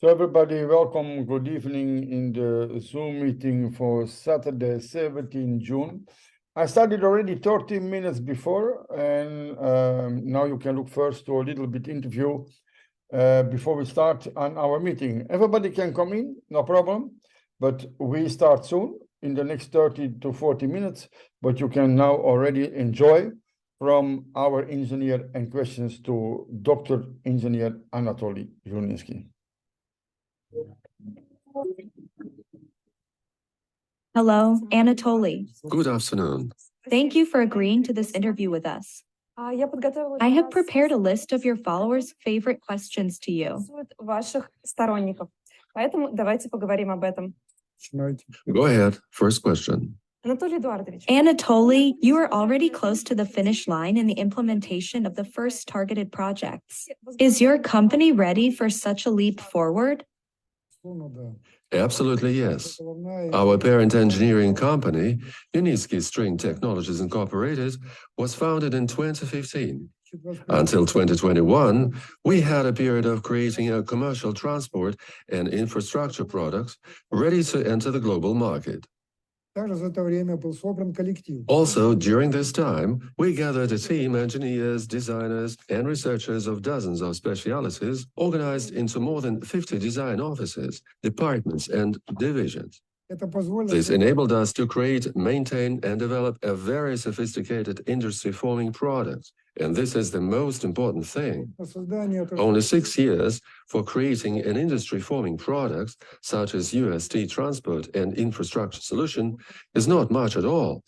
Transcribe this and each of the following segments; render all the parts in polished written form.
So everybody, welcome, good evening in the Zoom meeting for Saturday, 17 June. I started already 30 minutes before, and now you can look first to a little bit interview before we start on our meeting. Everybody can come in, no problem, but we start soon in the next 30 to 40 minutes, but you can now already enjoy from our engineer and questions to Dr. Engineer Anatoly Zhurninsky. Hello, Anatoly. Good afternoon. Thank you for agreeing to this interview with us. I have prepared a list of your followers' favorite questions to you. Go ahead. First question. Anatoly, you are already close to the finish line in the implementation of the first targeted projects. Is your company ready for such a leap forward? Absolutely, yes. Our parent engineering company, Unitsky String Technologies Incorporated, was founded in 2015. Until 2021, we had a period of creating a commercial transport and infrastructure products ready to enter the global market. Also, during this time, we gathered a team, engineers, designers, and researchers of dozens of specialities organized into more than 50 design offices, departments, and divisions. This enabled us to create, maintain, and develop a very sophisticated industry-forming product. And this is the most important thing. Only 6 years for creating an industry-forming product, such as UST transport and infrastructure solution, is not much at all.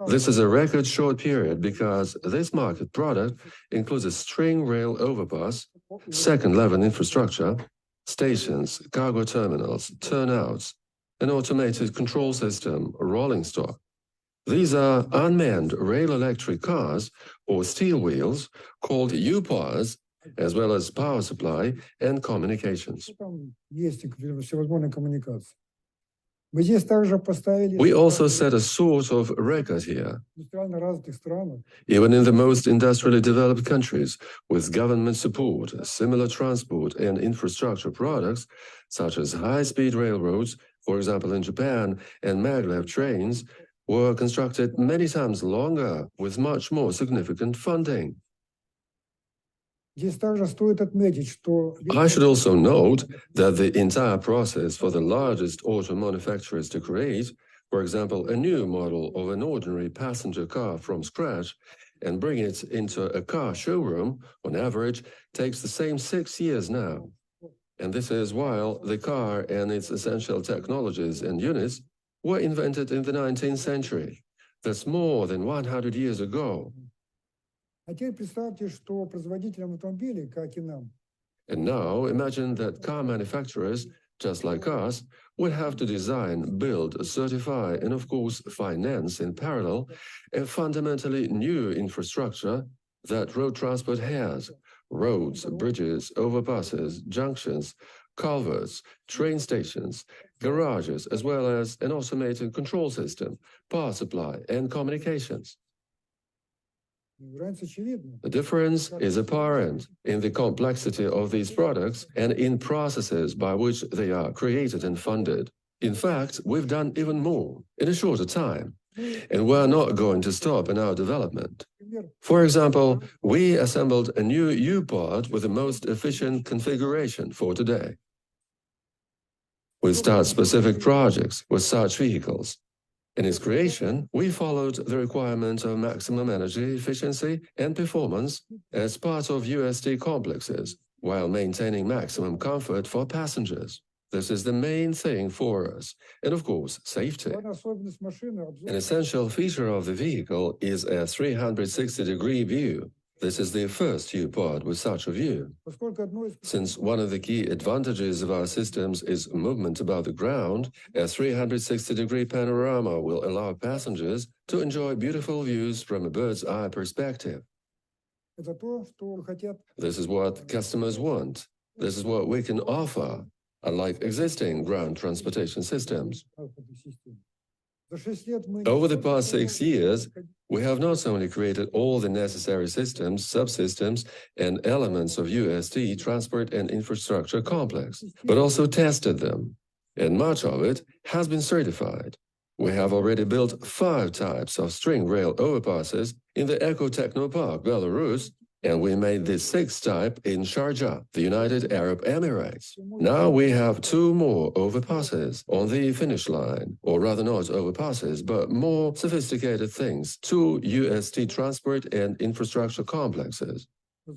This is a record short period because this market product includes a string rail overpass, second-level infrastructure, stations, cargo terminals, turnouts, an automated control system, rolling stock. These are unmanned rail electric cars or steel wheels called UPAs, as well as power supply and communications. We also set a sort of record here. Even in the most industrially developed countries, with government support, similar transport and infrastructure products, such as high-speed railroads, for example in Japan, and maglev trains, were constructed many times longer with much more significant funding. I should also note that the entire process for the largest auto manufacturers to create, for example, a new model of an ordinary passenger car from scratch and bring it into a car showroom, on average, takes the same 6 years now. And this is while the car and its essential technologies and units were invented in the 19th century. That's more than 100 years ago. And now imagine that car manufacturers, just like us, would have to design, build, certify, and of course finance in parallel a fundamentally new infrastructure that road transport has: roads, bridges, overpasses, junctions, culverts, train stations, garages, as well as an automated control system, power supply, and communications. The difference is apparent in the complexity of these products and in processes by which they are created and funded. In fact, we've done even more in a shorter time, and we're not going to stop in our development. For example, we assembled a new U-Pod with the most efficient configuration for today. We start specific projects with such vehicles. In its creation, we followed the requirement of maximum energy efficiency and performance as part of UST complexes, while maintaining maximum comfort for passengers. This is the main thing for us, and of course, safety. An essential feature of the vehicle is a 360-degree view. This is the first U-Pod with such a view. Since one of the key advantages of our systems is movement above the ground, a 360-degree panorama will allow passengers to enjoy beautiful views from a bird's-eye perspective. This is what customers want. This is what we can offer, unlike existing ground transportation systems. Over the past 6 years, we have not only created all the necessary systems, subsystems, and elements of UST transport and infrastructure complex, but also tested them, and much of it has been certified. We have already built 5 types of string rail overpasses in the Eco Technopark, Belarus, and we made the 6th type in Sharjah, the United Arab Emirates. Now we have 2 more overpasses on the finish line, or rather not overpasses, but more sophisticated things, 2 UST transport and infrastructure complexes.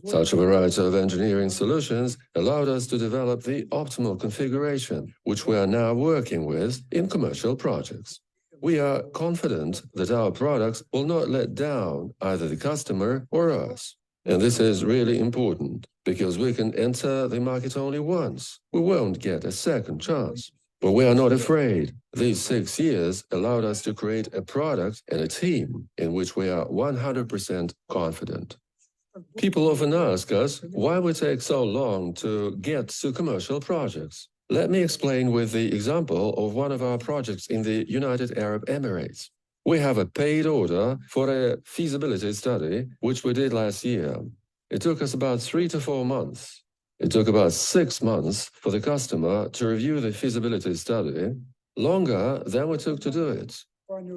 Such a variety of engineering solutions allowed us to develop the optimal configuration, which we are now working with in commercial projects. We are confident that our products will not let down either the customer or us. And this is really important, because we can enter the market only once. We won't get a second chance. But we are not afraid. These 6 years allowed us to create a product and a team in which we are 100% confident. People often ask us why we take so long to get to commercial projects. Let me explain with the example of one of our projects in the United Arab Emirates. We have a paid order for a feasibility study, which we did last year. It took us about 3 to 4 months. It took about 6 months for the customer to review the feasibility study, longer than we took to do it.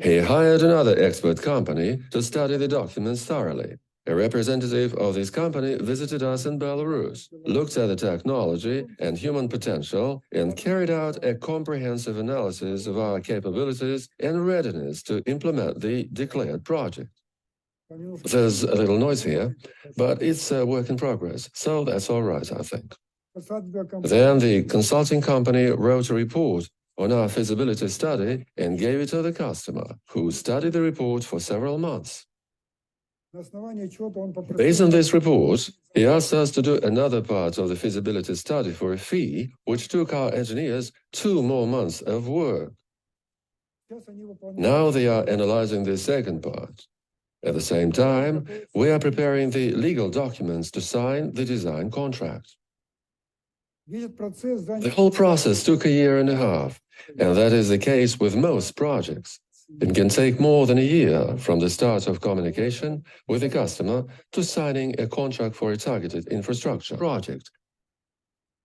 He hired another expert company to study the documents thoroughly. A representative of this company visited us in Belarus, looked at the technology and human potential, and carried out a comprehensive analysis of our capabilities and readiness to implement the declared project. There's a little noise here, but it's a work in progress, so that's all right, I think. Then the consulting company wrote a report on our feasibility study and gave it to the customer, who studied the report for several months. Based on this report, he asked us to do another part of the feasibility study for a fee, which took our engineers 2 more months of work. Now they are analyzing the second part. At the same time, we are preparing the legal documents to sign the design contract. The whole process took a year and a half, and that is the case with most projects. It can take more than a year from the start of communication with the customer to signing a contract for a targeted infrastructure project.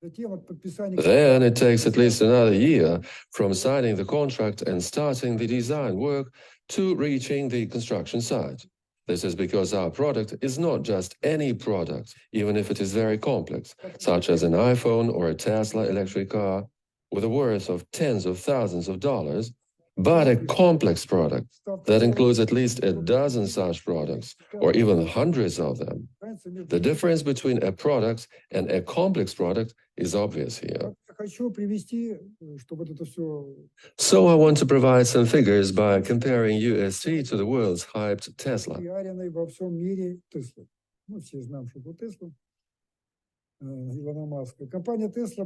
Then it takes at least another year from signing the contract and starting the design work to reaching the construction site. This is because our product is not just any product, even if it is very complex, such as an iPhone or a Tesla electric car with a worth of tens of thousands of dollars, but a complex product that includes at least a dozen such products, or even hundreds of them. The difference between a product and a complex product is obvious here. So I want to provide some figures by comparing UST to the world's hyped Tesla.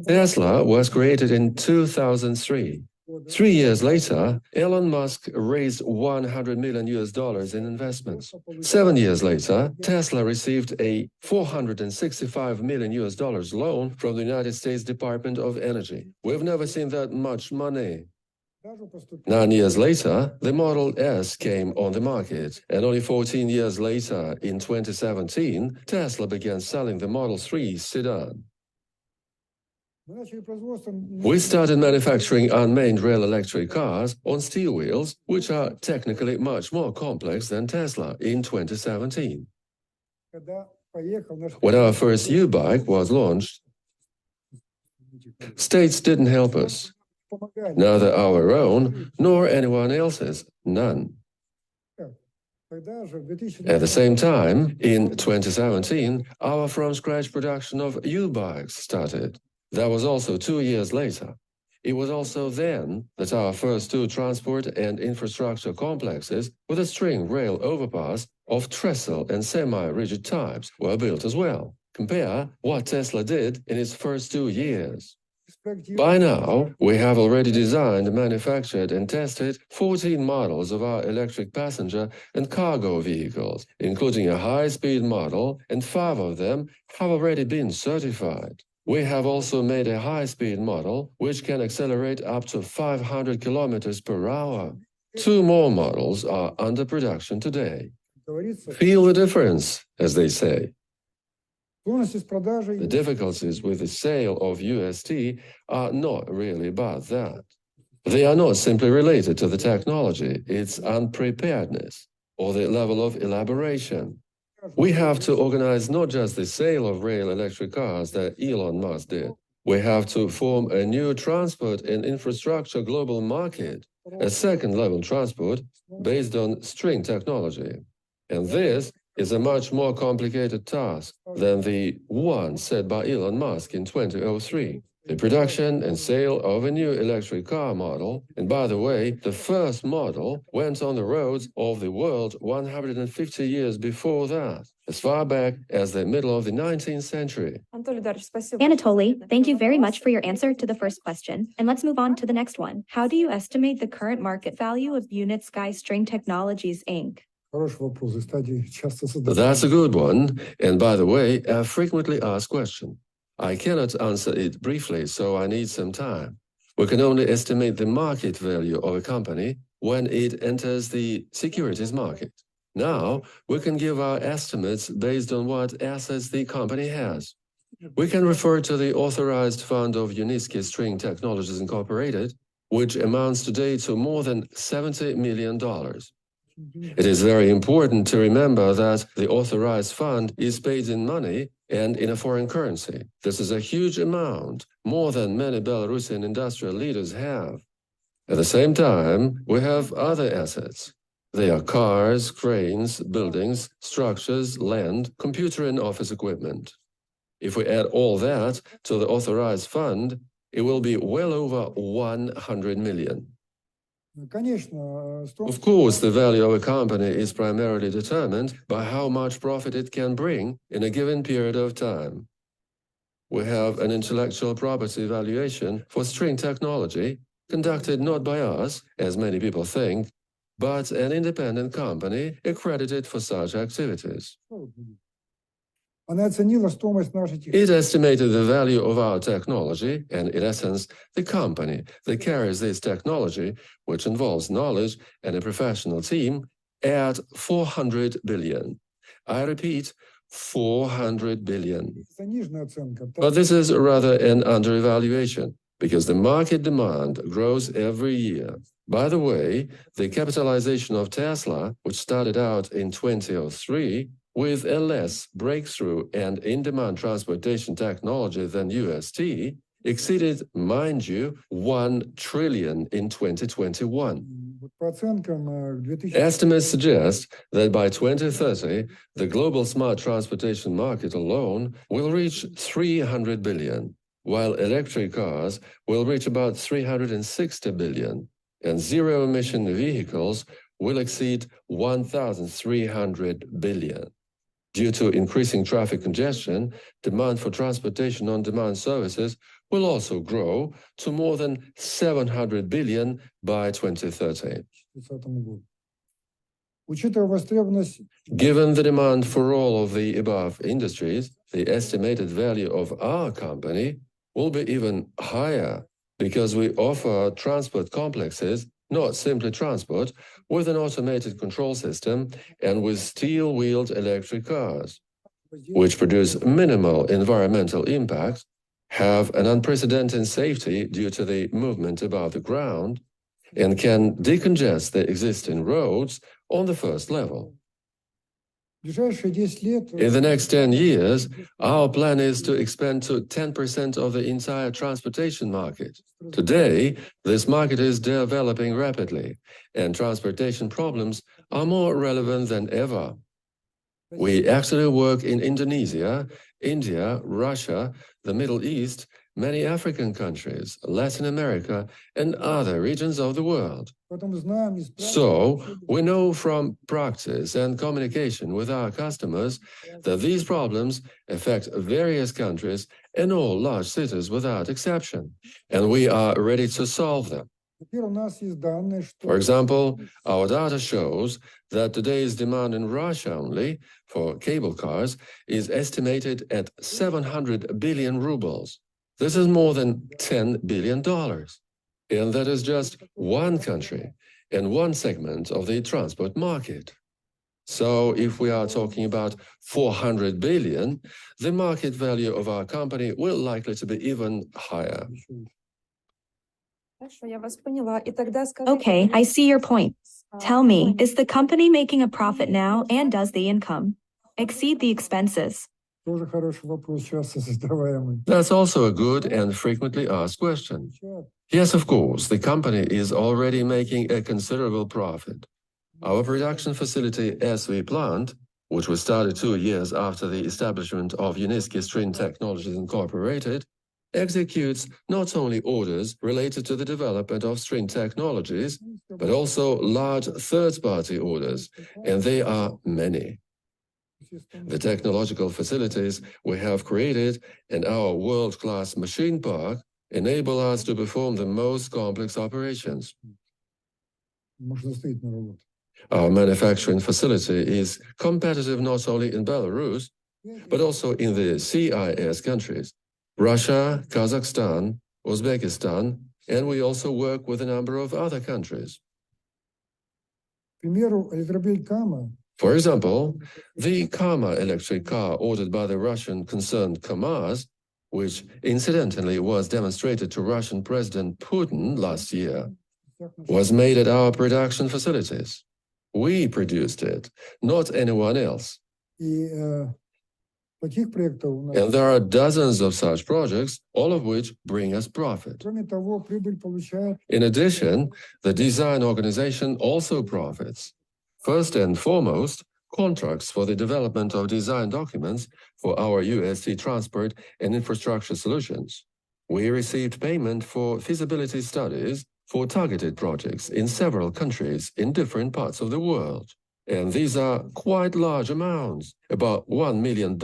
Tesla was created in 2003. 3 years later, Elon Musk raised $100 million in investments. 7 years later, Tesla received a $465 million loan from the United States Department of Energy. We've never seen that much money. 9 years later, the Model S came on the market, and only 14 years later, in 2017, Tesla began selling the Model 3 sedan. We started manufacturing unmanned rail electric cars on steel wheels, which are technically much more complex than Tesla, in 2017. When our first U-bike was launched, states didn't help us, neither our own nor anyone else's, none. At the same time, in 2017, our from-scratch production of U-bikes started. That was also 2 years later. It was also then that our first 2 transport and infrastructure complexes with a string rail overpass of trestle and semi-rigid types were built as well. Compare what Tesla did in its first 2 years. By now, we have already designed, manufactured and tested 14 models of our electric passenger and cargo vehicles, including a high-speed model, and 5 of them have already been certified. We have also made a high-speed model which can accelerate up to 500 kilometers per hour. 2 more models are under production today. Говорится, Feel the difference, as they say. сложности с продажей. The difficulties with the sale of UST are not really about that. They are not simply related to the technology, its unpreparedness, or the level of elaboration. We have to organize not just the sale of real electric cars that Elon Musk did. We have to form a new transport and infrastructure global market, a second-level transport based on string technology. And this is a much more complicated task than the one set by Elon Musk in 2003. The production and sale of a new electric car model, and by the way, the first model went on the roads of the world 150 years before that, as far back as the middle of the 19th century. Anatoly, thank you very much for your answer to the first question. And let's move on to the next one. How do you estimate the current market value of Unit Sky String Technologies, Inc.? Хороший вопрос. Кстати, часто задают. That's a good one, and by the way, a frequently asked question. I cannot answer it briefly, so I need some time. We can only estimate the market value of a company when it enters the securities market. Now, we can give our estimates based on what assets the company has. We can refer to the authorized fund of Unisky String Technologies Incorporated, which amounts today to more than $70 million. It is very important to remember that the authorized fund is paid in money and in a foreign currency. This is a huge amount, more than many Belarusian industrial leaders have. At the same time, we have other assets. They are cars, cranes, buildings, structures, land, computer and office equipment. If we add all that to the authorized fund, it will be well over 100 million. Of course, the value of a company is primarily determined by how much profit it can bring in a given period of time. We have an intellectual property valuation for string technology conducted not by us, as many people think, but an independent company accredited for such activities. It estimated the value of our technology and, in essence, the company that carries this technology, which involves knowledge and a professional team, at 400 billion. I repeat, 400 billion. But this is rather an underevaluation, because the market demand grows every year. By the way, the capitalization of Tesla, which started out in 2003, with a less breakthrough and in-demand transportation technology than UST, exceeded, mind you, 1 trillion in 2021. Estimates suggest that by 2030, the global smart transportation market alone will reach 300 billion, while electric cars will reach about 360 billion, and zero-emission vehicles will exceed 1,300 billion. Due to increasing traffic congestion, demand for transportation on-demand services will also grow to more than 700 billion by 2030. Given the demand for all of the above industries, the estimated value of our company will be even higher because we offer transport complexes, not simply transport, with an automated control system and with steel-wheeled electric cars, which produce minimal environmental impact, have an unprecedented safety due to the movement above the ground, and can decongest the existing roads on the first level. In the next 10 years, our plan is to expand to 10% of the entire transportation market. Today, this market is developing rapidly, and transportation problems are more relevant than ever. We actually work in Indonesia, India, Russia, the Middle East, many African countries, Latin America, and other regions of the world. So, we know from practice and communication with our customers that these problems affect various countries and all large cities without exception, and we are ready to solve them. For example, our data shows that today's demand in Russia only for cable cars is estimated at 700 billion rubles. This is more than $10 billion. And that is just one country. and one segment of the transport market. So if we are talking about 400 billion, the market value of our company will likely to be even higher. Okay, I see your point. Tell me, is the company making a profit now, and does the income exceed the expenses? Тоже хороший вопрос, часто задаваемый. That's also a good and frequently asked question. Yes, of course, the company is already making a considerable profit. Our production facility SV plant, which was started 2 years after the establishment of Uniski String Technologies Incorporated, executes not only orders related to the development of string technologies, but also large third-party orders, and they are many. The technological facilities we have created and our world-class machine park enable us to perform the most complex operations. Можно стоит на работе. Our manufacturing facility is competitive not only in Belarus, but also in the CIS countries, Russia, Kazakhstan, Uzbekistan, and we also work with a number of other countries. К примеру, электромобиль Кама. For example, the Kama electric car ordered by the Russian concern KAMAZ, which incidentally was demonstrated to Russian President Putin last year, was made at our production facilities. We produced it, not anyone else. И таких проектов у нас. And there are dozens of such projects, all of which bring us profit. Кроме того, прибыль получает. In addition, the design organization also profits. First and foremost, contracts for the development of design documents for our UST transport and infrastructure solutions. We received payment for feasibility studies for targeted projects in several countries in different parts of the world. And these are quite large amounts, about $1 million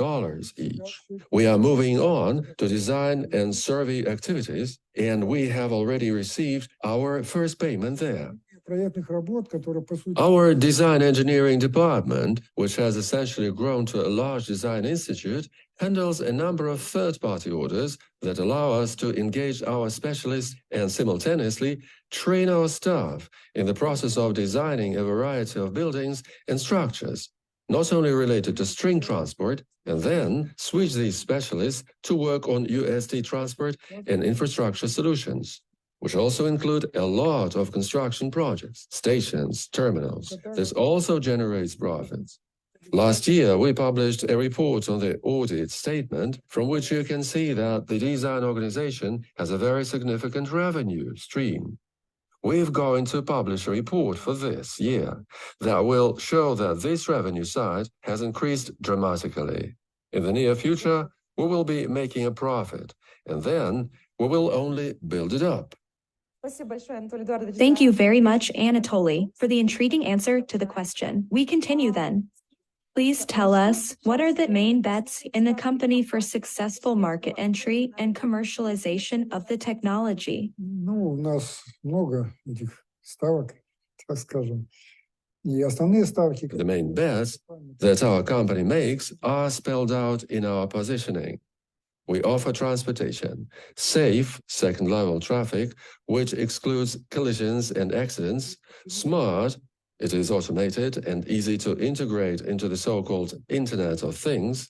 each. We are moving on to design and survey activities, and we have already received our first payment there. Проектных работ, которые, по сути, Our design engineering department, which has essentially grown to a large design institute, handles a number of third-party orders that allow us to engage our specialists and simultaneously train our staff in the process of designing a variety of buildings and structures, not only related to string transport, and then switch these specialists to work on UST transport and infrastructure solutions, which also include a lot of construction projects, stations, terminals. This also generates profits. Last year, we published a report on the audit statement from which you can see that the design organization has a very significant revenue stream. We're going to publish a report for this year that will show that this revenue side has increased dramatically. In the near future, we will be making a profit, and then we will only build it up. Thank you very much, Anatoly, for the intriguing answer to the question. We continue then. Please tell us, what are the main bets in the company for successful market entry and commercialization of the technology? ну, у нас много этих ставок, так скажем. И основные ставки. The main bets that our company makes are spelled out in our positioning. We offer transportation, safe second-level traffic, which excludes collisions and accidents, smart, it is automated and easy to integrate into the so-called Internet of Things,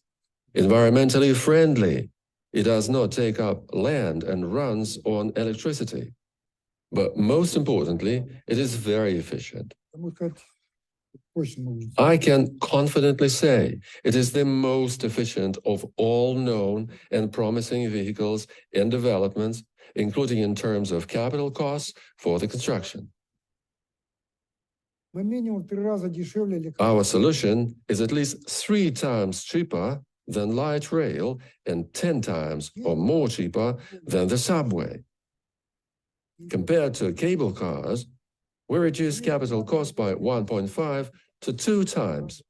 environmentally friendly, it does not take up land and runs on electricity. But most importantly, it is very efficient. I can confidently say it is the most efficient of all known and promising vehicles and developments, including in terms of capital costs for the construction. Our solution is at least 3 times cheaper than light rail and 10 times or more cheaper than the subway. Compared to cable cars, we reduce capital cost by 1.5 to 2 times.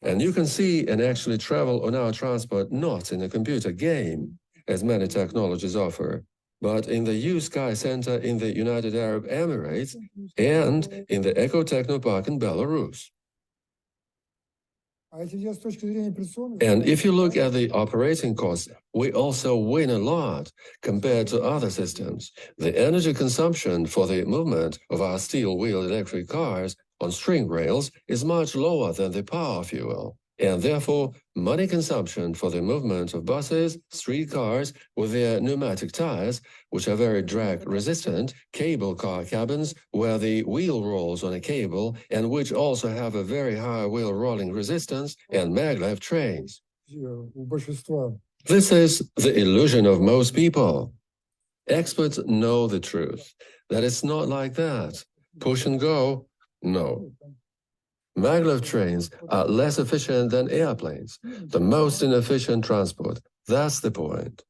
And you can see and actually travel on our transport not in a computer game, as many technologies offer, but in the U-Sky Center in the United Arab Emirates and in the Eco Technopark in Belarus. А если взять с точки зрения операционной And задачи, if you look at the operating costs, we also win a lot compared to other systems. The energy consumption for the movement of our steel wheel electric cars on string rails is much lower than the power fuel. And therefore, money consumption for the movement of buses, streetcars with their pneumatic tires, which are very drag resistant, cable car cabins where the wheel rolls on a cable and which also have a very high wheel rolling resistance, and maglev trains. у большинства. This is the illusion of most people. Experts know the truth, that it's not like that. Push and go? No. Maglev trains are less efficient than airplanes, the most inefficient transport. That's the point.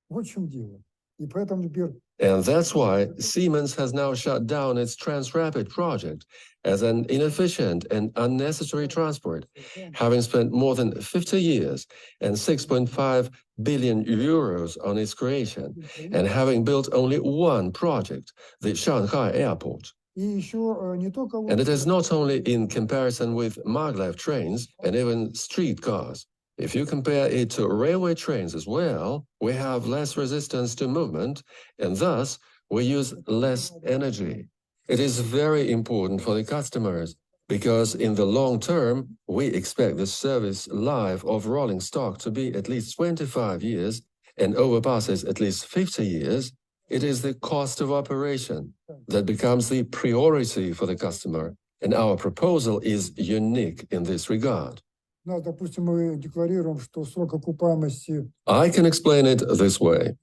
Вот в чем дело. И поэтому теперь And that's why Siemens has now shut down its Transrapid project as an inefficient and unnecessary transport, having spent more than 50 years and 6.5 billion euros on its creation, and having built only one project, the Shanghai airport. и еще не только And it is not only in comparison with maglev trains and even streetcars. If you compare it to railway trains as well, we have less resistance to movement, and thus we use less energy. It is very important for the customers, because in the long term, we expect the service life of rolling stock to be at least 25 years, and overpasses at least 50 years. It is the cost of operation that becomes the priority for the customer, and our proposal is unique in this regard. нас, допустим, мы декларируем, что срок окупаемости I can explain it this way.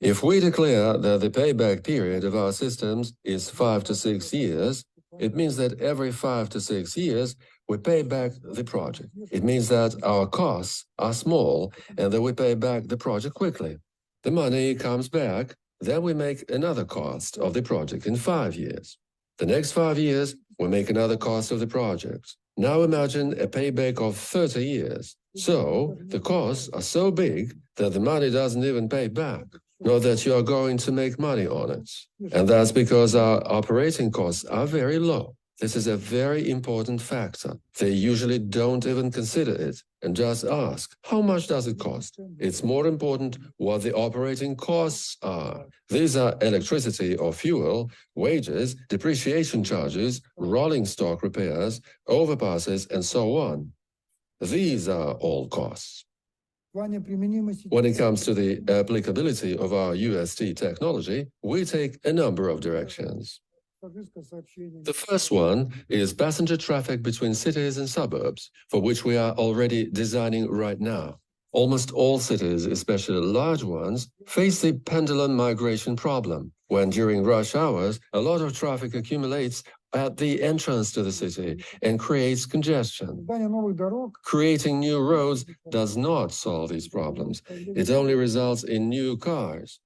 If we declare that the payback period of our systems is 5 to 6 years, it means that every 5 to 6 years we pay back the project. It means that our costs are small and that we pay back the project quickly. The money comes back, then we make another cost of the project in 5 years. The next 5 years, we make another cost of the project. Now imagine a payback of 30 years. So the costs are so big that the money doesn't even pay back, not that you are going to make money on it. And that's because our operating costs are very low. This is a very important factor. They usually don't even consider it and just ask, how much does it cost? It's more important what the operating costs are. These are electricity or fuel, wages, depreciation charges, rolling stock repairs, overpasses, and so on. These are all costs. в плане применимости When it comes to the applicability of our UST technology, we take a number of directions. пассажирское сообщение. The first one is passenger traffic between cities and suburbs, for which we are already designing right now. Almost all cities, especially large ones, face the pendulum migration problem, when during rush hours, a lot of traffic accumulates at the entrance to the city and creates congestion. Создание новых дорог Creating new roads does not solve these problems. It only results in new cars.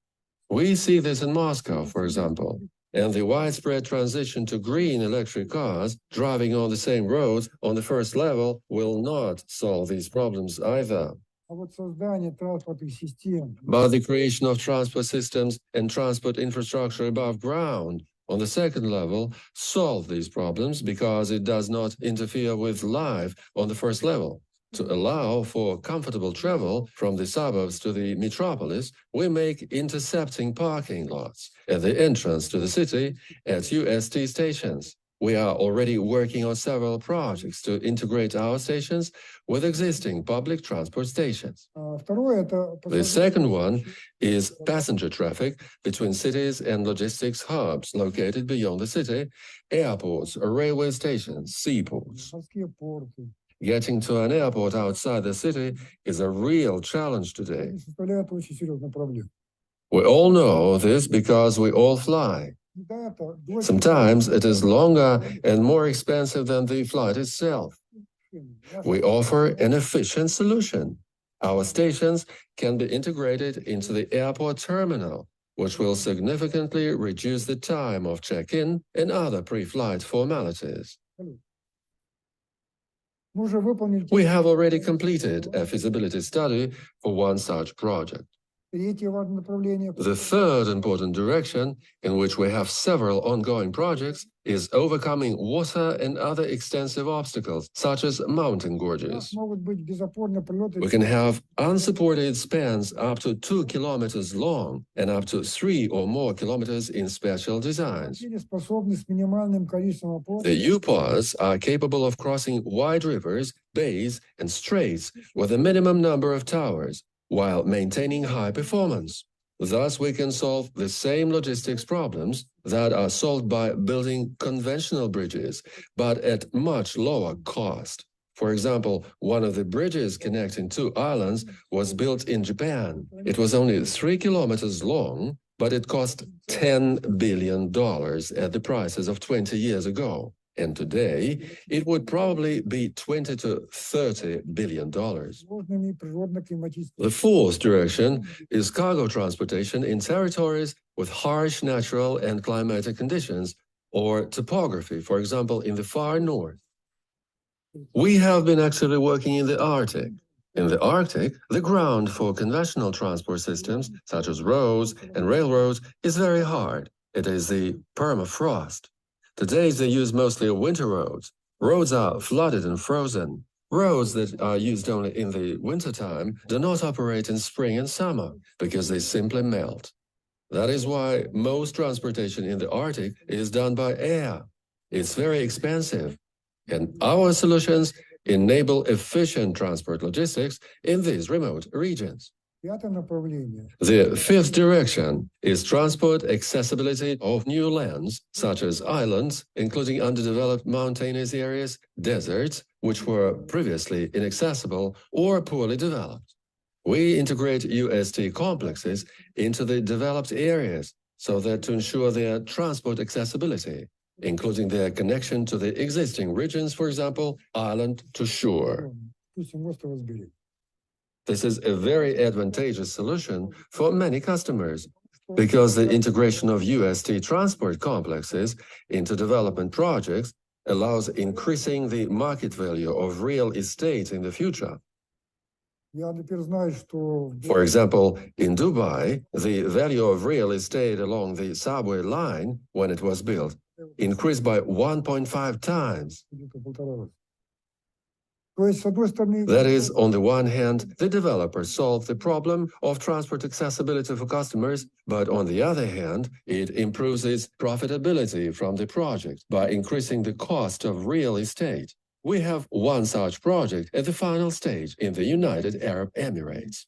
We see this in Moscow, for example. And the widespread transition to green electric cars driving on the same roads on the first level will not solve these problems either. а вот создание транспортных систем But the creation of transport systems and transport infrastructure above ground on the second level solve these problems because it does not interfere with life on the first level. To allow for comfortable travel from the suburbs to the metropolis, we make intercepting parking lots at the entrance to the city at UST stations. We are already working on several projects to integrate our stations with existing public transport stations. Второе это The second one is passenger traffic between cities and logistics hubs located beyond the city, airports, railway stations, seaports. морские порты. Getting to an airport outside the city is a real challenge today. Они составляют очень серьезную проблему. We all know this because we all fly. Да, это дольше Sometimes it is longer and more expensive than the flight itself. We offer an efficient solution. Our stations can be integrated into the airport terminal, which will significantly reduce the time of check-in and other pre-flight formalities. Мы уже выполнили We have already completed a feasibility study for one such project. Третье важное направление. The third important direction, in which we have several ongoing projects, is overcoming water and other extensive obstacles, such as mountain У нас gorges. могут быть безопорные пролеты. We can have unsupported spans up to 2 kilometers long and up to 3 or more kilometers in special designs. Или способны с минимальным количеством опор The UPAs are capable of crossing wide rivers, bays, and straits with a minimum number of towers, while maintaining high performance. Thus, we can solve the same logistics problems that are solved by building conventional bridges, but at much lower cost. For example, one of the bridges connecting two islands was built in Japan. It was only 3 kilometers long, but it cost $10 billion at the prices of 20 years ago. And today, it would probably be 20 to 30 billion dollars. сложными природно-климатическими. The fourth direction is cargo transportation in territories with harsh natural and climatic conditions, or topography, for example, in the far north. We have been actually working in the Arctic. In the Arctic, the ground for conventional transport systems, such as roads and railroads, is very hard. It is the permafrost. Today, they use mostly winter roads. Roads are flooded and frozen. Roads that are used only in the wintertime do not operate in spring and summer because they simply melt. That is why most transportation in the Arctic is done by air. It's very expensive. And our solutions enable efficient transport logistics in these remote regions. Пятое направление. The fifth direction is transport accessibility of new lands, such as islands, including underdeveloped mountainous areas, deserts, which were previously inaccessible or poorly developed. We integrate UST complexes into the developed areas so that to ensure their transport accessibility, including their connection to the existing regions, for example, island to shore. Допустим, остров Разбери. This is a very advantageous solution for many customers because the integration of UST transport complexes into development projects allows increasing the market value of real estate in the future. Я теперь знаю, что For example, in Dubai, the value of real estate along the subway line, when it was built, increased by 1.5 times. где-то 1,5 раза. То есть, с одной стороны, That is, on the one hand, the developer solved the problem of transport accessibility for customers, but on the other hand, it improves its profitability from the project by increasing the cost of real estate. We have one such project at the final stage in the United Arab Emirates.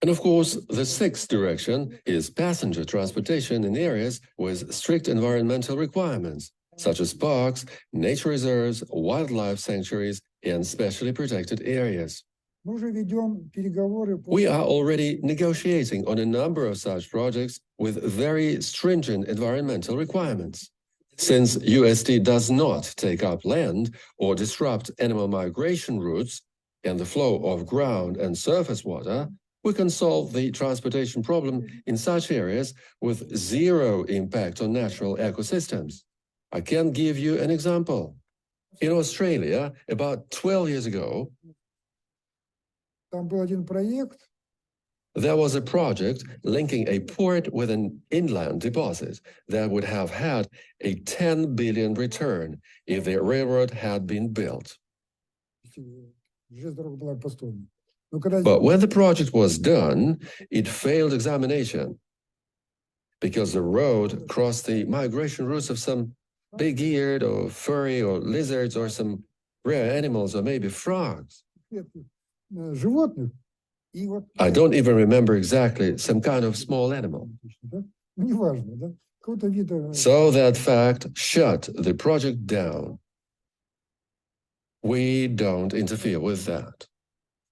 And of course, the sixth direction is passenger transportation in areas with strict environmental requirements, such as parks, nature reserves, wildlife sanctuaries, and specially protected areas. мы уже ведем переговоры по We are already negotiating on a number of such projects with very stringent environmental requirements. Since UST does not take up land or disrupt animal migration routes and the flow of ground and surface water, we can solve the transportation problem in such areas with zero impact on natural ecosystems. I can give you an example. In Australia, about 12 years ago, Там был один проект, there was a project linking a port with an inland deposit that would have had a 10 billion return if the railroad had been built. железная дорога была построена. Но когда But when the project was done, it failed examination because the road crossed the migration routes of some big-eared or furry or lizards or some rare animals or maybe frogs. животных, и вот I don't even remember exactly, some kind of small animal. да? Ну, неважно, да? Какого-то вида. So that fact shut the project down. We don't interfere with that.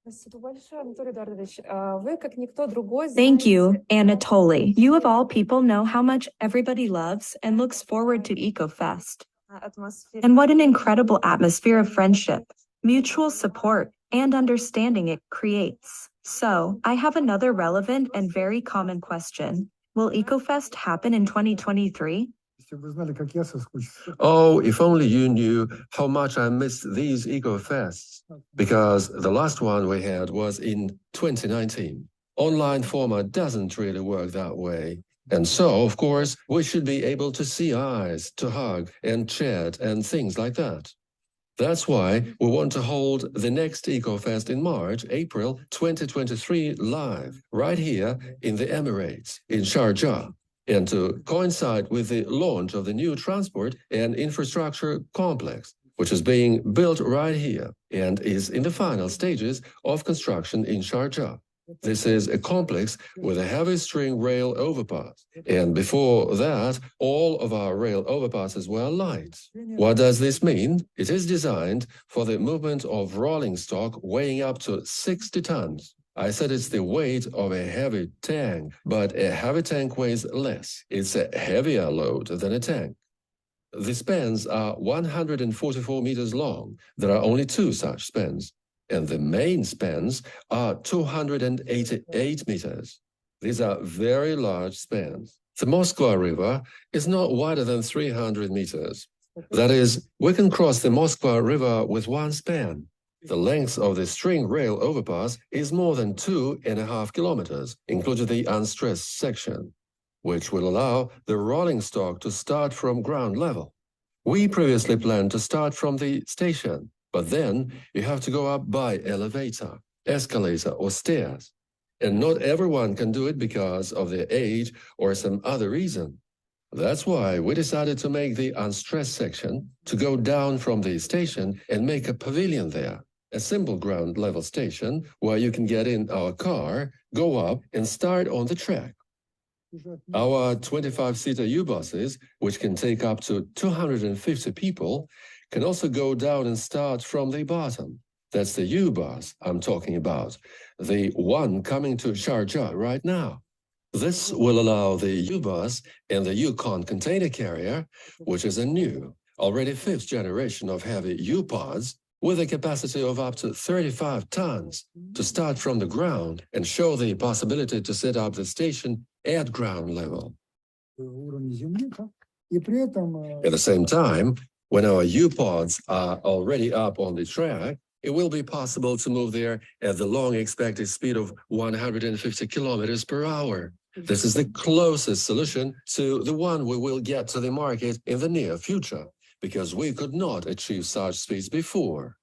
Спасибо большое, Анатолий Эдуардович. Вы, как никто другой, Thank знаете, you, Anatoly. You of all people know how much everybody loves and looks forward to EcoFest. атмосферу. And what an incredible atmosphere of friendship, mutual support, and understanding it creates. So, I have another relevant and very common question. Will EcoFest happen in 2023? Если бы вы знали, как я соскучился. Oh, if only you knew how much I missed these eco-fests, because the last one we had was in 2019. Online format doesn't really work that way. And so, of course, we should be able to see eyes, to hug and chat and things like that. That's why we want to hold the next EcoFest in March, April 2023 live, right here in the Emirates, in Sharjah, and to coincide with the launch of the new transport and infrastructure complex, which is being built right here and is in the final stages of construction in Sharjah. This is a complex with a heavy string rail overpass. And before that, all of our rail overpasses were light. What does this mean? It is designed for the movement of rolling stock weighing up to 60 tons. I said it's the weight of a heavy tank, but a heavy tank weighs less. It's a heavier load than a tank. The spans are 144 meters long. There are only 2 such spans. And the main spans are 288 meters. These are very large spans. The Moskva River is not wider than 300 meters. That is, we can cross the Moskva River with 1 span. The length of the string rail overpass is more than 2.5 kilometers, including the unstressed section, which will allow the rolling stock to start from ground level. We previously planned to start from the station, but then you have to go up by elevator, escalator, or stairs. And not everyone can do it because of their age or some other reason. That's why we decided to make the unstressed section to go down from the station and make a pavilion there, a simple ground level station where you can get in our car, go up and start on the track. Our 25-seater U-buses, which can take up to 250 people, can also go down and start from the bottom. That's the U-bus I'm talking about, the one coming to Sharjah right now. This will allow the U-bus and the Yukon container carrier, which is a new, already 5th generation of heavy U-pods, with a capacity of up to 35 tons, to start from the ground and show the possibility to set up the station at ground level. At the same time, when our U-pods are already up on the track, it will be possible to move there at the long expected speed of 150 kilometers per hour. This is the closest solution to the one we will get to the market in the near future, because we could not achieve such speeds before.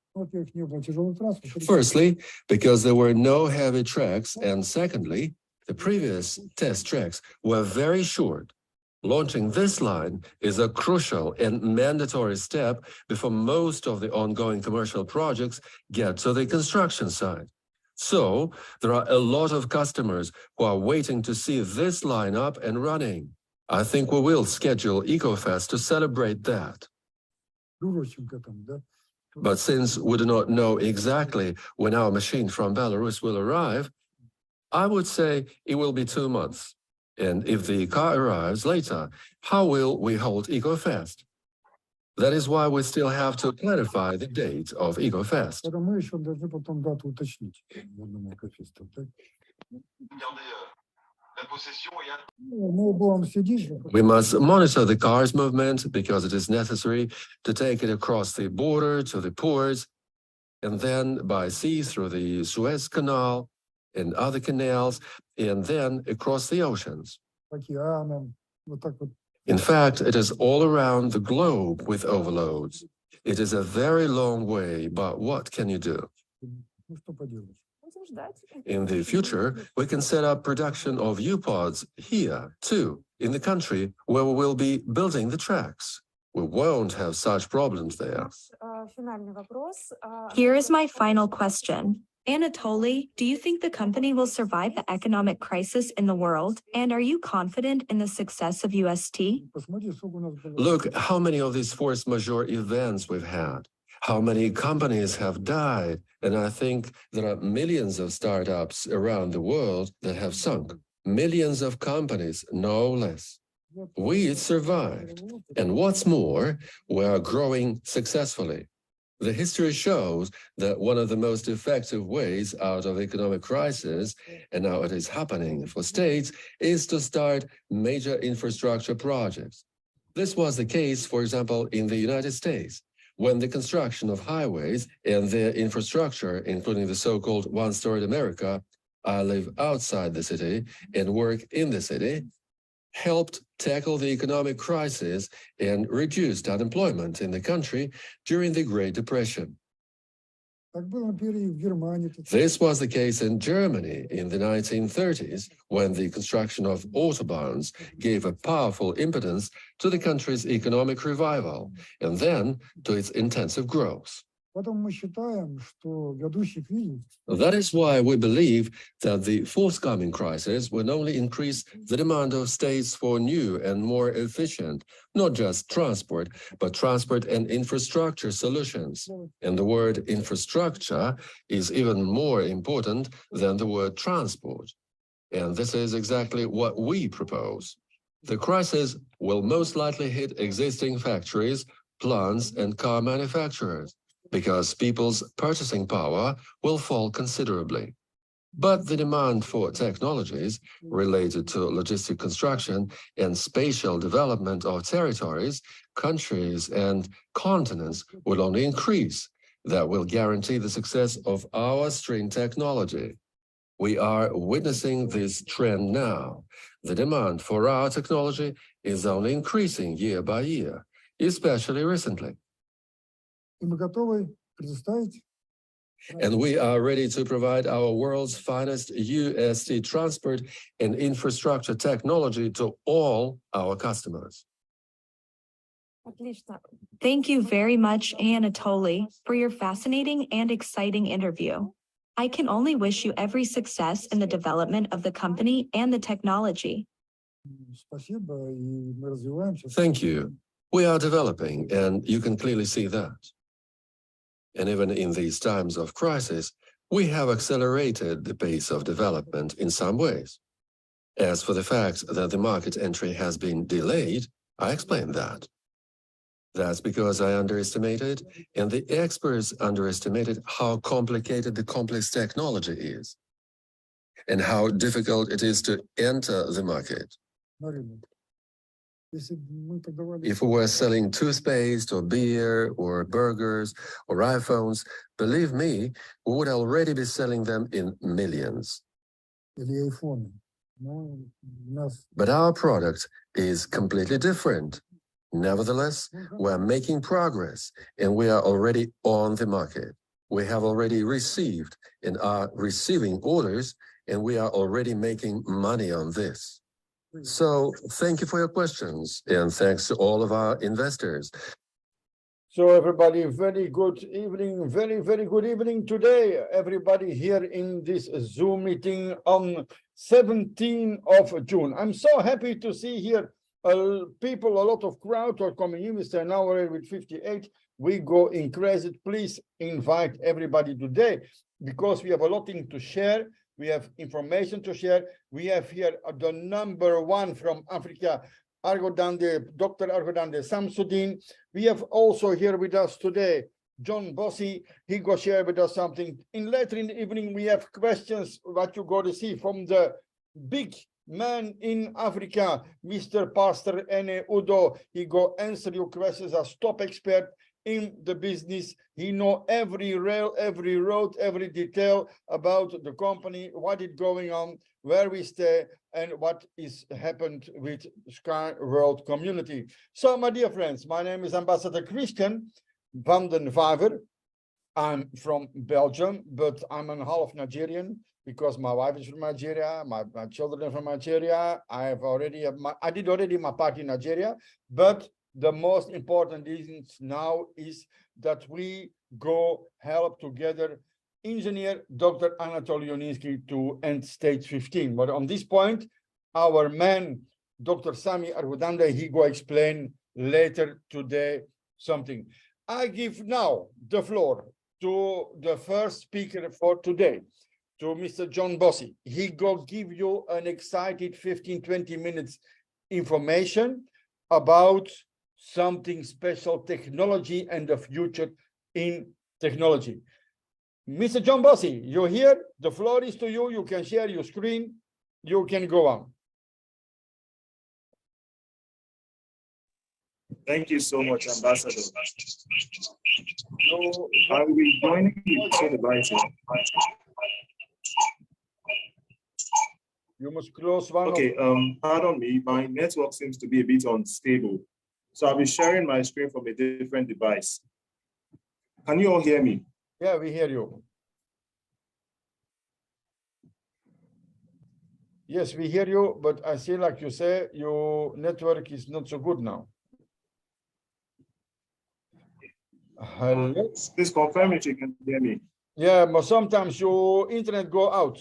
Firstly, because there were no heavy tracks, and secondly, the previous test tracks were very short. Launching this line is a crucial and mandatory step before most of the ongoing commercial projects get to the construction site. So, there are a lot of customers who are waiting to see this line up and running. I think we will schedule EcoFest to celebrate that. But since we do not know exactly when our machine from Belarus will arrive, I would say it will be 2 months. And if the car arrives later, how will we hold EcoFest? That is why we still have to clarify the date of EcoFest. We must monitor the car's movement because it is necessary to take it across the border to the ports, and then by sea through the Suez Canal and other canals, and then across the oceans. In fact, it is all around the globe with overloads. It is a very long way, but what can you do? In the future, we can set up production of U-pods here, too, in the country where we will be building the tracks. We won't have such problems there. Here is my final question. Anatoly, do you think the company will survive the economic crisis in the world? And are you confident in the success of UST? Look how many of these force majeure events we've had. How many companies have died. And I think there are millions of startups around the world that have sunk. Millions of companies, no less. We survived. And what's more, we are growing successfully. The history shows that one of the most effective ways out of economic crisis, and now it is happening for states, is to start major infrastructure projects. This was the case, for example, in the United States, when the construction of highways and their infrastructure, including the so-called one-storied America, I live outside the city and work in the city, helped tackle the economic crisis and reduced unemployment in the country during the Great Depression. Так было, например, и в Германии. This was the case in Germany in the 1930s, when the construction of autobahns gave a powerful impetus to the country's economic revival, and then to its intensive growth. Потом мы считаем, что грядущий кризис That is why we believe that the forthcoming crisis will only increase the demand of states for new and more efficient, not just transport, but transport and infrastructure solutions. And the word infrastructure is even more important than the word transport. And this is exactly what we propose. The crisis will most likely hit existing factories, plants, and car manufacturers, because people's purchasing power will fall considerably. But the demand for technologies related to logistic construction and spatial development of territories, countries, and continents will only increase. That will guarantee the success of our string technology. We are witnessing this trend now. The demand for our technology is only increasing year by year, especially recently. и мы готовы предоставить. And we are ready to provide our world's finest UST transport and infrastructure technology to all our customers. Отлично. Thank you very much, Anatoly, for your fascinating and exciting interview. I can only wish you every success in the development of the company and the technology. Спасибо, и мы развиваемся. Thank you. We are developing, and you can clearly see that. And even in these times of crisis, we have accelerated the pace of development in some ways. As for the fact that the market entry has been delayed, I explained that. That's because I underestimated, and the experts underestimated, how complicated the complex technology is, and how difficult it is to enter the market. На рынок. Если бы мы продавали If we were selling toothpaste or beer or burgers or iPhones, believe me, we would already be selling them in millions. или айфоны, но у нас But our product is completely different. Nevertheless, we're making progress, and we are already on the market. We have already received and are receiving orders, and we are already making money on this. So thank you for your questions, and thanks to all of our investors. So everybody, very good evening, very, very good evening today. Everybody here in this Zoom meeting on 17th of June. I'm so happy to see here people, a lot of crowd are coming in. We stay now already with 58. We go increase it. Please invite everybody today, because we have a lot to share. We have information to share. We have here the number one from Africa, Dr. Argodande Samsudin. We have also here with us today, John Bossy. He go share with us something. Later in the evening, we have questions, what you go to see from the big man in Africa, Mr. Pastor Ene Udo. He go answer your questions as top expert in the business. He know every rail, every road, every detail about the company, what is going on, where we stay, and what is happened with Sky World community. So, my dear friends, my name is Ambassador Christian van den Vijver. I'm from Belgium, but I'm a half Nigerian, because my wife is from Nigeria, my children are from Nigeria. I did already my part in Nigeria, but the most important reason now is that we go help together engineer Dr. Anatoly Yuninsky to end stage 15. But on this point, our man, Dr. Sami Argodande, he go explain later today something. I give now the floor to the first speaker for today, to Mr. John Bossy. He go give you an excited 15-20 minutes information about something special, technology and the future in technology. Mr. John Bossy, you're here. The floor is to you. You can share your screen. You can go on. Thank you so much, Ambassador. I will be joining you to the You must close one. Okay, pardon me, my network seems to be a bit unstable. So I'll be sharing my screen from a different device. Can you all hear me? Yeah, we hear you. Yes, we hear you, but I see, like you say, your network is not so good now. Hello? Please confirm if you can hear me. Yeah, but sometimes your internet go out.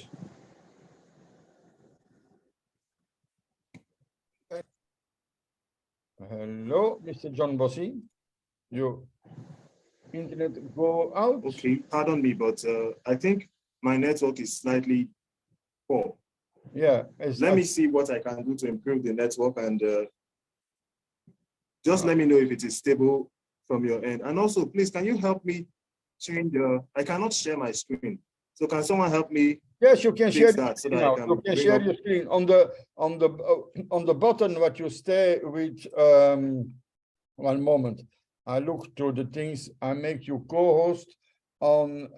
Hello, Mr. John Bossy. Your internet go out? Okay, pardon me, but I think my network is slightly poor. Yeah. Let me see what I can do to improve the network, and just let me know if it is stable from your end. And also, please, can you help me change? I cannot share my screen. So can someone help me? Yes, you can share that so that now. I can You can bring share up- your screen on the button. What you stay with. One moment. I look to the things. I make you co-host on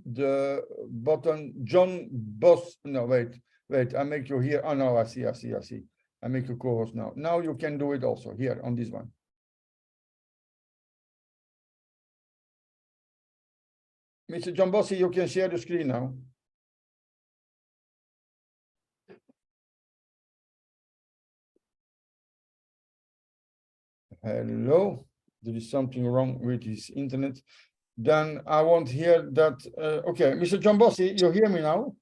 the button. John Boss. No, wait. I make you here. Oh no, I see. I make you co-host now. Now you can do it also here on this one. Mr. John Bossy, you can share the screen now. Hello, there is something wrong with his internet. Then I won't hear that. Okay, Mr. John Bossy, you hear me now?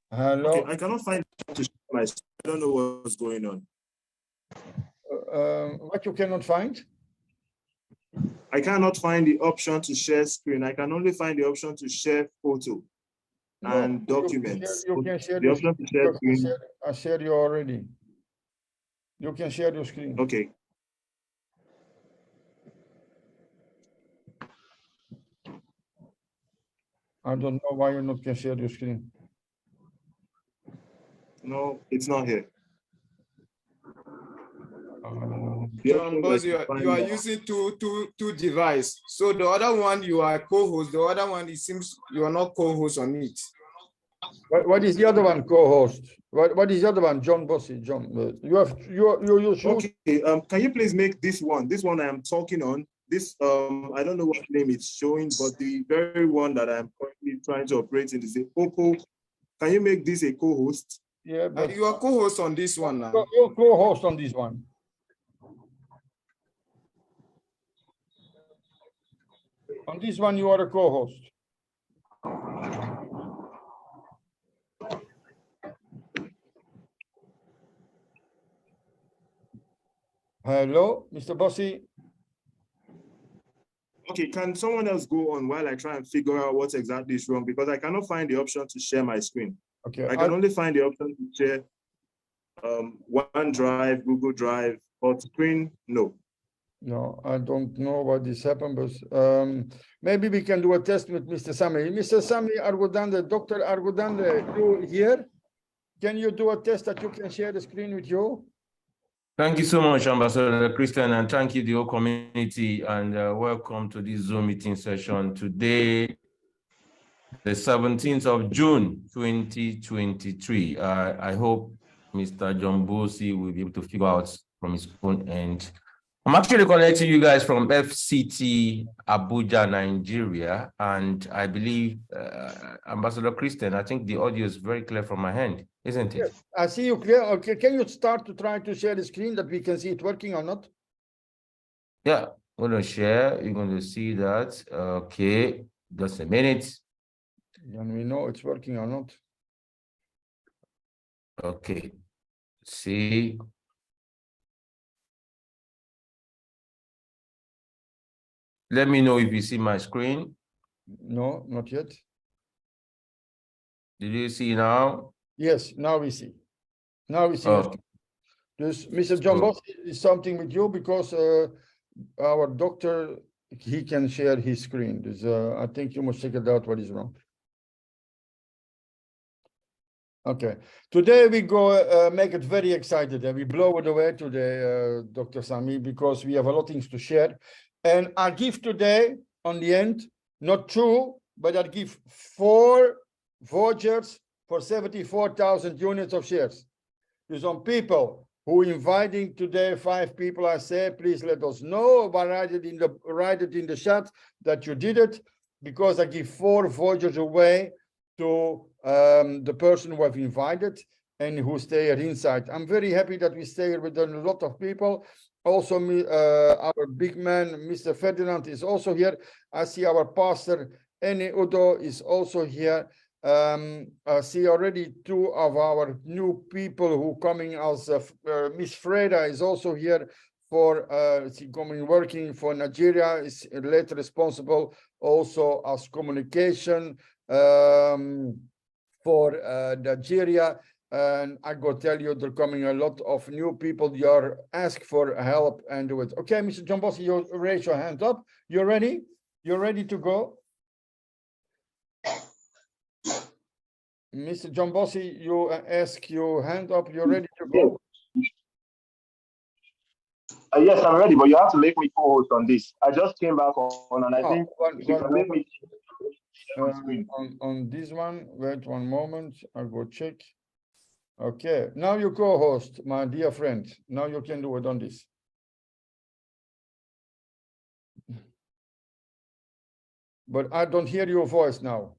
Hello. Okay, I cannot find to share my screen. I don't know what's going on. What you cannot find? I cannot find the option to share screen. I can only find the option to share photo and documents. You can share the option to share screen. I shared you already. You can share your screen. Okay. I don't know why you not can share your screen. No, it's not here. John Boss, you are using two devices. So the other one you are co-host, the other one it seems you are not co-host on it. What is the other one co-host? What is the other one? John Bossy. John, you should. Okay. Can you please make this one I am talking on? This I don't know what name it's showing, but the very one that I'm currently trying to operate in is a Oppo. Can you make this a co-host? Yeah, but you are co-host on this one now. You're co-host on this one. On this one, you are a co-host. Hello, Mr. Bossy. Okay, can someone else go on while I try and figure out what exactly is wrong? Because I cannot find the option to share my screen. Okay, I can only find the option to share OneDrive, Google Drive, but screen, no. No, I don't know what this happened, but maybe we can do a test with Mr. Sami. Mr. Sami Argudande, Dr. Argudande, you here? Can you do a test that you can share the screen with you? Thank you so much, Ambassador Christian, and thank you, the whole community, and welcome to this Zoom meeting session today, the 17th of June, 2023. I hope Mr. John Bossy will be able to figure out from his own end. I'm actually connecting you guys from FCT Abuja, Nigeria, and I believe, Ambassador Christian, I think the audio is very clear from my hand, isn't it? Yes, I see you clear. Okay, can you start to try to share the screen that we can see it working or not? Yeah, I'm going to share. You're going to see that. Okay, just a minute. Then we know it's working or not. Okay, see. Let me know if you see my screen. No, not yet. Did you see now? Yes, now we see. Now we see. Oh. This Mr. John Oh. Boss is something with you because our doctor, he can share his screen. There's, I think you must check it out what is wrong. Okay, today we go make it very excited and we blow it away today, Dr. Sami, because we have a lot of things to share. And I give today, on the end, not two, but I give 4 vouchers for 74,000 units of shares. There's some people who inviting today 5 people. I say, please let us know, but write it in the chat that you did it, because I give 4 vouchers away to the person who have invited and who stay here inside. I'm very happy that we stay here with a lot of people. Also, our big man, Mr. Ferdinand, is also here. I see our pastor, Eni Udo, is also here. I see already 2 of our new people who coming as Miss Freda is also here for she coming working for Nigeria, is later responsible also as communication for Nigeria. And I go tell you, there coming a lot of new people. You are ask for help and do it. Okay, Mr. John Bossy, you raise your hand up. You're ready? You're ready to go? Mr. John Bossy, you ask your hand up. You're ready to go? Yes, I'm ready, but you have to make me co-host on this. I just came back on, and I think if you can make me on this one. Wait one moment. I'll go check. Okay, now you co-host, my dear friend. Now you can do it on this. But I don't hear your voice now.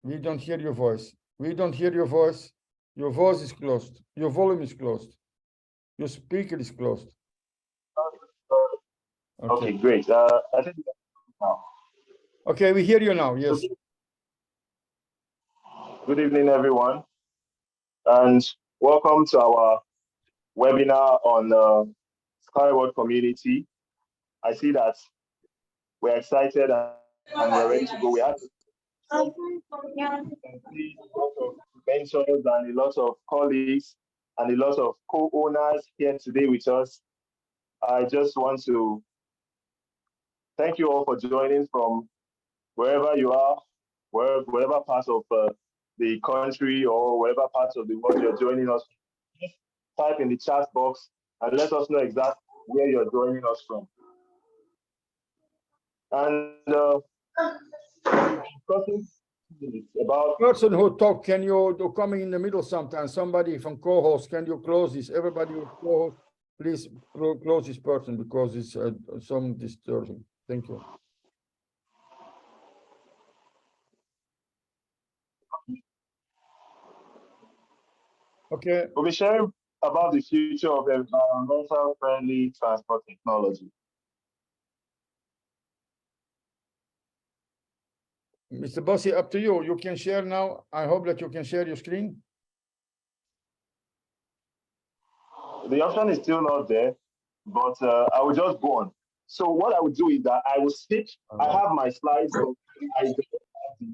We don't hear your voice. We don't hear your voice. Your voice is closed. Your volume is closed. Your speaker is closed. Okay, great. I think now. Okay, we hear you now. Yes. Good evening, everyone, and welcome to our webinar on Skyward Community. I see that we're excited and we're ready to go. We have mentors and a lot of colleagues and a lot of co-owners here today with us. I just want to thank you all for joining from wherever you are, wherever part of the country or wherever part of the world you're joining us. Just type in the chat box and let us know exactly where you're joining us from. And about person who talk, can you do coming in the middle sometimes? Somebody from co-host, can you close this? Everybody who co-host, please close this person because it's some disturbing. Thank you. Okay. We'll be sharing about the future of environmental friendly transport technology. Mr. Bossy, up to you. You can share now. I hope that you can share your screen. The option is still not there, but I will just go on. So what I would do is that I will speak. I have my slides, but I don't have the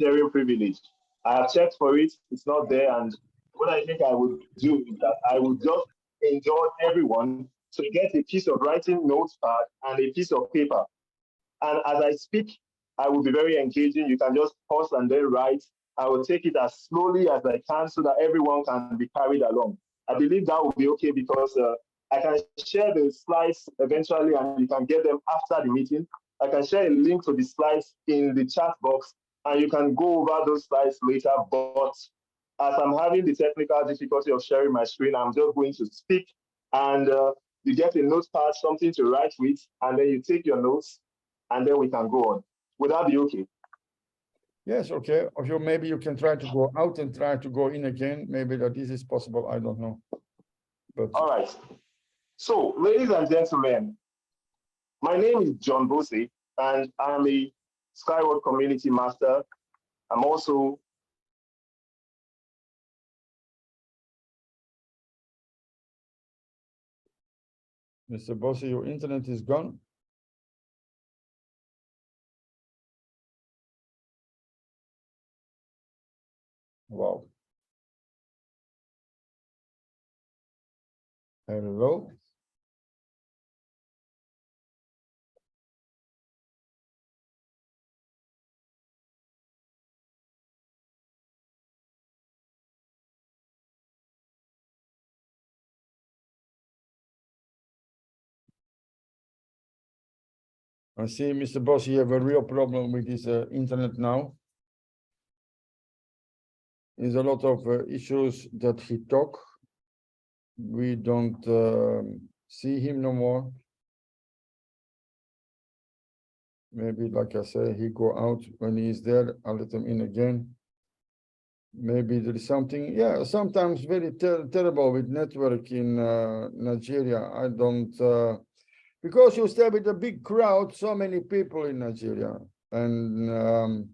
sharing privilege. I have checked for it. It's not there. And what I think I would do is that I would just enjoy everyone to get a piece of writing notepad and a piece of paper. And as I speak, I will be very engaging. You can just pause and then write. I will take it as slowly as I can so that everyone can be carried along. I believe that will be okay because I can share the slides eventually and you can get them after the meeting. I can share a link to the slides in the chat box and you can go over those slides later. But as I'm having the technical difficulty of sharing my screen, I'm just going to speak and you get a notepad, something to write with, and then you take your notes and then we can go on. Would that be okay? Yes, okay. Or maybe you can try to go out and try to go in again. Maybe that this is possible. I don't know. But all right. So, ladies and gentlemen, my name is John Bossy, and I'm a Skyward Community Master. I'm also Mr. Bossy, your internet is gone. Wow. Hello. I see, Mr. Boss, you have a real problem with this internet now. There's a lot of issues that he talk. We don't see him no more. Maybe, like I say, he go out when he's there. I'll let him in again. Maybe there is something, yeah, sometimes very terrible with network in Nigeria. I don't, because you stay with a big crowd, so many people in Nigeria. And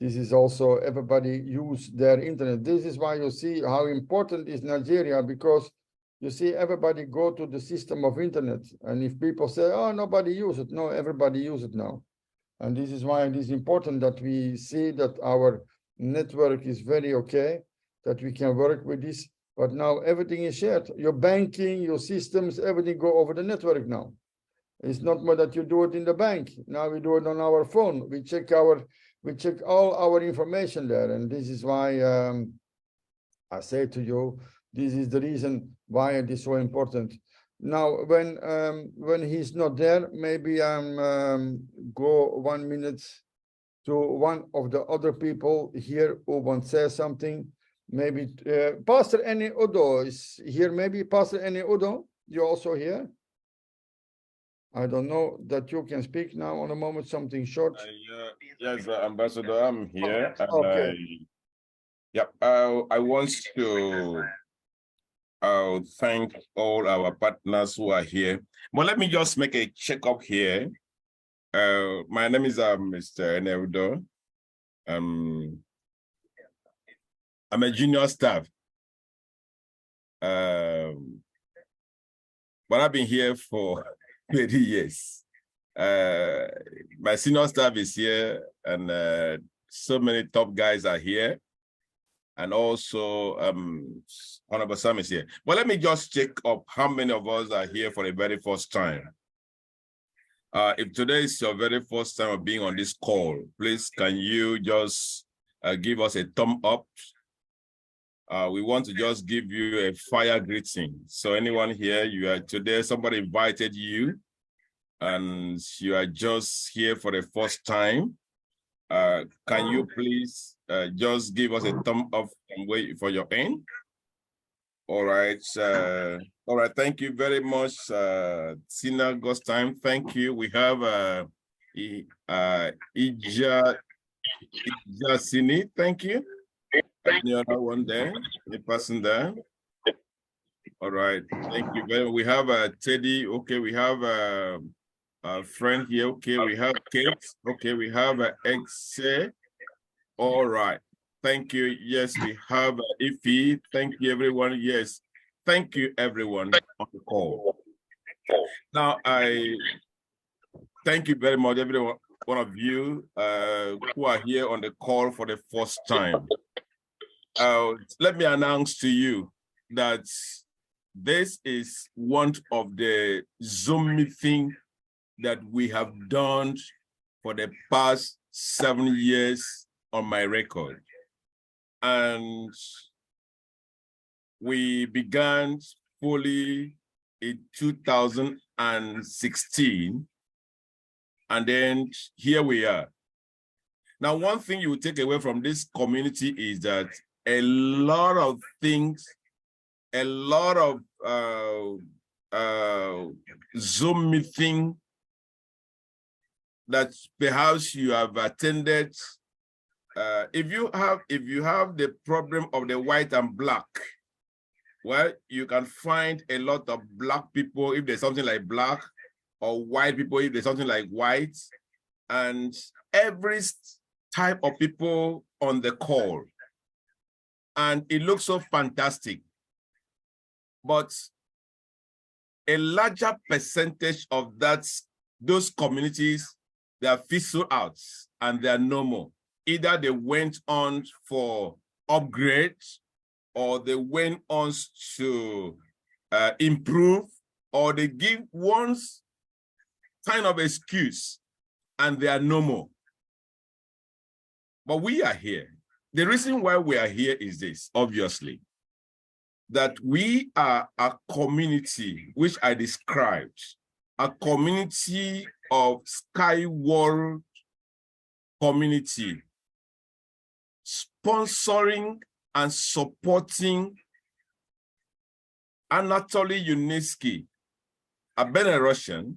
this is also, everybody use their internet. This is why you see how important is Nigeria, because you see everybody go to the system of internet. And if people say, oh, nobody use it, no, everybody use it now. And this is why it is important that we see that our network is very okay, that we can work with this. But now everything is shared. Your banking, your systems, everything go over the network now. It's not more that you do it in the bank. Now we do it on our phone. We check all our information there. And this is why I say to you, this is the reason why it is so important. Now, when he's not there, maybe I'm go 1 minute to one of the other people here who want to say something. Maybe Pastor Eni Udo is here. Maybe Pastor Eni Udo, you're also here. I don't know that you can speak now on a moment, something short. Yes, Ambassador, I'm here. Okay. I want to thank all our partners who are here. But let me just make a checkup here. My name is Mr. Eni Udo. I'm a junior staff. But I've been here for 30 years. My senior staff is here, and so many top guys are here. And also, Honorable Sam is here. But let me just check up how many of us are here for the very first time. If today is your very first time of being on this call, please can you just give us a thumb up? We want to just give you a fire greeting. So anyone here, you are today, somebody invited you, and you are just here for the first time. Can you please just give us a thumb up and wait for your end? All right. All right. Thank you very much, Sina Ghost Time. Thank you. We have Ija Sini. Thank you. The other one there, the person there. All right. Thank you very much. We have Teddy. Okay. We have a friend here. Okay. We have Kate. Okay. We have Exe. All right. Thank you. Yes, we have Ify. Thank you, everyone. Yes. Thank you, everyone on the call. Now, I thank you very much, every one of you who are here on the call for the first time. Let me announce to you that this is one of the Zoom meetings that we have done for the past 7 years on my record. And we began fully in 2016. And then here we are. Now, one thing you will take away from this community is that a lot of things, a lot of Zoom meeting that perhaps you have attended. If you have the problem of the white and black, well, you can find a lot of black people if there's something like black, or white people if there's something like white, and every type of people on the call. And it looks so fantastic. But a larger percentage of those communities, they are fizzled out and they are no more. Either they went on for upgrade, or they went on to improve, or they give one kind of excuse and they are no more. But we are here. The reason why we are here is this, obviously, that we are a community which I described, a community of Skyworld community sponsoring and supporting Anatoly Yuniesky, a Belarusian,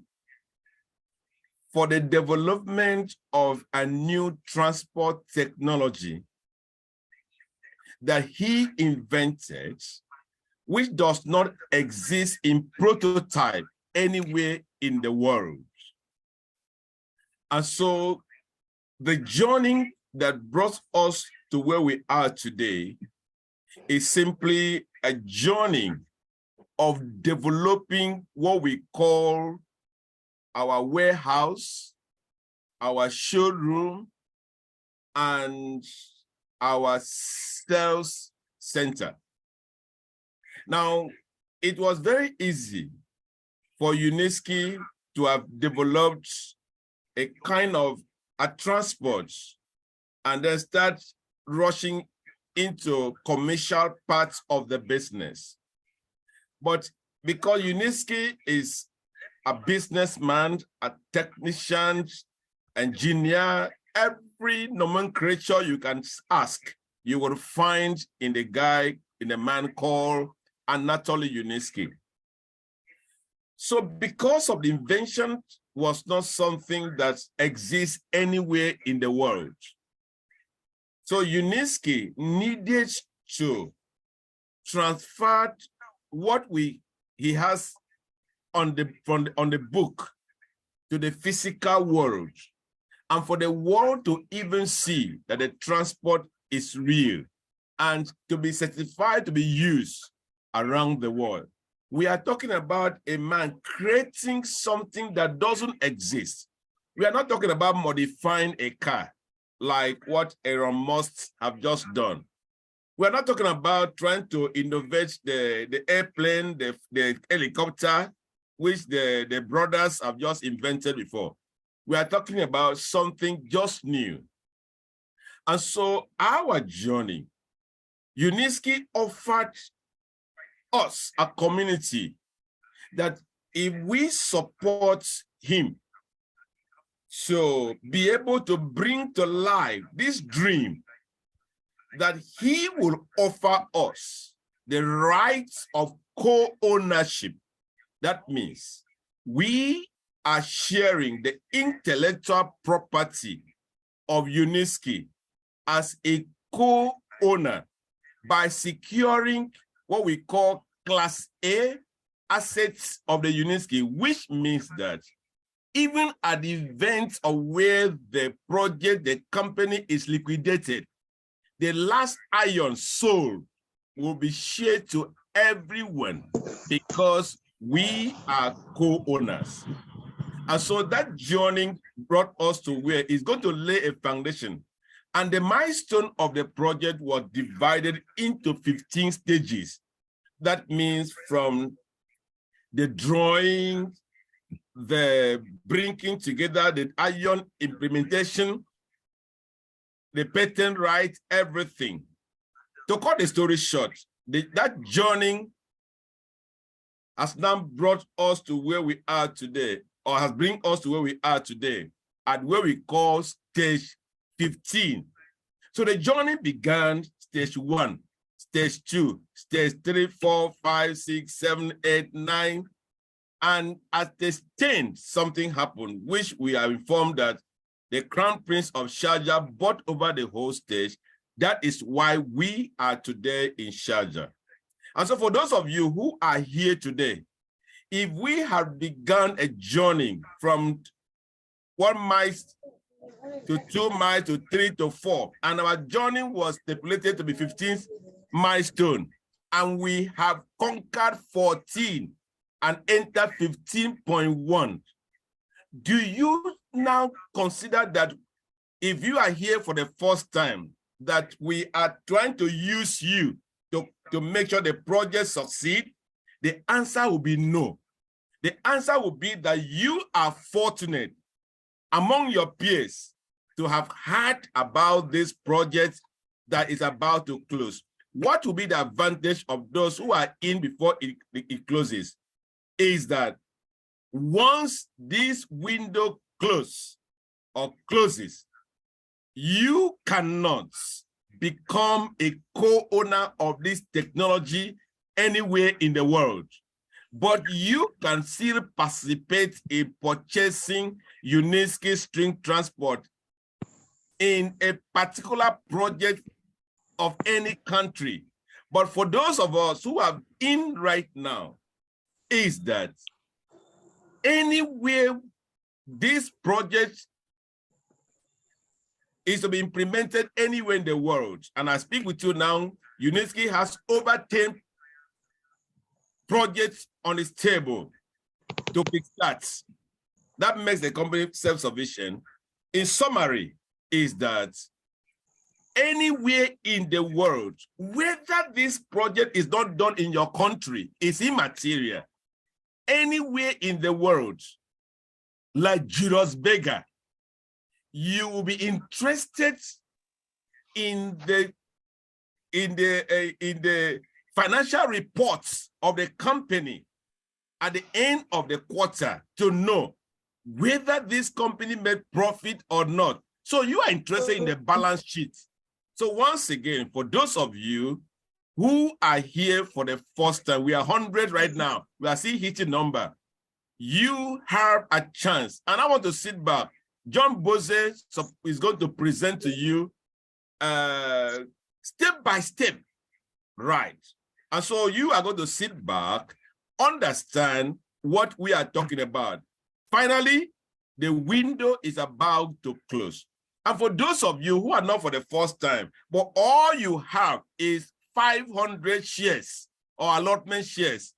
for the development of a new transport technology that he invented, which does not exist in prototype anywhere in the world. And so the journey that brought us to where we are today is simply a journey of developing what we call our warehouse, our showroom, and our sales center. Now, it was very easy for Yuniesky to have developed a kind of a transport and then start rushing into commercial parts of the business. But because Yuniesky is a businessman, a technician, engineer, every nomenclature you can ask, you will find in the man called Anatoly Yuniesky. So because of the invention was not something that exists anywhere in the world. So Yuniesky needed to transfer what he has on the book to the physical world, and for the world to even see that the transport is real and to be certified to be used around the world. We are talking about a man creating something that doesn't exist. We are not talking about modifying a car like what Elon Musk have just done. We are not talking about trying to innovate the airplane, the helicopter, which the brothers have just invented before. We are talking about something just new. And so our journey, Yuniesky offered us, a community, that if we support him to be able to bring to life this dream, that he will offer us the rights of co-ownership. That means we are sharing the intellectual property of Yuniesky as a co-owner by securing what we call Class A assets of the Yuniesky, which means that even at the event of where the project, the company is liquidated, the last iron sold will be shared to everyone because we are co-owners. And so that journey brought us to where it's going to lay a foundation. And the milestone of the project was divided into 15 stages. That means from the drawing, the bringing together, the iron implementation, the patent right, everything. To cut the story short, that journey has now brought us to where we are today, or has bring us to where we are today, at where we call stage 15. So the journey began stage 1, stage 2, stage 3, 4, 5, 6, 7, 8, 9. And at stage 10, something happened, which we are informed that the Crown Prince of Sharjah bought over the whole stage. That is why we are today in Sharjah. And so for those of you who are here today, if we have begun a journey from 1 mile to 2 miles to 3 to 4, and our journey was stipulated to be 15th milestone, and we have conquered 14 and entered 15.1, do you now consider that if you are here for the first time, that we are trying to use you to make sure the project succeed? The answer will be no. The answer will be that you are fortunate among your peers to have heard about this project that is about to close. What will be the advantage of those who are in before it closes is that once this window closes, you cannot become a co-owner of this technology anywhere in the world, but you can still participate in purchasing Uniski string transport in a particular project of any country. But for those of us who are in right now, is that anywhere this project is to be implemented anywhere in the world, and I speak with you now, Uniski has over 10 projects on its table to kickstart. That makes the company self-sufficient. In summary, is that anywhere in the world, whether this project is not done in your country, is immaterial. Anywhere in the world, like Julius Berger, you will be interested in the financial reports of the company at the end of the quarter to know whether this company made profit or not. So you are interested in the balance sheet. So once again, for those of you who are here for the first time, we are 100 right now. We are still hitting number. You have a chance. And I want to sit back. John Bose is going to present to you step by step, right? And so you are going to sit back, understand what we are talking about. Finally, the window is about to close. And for those of you who are not for the first time, but all you have is 500 shares or allotment shares,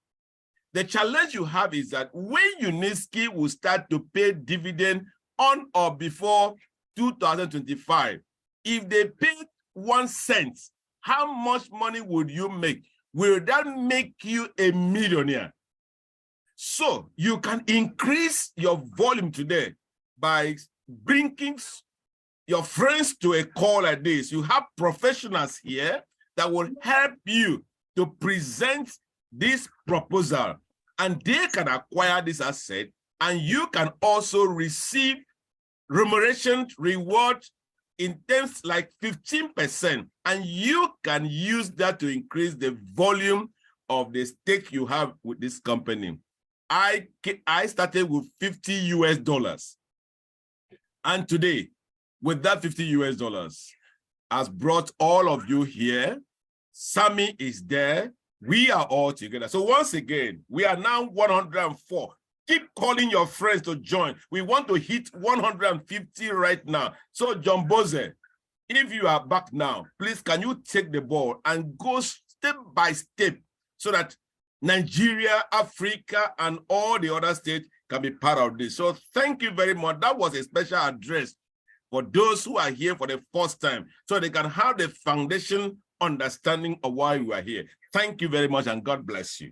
the challenge you have is that when Uniski will start to pay dividend on or before 2025, if they paid 1 cent, how much money would you make? Will that make you a millionaire? So you can increase your volume today by bringing your friends to a call like this. You have professionals here that will help you to present this proposal, and they can acquire this asset, and you can also receive remuneration reward in terms like 15%, and you can use that to increase the volume of the stake you have with this company. I started with $50 and today with that $50 has brought all of you here. Sammy is there. We are all together. So once again, we are now 104. Keep calling your friends to join. We want to hit 150 right now. So John Bose, if you are back now, please can you take the ball and go step by step so that Nigeria, Africa, and all the other states can be part of this. So thank you very much. That was a special address for those who are here for the first time, so they can have the foundation understanding of why we are here. Thank you very much, and God bless you.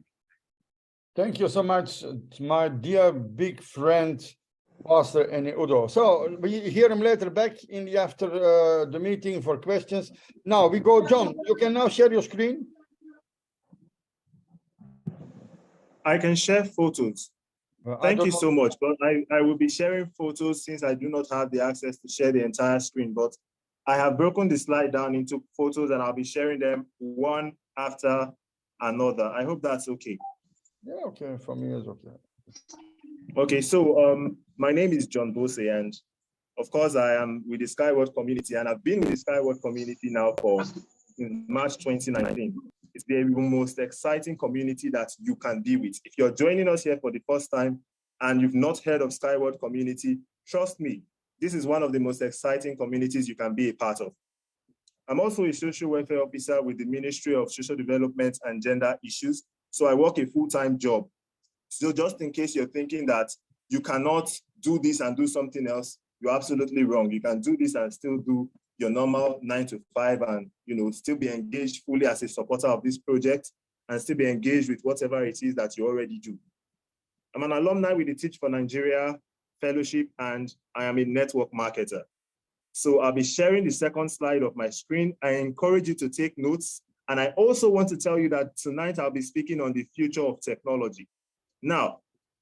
Thank you so much, my dear big friend, Pastor Eni Udo. So we hear him later back in the after the meeting for questions. Now we go, John, you can now share your screen. I can share photos. Thank you so much, but I will be sharing photos since I do not have the access to share the entire screen, but I have broken the slide down into photos and I'll be sharing them one after another. I hope that's okay. Yeah, okay, for me it's okay. Okay, so my name is John Bose, and of course I am with the Skyward community, and I've been with the Skyward community now for March 2019. It's the most exciting community that you can be with. If you're joining us here for the first time and you've not heard of Skyward community, trust me, this is one of the most exciting communities you can be a part of. I'm also a social welfare officer with the Ministry of Social Development and Gender Issues. So I work a full-time job. So just in case you're thinking that you cannot do this and do something else, you're absolutely wrong. You can do this and still do your normal 9 to 5 and still be engaged fully as a supporter of this project and still be engaged with whatever it is that you already do. I'm an alumni with the Teach for Nigeria Fellowship, and I am a network marketer. So I'll be sharing the second slide of my screen. I encourage you to take notes. And I also want to tell you that tonight I'll be speaking on the future of technology. Now,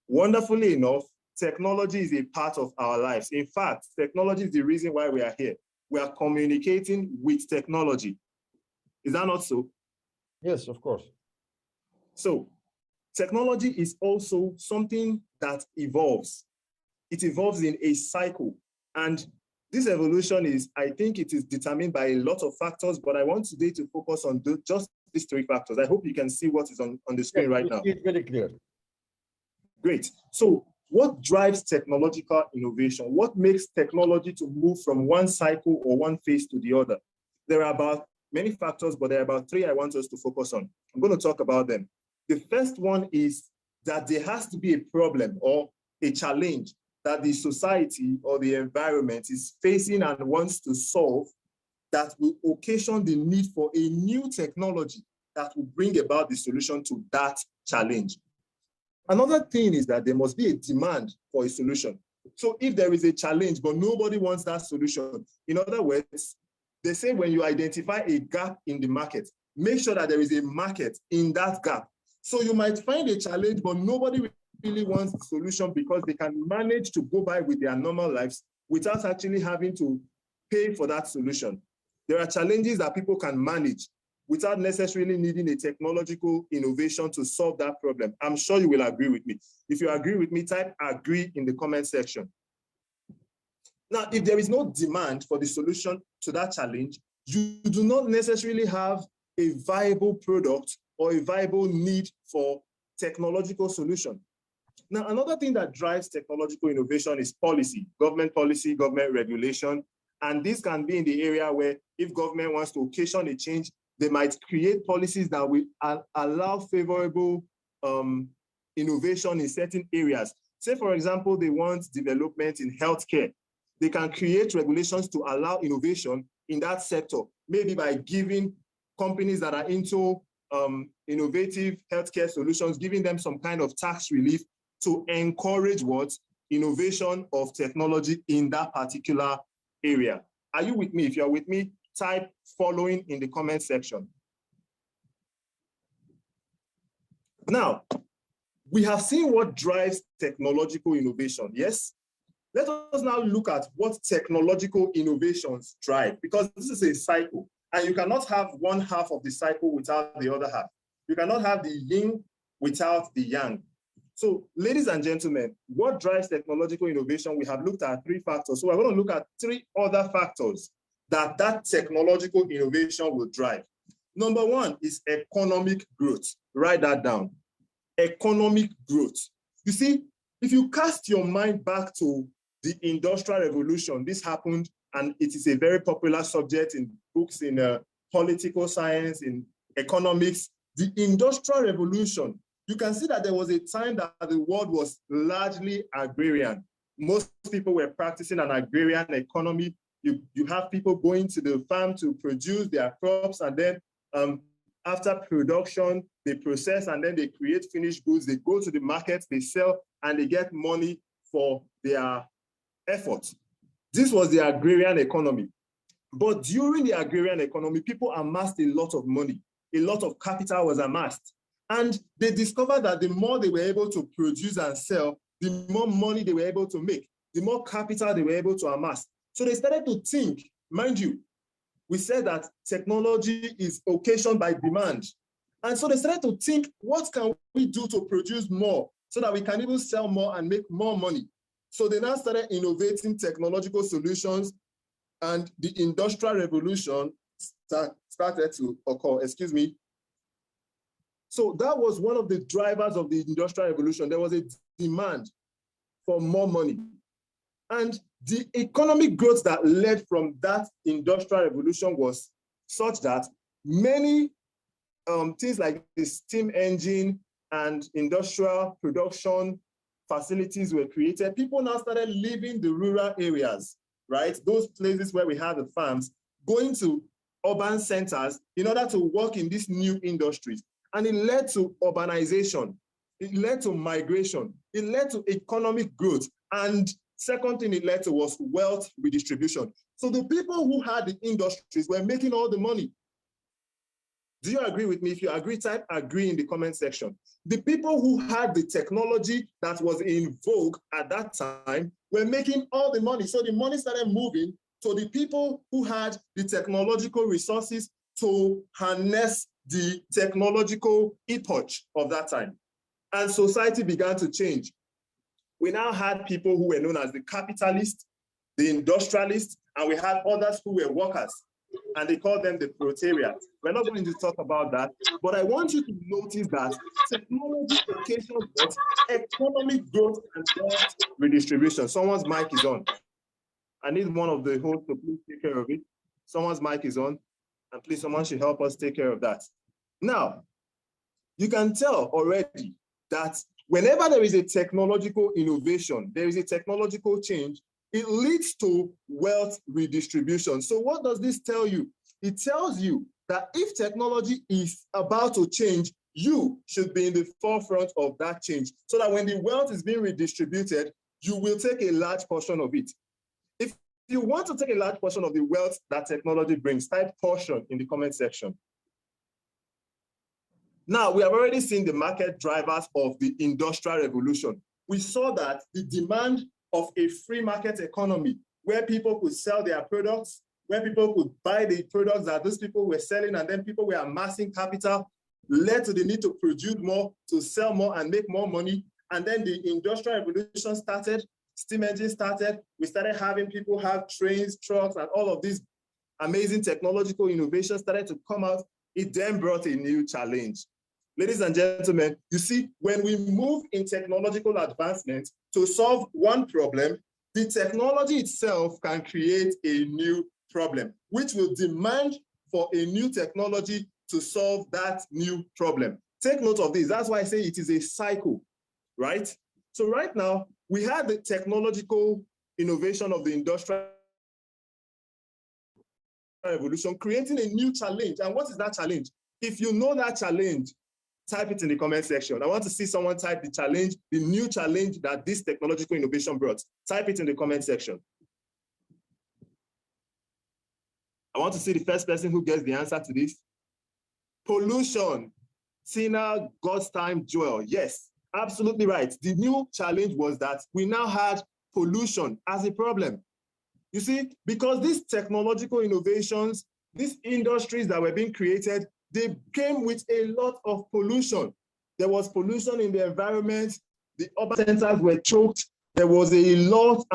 Wonderfully enough, technology is a part of our lives. In fact, technology is the reason why we are here. We are communicating with technology. Is that not so? Yes, of course. So technology is also something that evolves. It evolves in a cycle. And this evolution is, I think it is determined by a lot of factors, but I want today to focus on just these three factors. I hope you can see what is on the screen right now. It's very clear. Great. So what drives technological innovation? What makes technology to move from one cycle or one phase to the other? There are about many factors, but there are about three I want us to focus on. I'm going to talk about them. The first one is that there has to be a problem or a challenge that the society or the environment is facing and wants to solve that will occasion the need for a new technology that will bring about the solution to that challenge. Another thing is that there must be a demand for a solution. So if there is a challenge, but nobody wants that solution, in other words, they say when you identify a gap in the market, make sure that there is a market in that gap. So you might find a challenge, but nobody really wants the solution because they can manage to go by with their normal lives without actually having to pay for that solution. There are challenges that people can manage without necessarily needing a technological innovation to solve that problem. I'm sure you will agree with me. If you agree with me, type agree in the comment section. Now, if there is no demand for the solution to that challenge, you do not necessarily have a viable product or a viable need for technological solution. Now, another thing that drives technological innovation is policy, government regulation. And this can be in the area where if government wants to occasion a change, they might create policies that will allow favorable innovation in certain areas. Say, for example, they want development in healthcare. They can create regulations to allow innovation in that sector, maybe by giving companies that are into innovative healthcare solutions, giving them some kind of tax relief to encourage what? Innovation of technology in that particular area. Are you with me? If you're with me, type following in the comment section. Now, we have seen what drives technological innovation, yes? Let us now look at what technological innovations drive, because this is a cycle, and you cannot have one half of the cycle without the other half. You cannot have the yin without the yang. So, ladies and gentlemen, what drives technological innovation? We have looked at three factors. So we're going to look at three other factors that technological innovation will drive. Number one is economic growth. Write that down. Economic growth. You see, if you cast your mind back to the Industrial Revolution, this happened, and it is a very popular subject in books in political science, in economics. The Industrial Revolution, you can see that there was a time that the world was largely agrarian. Most people were practicing an agrarian economy. You have people going to the farm to produce their crops, and then after production, they process, and then they create finished goods. They go to the market, they sell, and they get money for their efforts. This was the agrarian economy. But during the agrarian economy, people amassed a lot of money. A lot of capital was amassed. And they discovered that the more they were able to produce and sell, the more money they were able to make, the more capital they were able to amass. So they started to think, mind you, we said that technology is occasioned by demand. And so they started to think, what can we do to produce more so that we can even sell more and make more money? So they now started innovating technological solutions, and the Industrial Revolution started to occur, So that was one of the drivers of the Industrial Revolution. There was a demand for more money. And the economic growth that led from that Industrial Revolution was such that many things like the steam engine and industrial production facilities were created. People now started leaving the rural areas, right? Those places where we have the farms, going to urban centers in order to work in these new industries. And it led to urbanization. It led to migration. It led to economic growth. And second thing it led to was wealth redistribution. So the people who had the industries were making all the money. Do you agree with me? If you agree, type agree in the comment section. The people who had the technology that was in vogue at that time were making all the money. So the money started moving to the people who had the technological resources to harness the technological epoch of that time. And society began to change. We now had people who were known as the capitalists, the industrialists, and we had others who were workers, and they called them the proletariat. We're not going to talk about that, but I want you to notice that technology occasions what? Economic growth and wealth redistribution. Someone's mic is on. I need one of the hosts to please take care of it. Someone's mic is on, and please, someone should help us take care of that. Now, you can tell already that whenever there is a technological innovation, there is a technological change, it leads to wealth redistribution. So what does this tell you? It tells you that if technology is about to change, you should be in the forefront of that change, so that when the wealth is being redistributed, you will take a large portion of it. If you want to take a large portion of the wealth that technology brings, type portion in the comment section. Now, we have already seen the market drivers of the Industrial Revolution. We saw that the demand of a free market economy, where people could sell their products, where people could buy the products that those people were selling, and then people were amassing capital, led to the need to produce more, to sell more and make more money. And then the Industrial Revolution started, steam engines started, we started having people have trains, trucks, and all of these amazing technological innovations started to come out. It then brought a new challenge. Ladies and gentlemen, you see, when we move in technological advancement to solve one problem, the technology itself can create a new problem, which will demand for a new technology to solve that new problem. Take note of this. That's why I say it is a cycle, right? So right now, we had the technological innovation of the Industrial Revolution creating a new challenge. And what is that challenge? If you know that challenge, type it in the comment section. I want to see someone type the challenge, the new challenge that this technological innovation brought. Type it in the comment section. I want to see the first person who gets the answer to this. Pollution. Tina, God's time, Joel. Yes, absolutely right. The new challenge was that we now had pollution as a problem. You see, because these technological innovations, these industries that were being created, they came with a lot of pollution. There was pollution in the environment. The urban centers were choked. There was a lot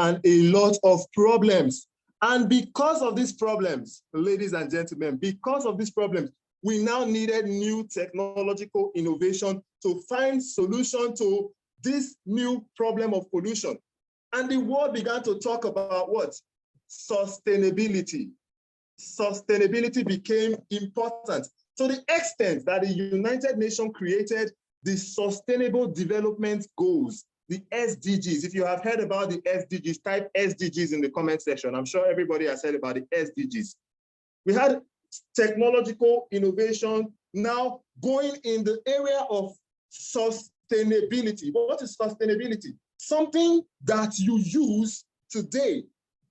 of problems. And because of these problems, ladies and gentlemen, because of these problems, we now needed new technological innovation to find solution to this new problem of pollution. And the world began to talk about what? Sustainability. Sustainability became important to the extent that the United Nations created the Sustainable Development Goals, the SDGs. If you have heard about the SDGs, type SDGs in the comment section. I'm sure everybody has heard about the SDGs. We had technological innovation now going in the area of sustainability. What is sustainability? Something that you use today,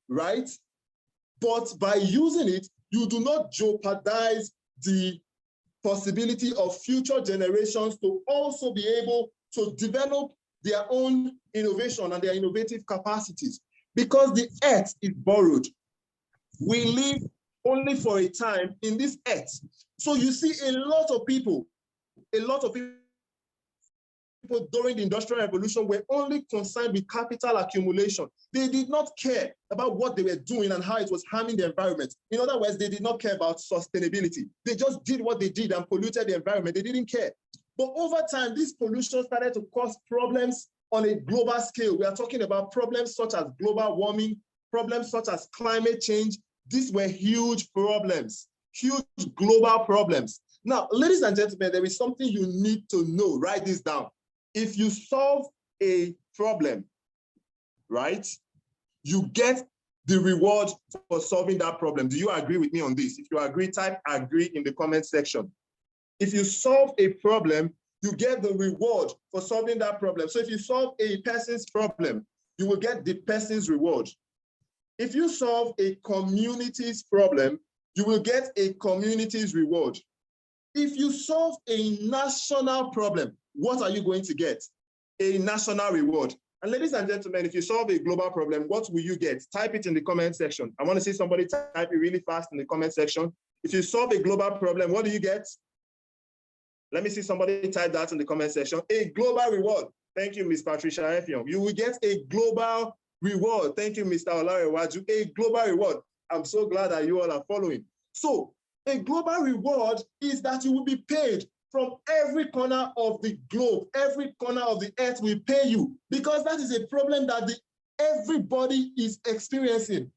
right? But by using it, you do not jeopardize the possibility of future generations to also be able to develop their own innovation and their innovative capacities. Because the earth is borrowed. We live only for a time in this earth. So you see a lot of people during the Industrial Revolution were only concerned with capital accumulation. They did not care about what they were doing and how it was harming the environment. In other words, they did not care about sustainability. They just did what they did and polluted the environment. They didn't care. But over time, this pollution started to cause problems on a global scale. We are talking about problems such as global warming, problems such as climate change. These were huge problems, huge global problems. Now, ladies and gentlemen, there is something you need to know. Write this down. If you solve a problem, right, you get the reward for solving that problem. Do you agree with me on this? If you agree, type agree in the comment section. If you solve a problem, you get the reward for solving that problem. So if you solve a person's problem, you will get the person's reward. If you solve a community's problem, you will get a community's reward. if you solve a national problem, what are you going to get? A national reward. And ladies and gentlemen, if you solve a global problem, what will you get? Type it in the comment section. I want to see somebody type it really fast in the comment section. If you solve a global problem, what do you get? Let me see somebody type that in the comment section. A global reward. Thank you, Ms. Patricia Effiong. You will get a global reward. Thank you, Mr. Olarewaju. A global reward. I'm so glad that you all are following. So a global reward is that you will be paid from every corner of the globe, every corner of the earth will pay you, because that is a problem that everybody is experiencing,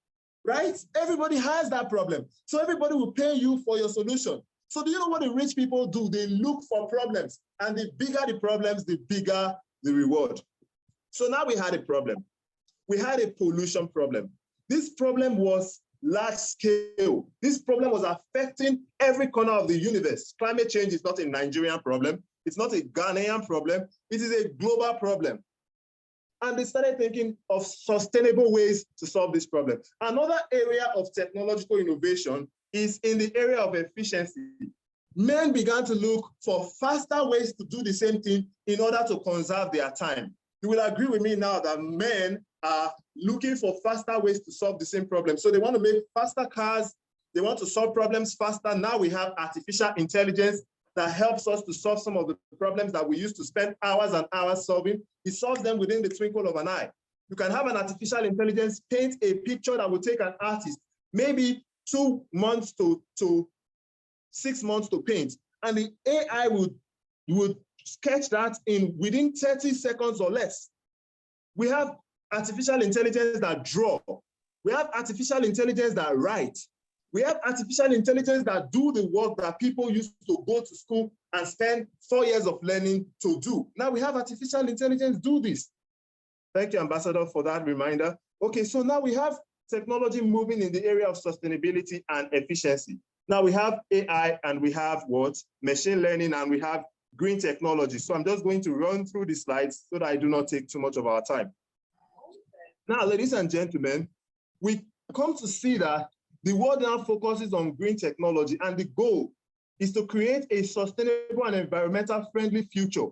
right? Everybody has that problem. So everybody will pay you for your solution. So do you know what the rich people do? They look for problems, and the bigger the problems, the bigger the reward. So now we had a problem. We had a pollution problem. This problem was large scale. This problem was affecting every corner of the universe. Climate change is not a Nigerian problem. It's not a Ghanaian problem. It is a global problem. And they started thinking of sustainable ways to solve this problem. Another area of technological innovation is in the area of efficiency. Men began to look for faster ways to do the same thing in order to conserve their time. You will agree with me now that men are looking for faster ways to solve the same problem. So they want to make faster cars. They want to solve problems faster. Now we have artificial intelligence that helps us to solve some of the problems that we used to spend hours and hours solving. It solves them within the twinkle of an eye. You can have an artificial intelligence paint a picture that will take an artist maybe 2 months to 6 months to paint. And the AI would sketch that within 30 seconds or less. We have artificial intelligence that draw. We have artificial intelligence that write. We have artificial intelligence that do the work that people used to go to school and spend 4 years of learning to do. Now we have artificial intelligence do this. Thank you, Ambassador, for that reminder. Okay, so now we have technology moving in the area of sustainability and efficiency. Now we have AI and we have what? Machine learning, and we have green technology. So I'm just going to run through the slides so that I do not take too much of our time. Now, ladies and gentlemen, we come to see that the world now focuses on green technology, and the goal is to create a sustainable and environmental friendly future,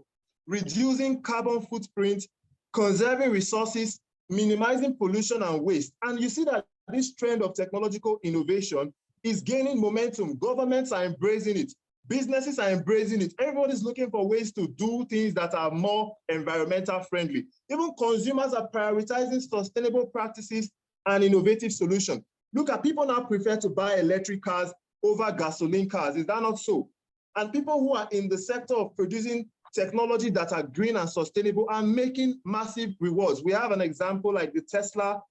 reducing carbon footprint, conserving resources, minimizing pollution and waste. And you see that this trend of technological innovation is gaining momentum. Governments are embracing it. Businesses are embracing it. Everybody's looking for ways to do things that are more environmental friendly. Even consumers are prioritizing sustainable practices and innovative solutions. Look at people now prefer to buy electric cars over gasoline cars. Is that not so? And people who are in the sector of producing technology that are green and sustainable are making massive rewards. We have an example like the Tesla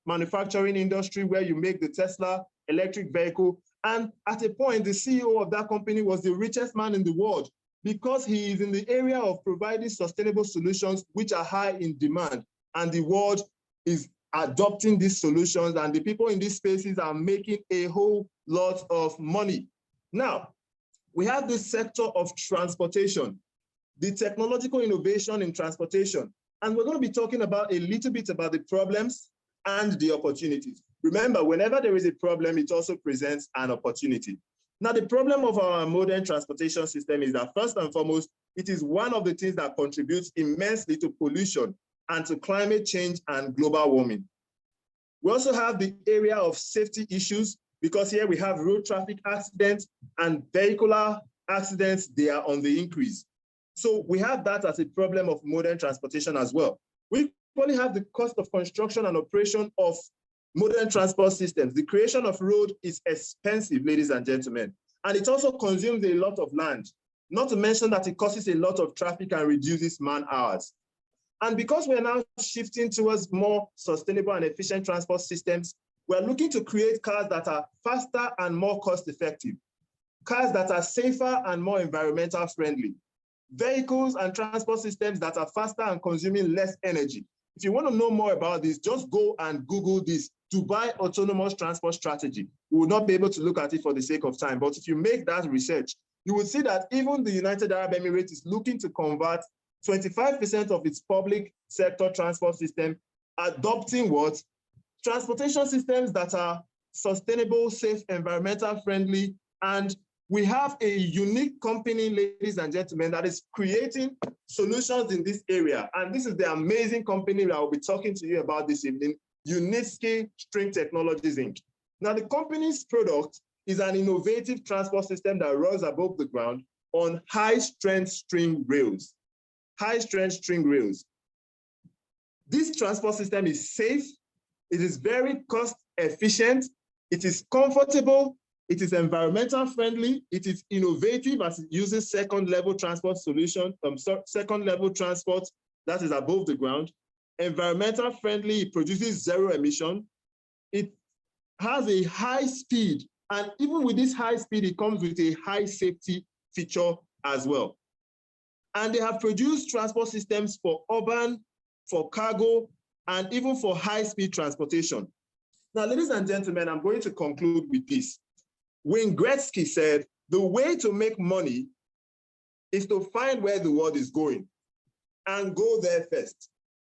manufacturing industry, where you make the Tesla electric vehicle. And at a point, the CEO of that company was the richest man in the world because he is in the area of providing sustainable solutions which are high in demand. And the world is adopting these solutions, and the people in these spaces are making a whole lot of money. Now, we have this sector of transportation, the technological innovation in transportation. And we're going to be talking about a little bit about the problems and the opportunities. Remember, whenever there is a problem, it also presents an opportunity. Now, the problem of our modern transportation system is that, first and foremost, it is one of the things that contributes immensely to pollution and to climate change and global warming. We also have the area of safety issues, because here we have road traffic accidents and vehicular accidents. They are on the increase. So we have that as a problem of modern transportation as well. We only have the cost of construction and operation of modern transport systems. The creation of road is expensive, ladies and gentlemen, and it also consumes a lot of land, not to mention that it causes a lot of traffic and reduces man hours. And because we're now shifting towards more sustainable and efficient transport systems, we're looking to create cars that are faster and more cost-effective, cars that are safer and more environmental friendly, vehicles and transport systems that are faster and consuming less energy. If you want to know more about this, just go and Google this, Dubai Autonomous Transport Strategy. We will not be able to look at it for the sake of time, but if you make that research, you will see that even the United Arab Emirates is looking to convert 25% of its public sector transport system, adopting what? Transportation systems that are sustainable, safe, environmental friendly, and We have a unique company, ladies and gentlemen, that is creating solutions in this area. And this is the amazing company that I will be talking to you about this evening, Unitsky String Technologies, Inc. Now, the company's product is an innovative transport system that runs above the ground on high-strength string rails. High-strength string rails. This transport system is safe, it is very cost-efficient, it is comfortable, it is environmental friendly, it is innovative as it uses second-level transport solution, second-level transport that is above the ground, environmental friendly, it produces zero emission, it has a high speed, and even with this high speed, it comes with a high safety feature as well. And they have produced transport systems for urban, for cargo, and even for high-speed transportation. Now, ladies and gentlemen, I'm going to conclude with this. Wayne Gretzky said, the way to make money is to find where the world is going and go there first.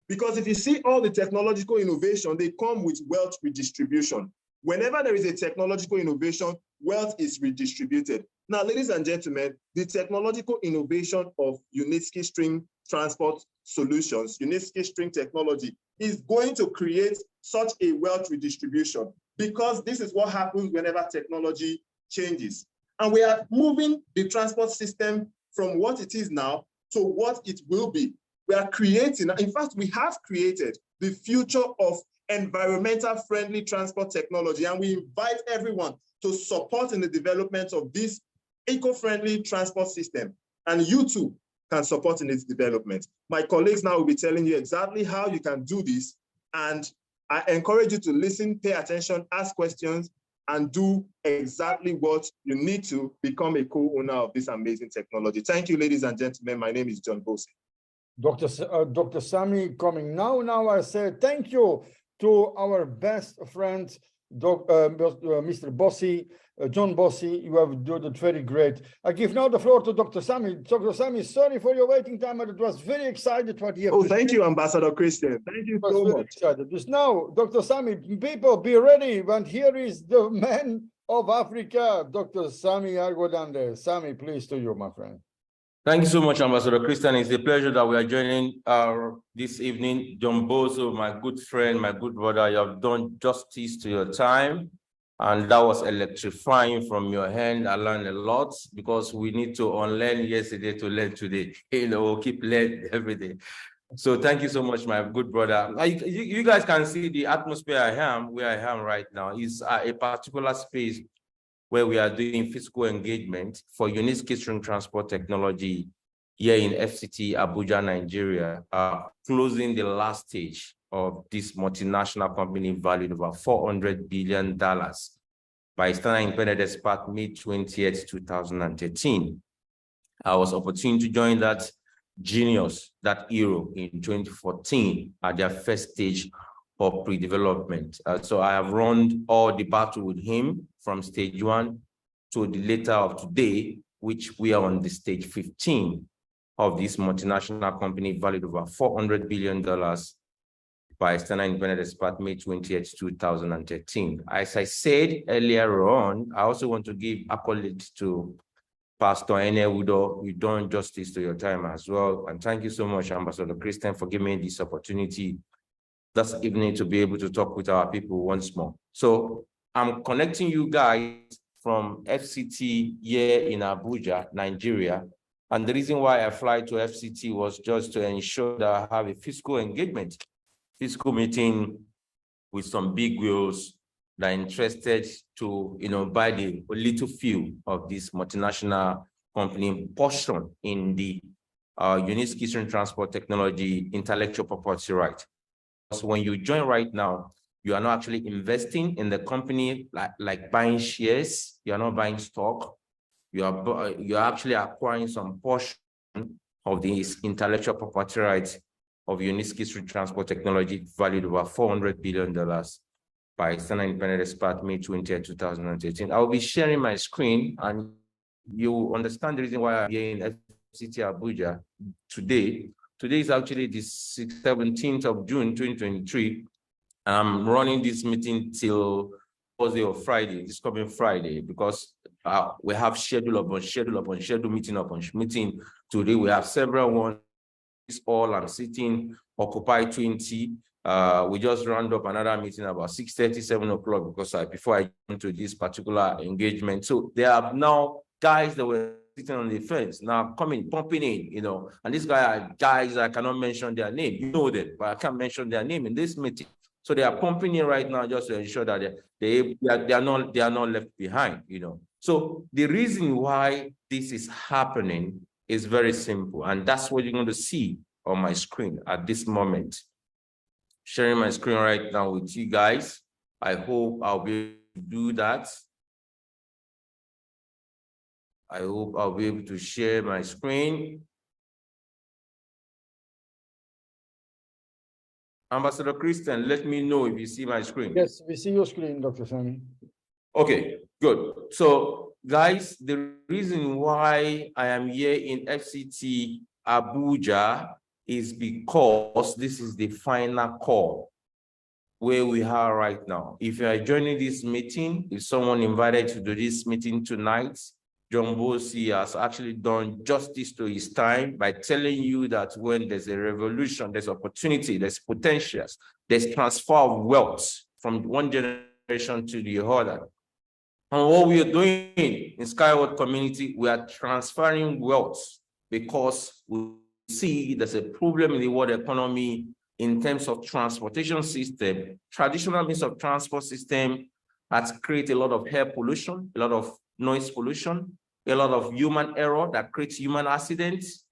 Because if you see all the technological innovation, they come with wealth redistribution. Whenever there is a technological innovation, wealth is redistributed. Now, ladies and gentlemen, the technological innovation of Unitsky String Transport Solutions, Unitsky String Technology, is going to create such a wealth redistribution, because this is what happens whenever technology changes. And we are moving the transport system from what it is now to what it will be. We are creating, in fact, we have created the future of environmental friendly transport technology, and we invite everyone to support in the development of this eco-friendly transport system, and you too can support in its development. My colleagues now will be telling you exactly how you can do this, and I encourage you to listen, pay attention, ask questions, and do exactly what you need to become a co-owner of this amazing technology. Thank you, ladies and gentlemen. My name is John Bose. Dr. Sami coming now. Now I say thank you to our best friend, Mr. Bossi, John Bossi. You have done it very great. I give now the floor to Dr. Sami. Dr. Sami, sorry for your waiting time, but it was very excited what you have. Oh, thank you, Ambassador Christian. Thank you so much. Excited. Just now, Dr. Sami, people be ready. And here is the man of Africa, Dr. Sami Argodande. Sami, please to you, my friend. Thank you so much, Ambassador Christian. It's a pleasure that we are joining this evening. John Bozo, my good friend, my good brother, you have done justice to your time. And that was electrifying from your hand. I learned a lot, because we need to unlearn yesterday to learn today. Keep learning every day. So thank you so much, my good brother. You guys can see the atmosphere where I am right now is a particular space where we are doing physical engagement for Unitsky String Transport Technology here in FCT Abuja, Nigeria, closing the last stage of this multinational company valued over $400 billion by Standard Independent Expert May 20th, 2013. I was opportune to join that genius, that hero, in 2014 at their first stage of pre-development. So I have run all the battle with him from stage 1 to the later of today, which we are on the stage 15 of this multinational company valued over $400 billion by Standard Independent Expert May 20th, 2013. As I said earlier on, I also want to give accolades to Pastor Ene Udo. You've done justice to your time as well. And thank you so much, Ambassador Christian, for giving me this opportunity this evening to be able to talk with our people once more. So I'm connecting you guys from FCT here in Abuja, Nigeria. And the reason why I fly to FCT was just to ensure that I have a physical engagement, physical meeting with some big wheels that are interested to, buy the little few of this multinational company portion in the Unitsky String Transport Technology intellectual property right. So when you join right now, you are not actually investing in the company like buying shares. You are not buying stock. You are actually acquiring some portion of this intellectual property rights of Unitsky String Transport Technology valued over $400 billion by Standard Independent Expert May 20th, 2018. I will be sharing my screen, and you will understand the reason why I'm here in FCT Abuja today. Today is actually the 17th of June, 2023. I'm running this meeting till Thursday or Friday, this coming Friday, because we have schedule upon schedule upon schedule, meeting upon meeting. Today we have several ones. All I'm sitting, Occupy 20. We just round up another meeting about 6:30, 7 o'clock, because before I went to this particular engagement. So there are now guys that were sitting on the fence now coming, pumping in, you know, and these guys, I cannot mention their name. You know them, but I can't mention their name in this meeting. So they are pumping in right now just to ensure that they are not left behind, you know. So the reason why this is happening is very simple, and that's what you're going to see on my screen at this moment. Sharing my screen right now with you guys. I hope I'll be able to do that. I hope I'll be able to share my screen. Ambassador Christian, let me know if you see my screen. Yes, we see your screen, Dr. Sami. Okay, good. So, guys, the reason why I am here in FCT Abuja is because this is the final call where we are right now. If you are joining this meeting, if someone invited you to this meeting tonight, John Bosi has actually done justice to his time by telling you that when there's a revolution, there's opportunity, there's potentials, there's transfer of wealth from one generation to the other. And what we are doing in Skyward community, we are transferring wealth because we see there's a problem in the world economy in terms of transportation system. Traditional means of transport system has created a lot of air pollution, a lot of noise pollution, a lot of human error that creates human accidents,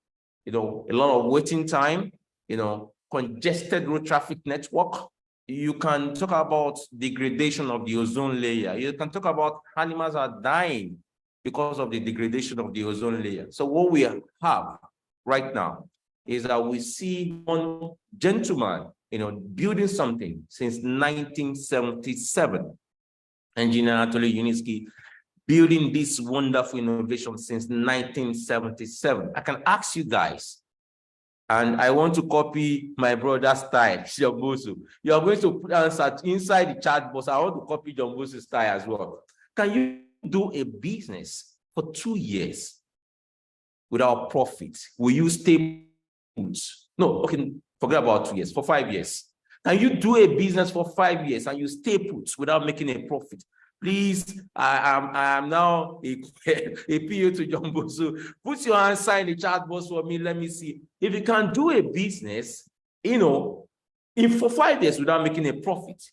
you know, a lot of waiting time, you know, congested road traffic network. You can talk about degradation of the ozone layer. You can talk about animals are dying because of the degradation of the ozone layer. So what we have right now is that we see one gentleman, you know, building something since 1977. Engineer Anatoly Yunitsky building this wonderful innovation since 1977. I can ask you guys, and I want to copy my brother's style, John Bosu. You are going to put answer inside the chat box. I want to copy John Bosu's style as well. Can you do a business for 2 years without profit? Will you stay put? No, okay, forget about 2 years, for 5 years. Can you do a business for 5 years and you stay put without making a profit? Please, I am now a PO to John Bosu. Put your answer in the chat box for me. Let me see. If you can do a business, you know, for 5 years without making a profit,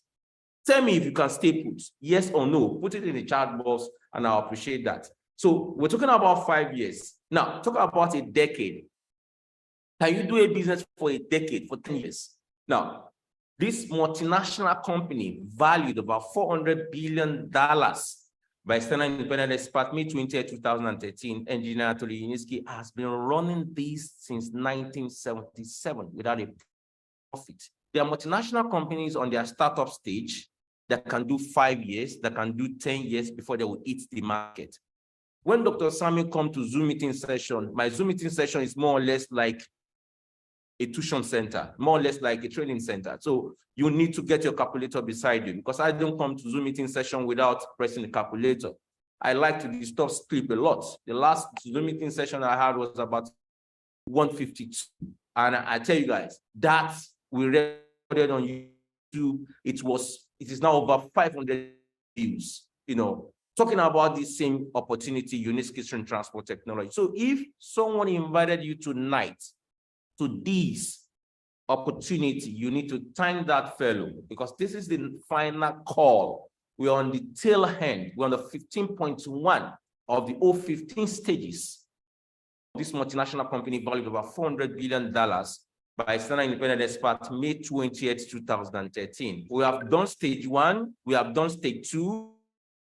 tell me if you can stay put, yes or no. Put it in the chat box and I'll appreciate that. So we're talking about 5 years. Now, talk about a decade. Can you do a business for a decade, for 10 years? Now, this multinational company valued about $400 billion by external independent expert, May 20, 2013. Engineer Anatoly Yunitsky has been running this since 1977 without a profit. There are multinational companies on their startup stage that can do 5 years, that can do 10 years before they will hit the market. When Dr. Sami comes to Zoom meeting session, my Zoom meeting session is more or less like a tuition center, more or less like a training center. So you need to get your calculator beside you, because I don't come to Zoom meeting session without pressing the calculator. I like to disturb sleep a lot. The last Zoom meeting session I had was about 152. And I tell you guys, that we recorded on YouTube, it is now over 500 views, you know, talking about the same opportunity, unique kitchen transport technology. So if someone invited you tonight to this opportunity, you need to thank that fellow, because this is the final call. We're on the tail end. We're on the 15.1 of the 015 stages. This multinational company valued about $400 billion by external independent expert, May 28, 2013. We have done stage 1, we have done stage 2,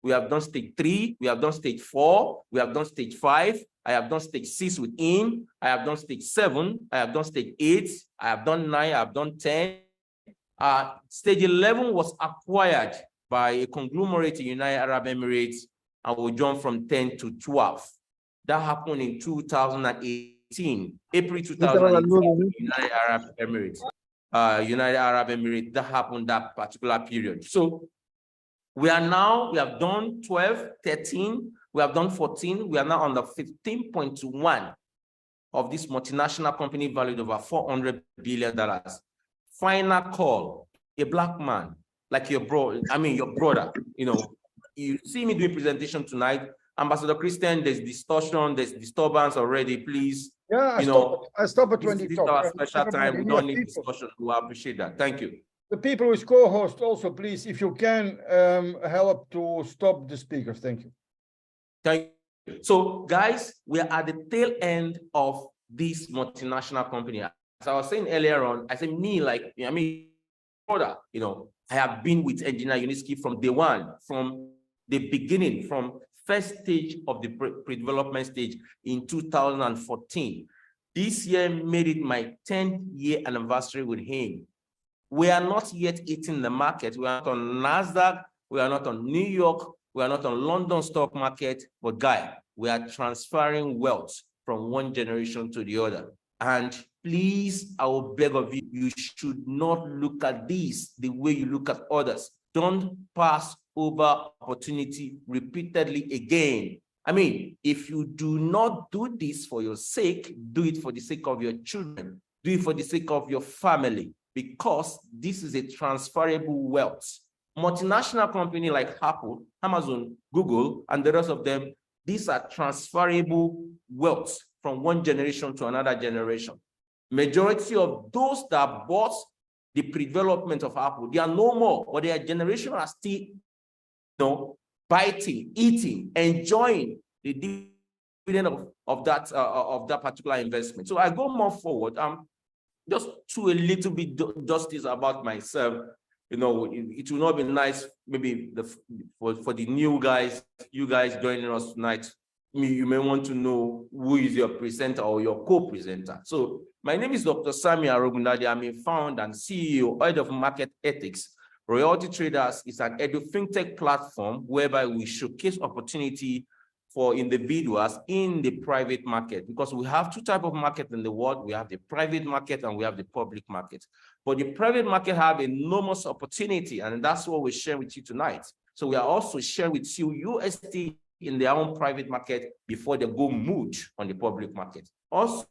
we have done stage 3, we have done stage 4, we have done stage 5, I have done stage 6 with him, I have done stage 7, I have done stage 8, I have done 9, I have done 10. Stage 11 was acquired by a conglomerate in United Arab Emirates, and we jumped from 10 to 12. That happened in 2018, April 2018, United Arab Emirates. United Arab Emirates, that happened that particular period. So We have done 12, 13, we have done 14, we are now on the 15.1 of this multinational company valued over $400 billion. Final call, a black man, like your bro, your brother, you see me doing presentation tonight, Ambassador Christian, there's distortion, there's disturbance already, please. Yeah, I stop at 20 This is our special time, we don't need discussion, we appreciate that, thank you. The people with co-host also, please, if you can, help to stop the speakers. Thank you. Thank you. So, guys, we are at the tail end of this multinational company. As I was saying earlier on, I said brother, I have been with Engineer Uniski from day one, from the beginning, from first stage of the pre-development stage in 2014. This year made it my 10th year anniversary with him. We are not yet eating the market. We are not on NASDAQ. We are not on New York. We are not on London stock market. But guy, we are transferring wealth from one generation to the other. And please, I will beg of you, you should not look at this the way you look at others. Don't pass over opportunity repeatedly again. If you do not do this for your sake, do it for the sake of your children. Do it for the sake of your family. Because this is a transferable wealth. Multinational company like Apple, Amazon, Google, and the rest of them, these are transferable wealth from one generation to another generation. Majority of those that bought the pre-development of Apple, they are no more, but their generation are still biting, eating, enjoying the dividend of that particular investment. So I go more forward. Just to a little bit justice about myself, it will not be nice maybe for the new guys, you guys joining us tonight. You may want to know who is your presenter or your co-presenter. So my name is Dr. Sami Arogunade. I'm a founder and CEO, head of market ethics. Royalty Traders is an edu-fintech platform whereby we showcase opportunity for individuals in the private market, because we have two types of market in the world. We have the private market and we have the public market. But the private market have enormous opportunity, and that's what we share with you tonight. So we are also sharing with you UST in their own private market before they go mooch on the public market. Also,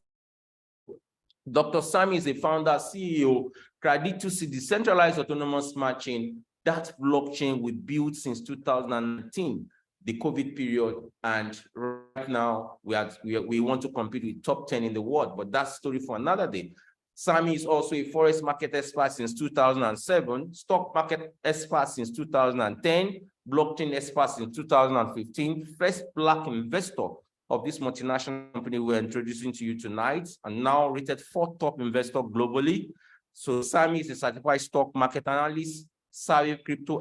Dr. Sami is a founder, CEO, Creditus Decentralized Autonomous Smart Chain. That blockchain we built since 2019. The COVID period, and right now we want to compete with top 10 in the world, but that's a story for another day. Sami is also a forex market expert since 2007, stock market expert since 2010, blockchain expert since 2015, first black investor of this multinational company we're introducing to you tonight, and now rated 4th top investor globally. So Sami is a certified stock market analyst, savvy crypto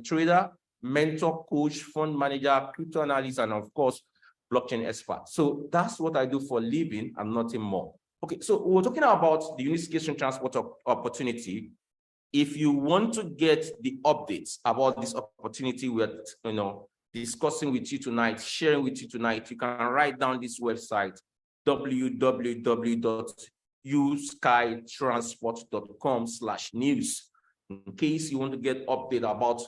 trader, mentor, coach, fund manager, crypto analyst, and of course, blockchain expert. So that's what I do for a living and nothing more. Okay, so we're talking about the unification transport opportunity. If you want to get the updates about this opportunity we're discussing with you tonight, sharing with you tonight, you can write down this website, www.uskytransport.com/news. In case you want to get update about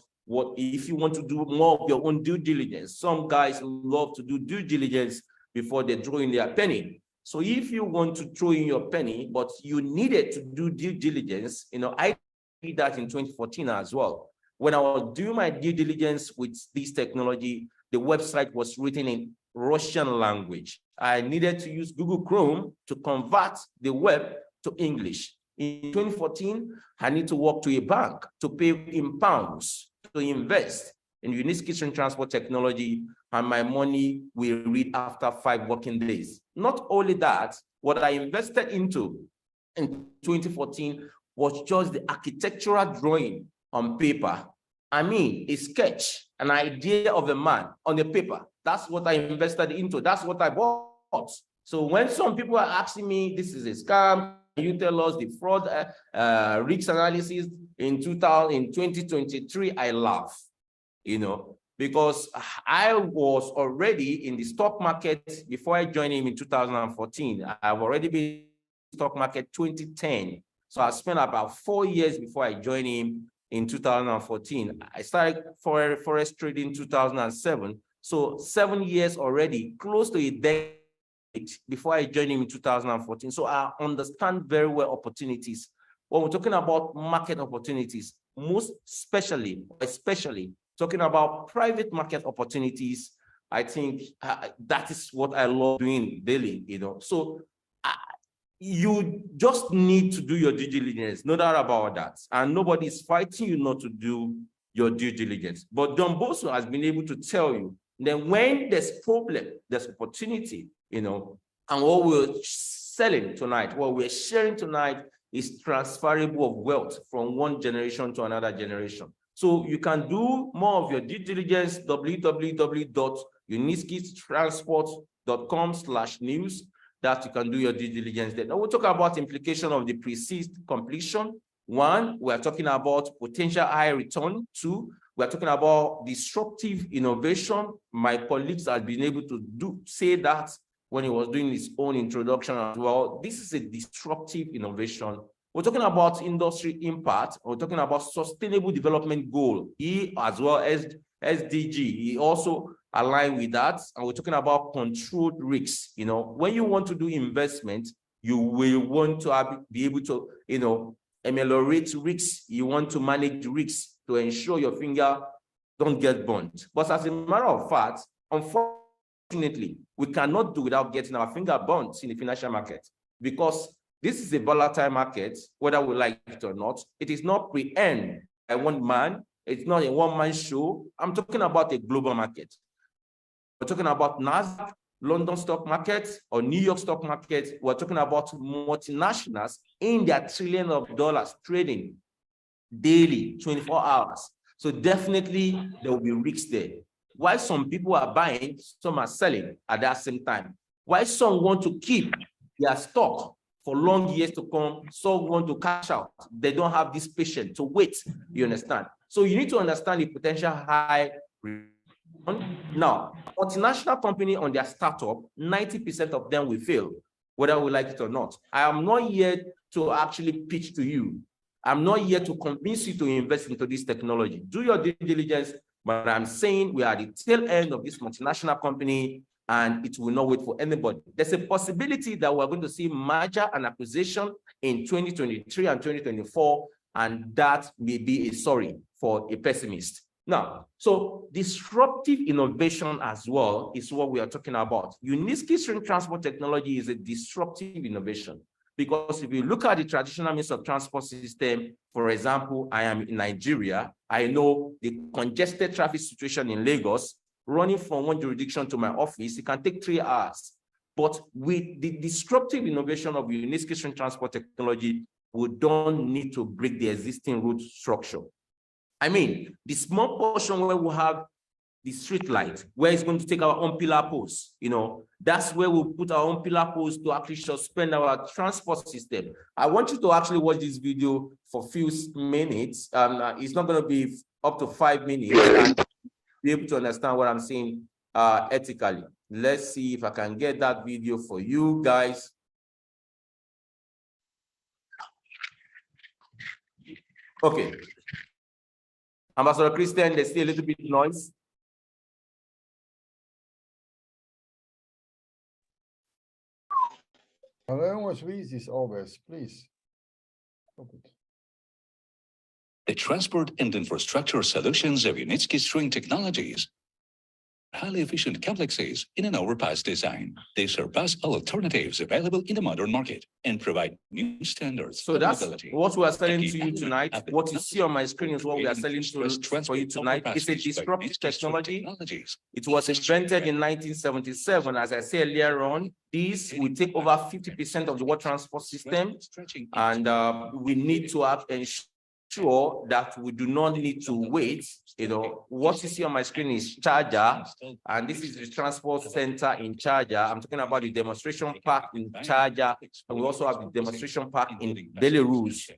if you want to do more of your own due diligence. Some guys love to do due diligence before they throw in their penny. So if you want to throw in your penny, but you needed to do due diligence, I did that in 2014 as well. When I was doing my due diligence with this technology, the website was written in Russian language. I needed to use Google Chrome to convert the web to English. In 2014, I need to walk to a bank to pay in pounds to invest in unification transport technology, and my money will read after 5 working days. Not only that, what I invested into in 2014 was just the architectural drawing on paper. A sketch, an idea of a man on the paper. That's what I invested into. That's what I bought. So when some people are asking me, this is a scam, you tell us the fraud risk analysis in 2023, I laugh, because I was already in the stock market before I joined him in 2014. I've already been in the stock market 2010. So I spent about 4 years before I joined him in 2014. I started forex trading in 2007. So 7 years already, close to a decade before I joined him in 2014. So I understand very well opportunities. When we're talking about market opportunities, most especially talking about private market opportunities, I think that is what I love doing daily, So you just need to do your due diligence, no doubt about that. And nobody is fighting you not to do your due diligence. But Don Bosco has been able to tell you that when there's problem, there's opportunity, and what we're selling tonight, what we're sharing tonight is transferable of wealth from one generation to another generation. So you can do more of your due diligence, www.uniskitransport.com/news, that you can do your due diligence there. Now we'll talk about implication of the preceded completion. 1, we're talking about potential high return. 2, we're talking about disruptive innovation. My colleagues have been able to say that when he was doing his own introduction as well. This is a disruptive innovation. We're talking about industry impact. We're talking about sustainable development goal. He, as well as SDG, he also aligned with that. And we're talking about controlled risks. When you want to do investment, you will want to be able to, ameliorate risks. You want to manage risks to ensure your finger don't get burnt. But as a matter of fact, unfortunately, we cannot do without getting our finger burnt in the financial market, because this is a volatile market, whether we like it or not. It is not pre-earned by one man. It's not a one-man show. I'm talking about a global market. We're talking about NASDAQ, London stock market, or New York stock market. We're talking about multinationals in their trillions of dollars trading daily, 24 hours. So definitely there will be risks there. Why some people are buying, some are selling at that same time. Why some want to keep their stock for long years to come, some want to cash out. They don't have this patience to wait, you understand? So you need to understand the potential high return. Now, multinational company on their startup, 90% of them will fail, whether we like it or not. I am not here to actually pitch to you. I'm not here to convince you to invest into this technology. Do your due diligence, but I'm saying we are at the tail end of this multinational company, and it will not wait for anybody. There's a possibility that we're going to see merger and acquisition in 2023 and 2024, and that may be a sorry for a pessimist. Now, so disruptive innovation as well is what we are talking about. Uniski String Transport Technology is a disruptive innovation, because if you look at the traditional means of transport system, for example, I am in Nigeria, I know the congested traffic situation in Lagos. Running from one jurisdiction to my office, it can take 3 hours. But with the disruptive innovation of Uniski String Transport Technology, we don't need to break the existing route structure. I mean, the small portion where we have the street light, where it's going to take our own pillar posts, that's where we'll put our own pillar posts to actually suspend our transport system. I want you to actually watch this video for a few minutes. It's not going to be up to 5 minutes. And be able to understand what I'm saying ethically. Let's see if I can get that video for you guys. Okay. Ambassador Christian, there's still a little bit of noise. Jongens, wie is this always, please? The transport and infrastructure solutions of Uniski String Technologies highly efficient complexes in an overpass design. They surpass all alternatives available in the modern market and provide new standards. So that's what we are selling to you tonight. What you see on my screen is what we are selling for you tonight. It's a disruptive technology. It was invented in 1977. As I said earlier on, this will take over 50% of the world transport system, and we need to ensure that we do not need to wait. What you see on my screen is Charger, and this is the transport center in Charger. I'm talking about the demonstration park in Charger, and we also have the demonstration park in Belarus,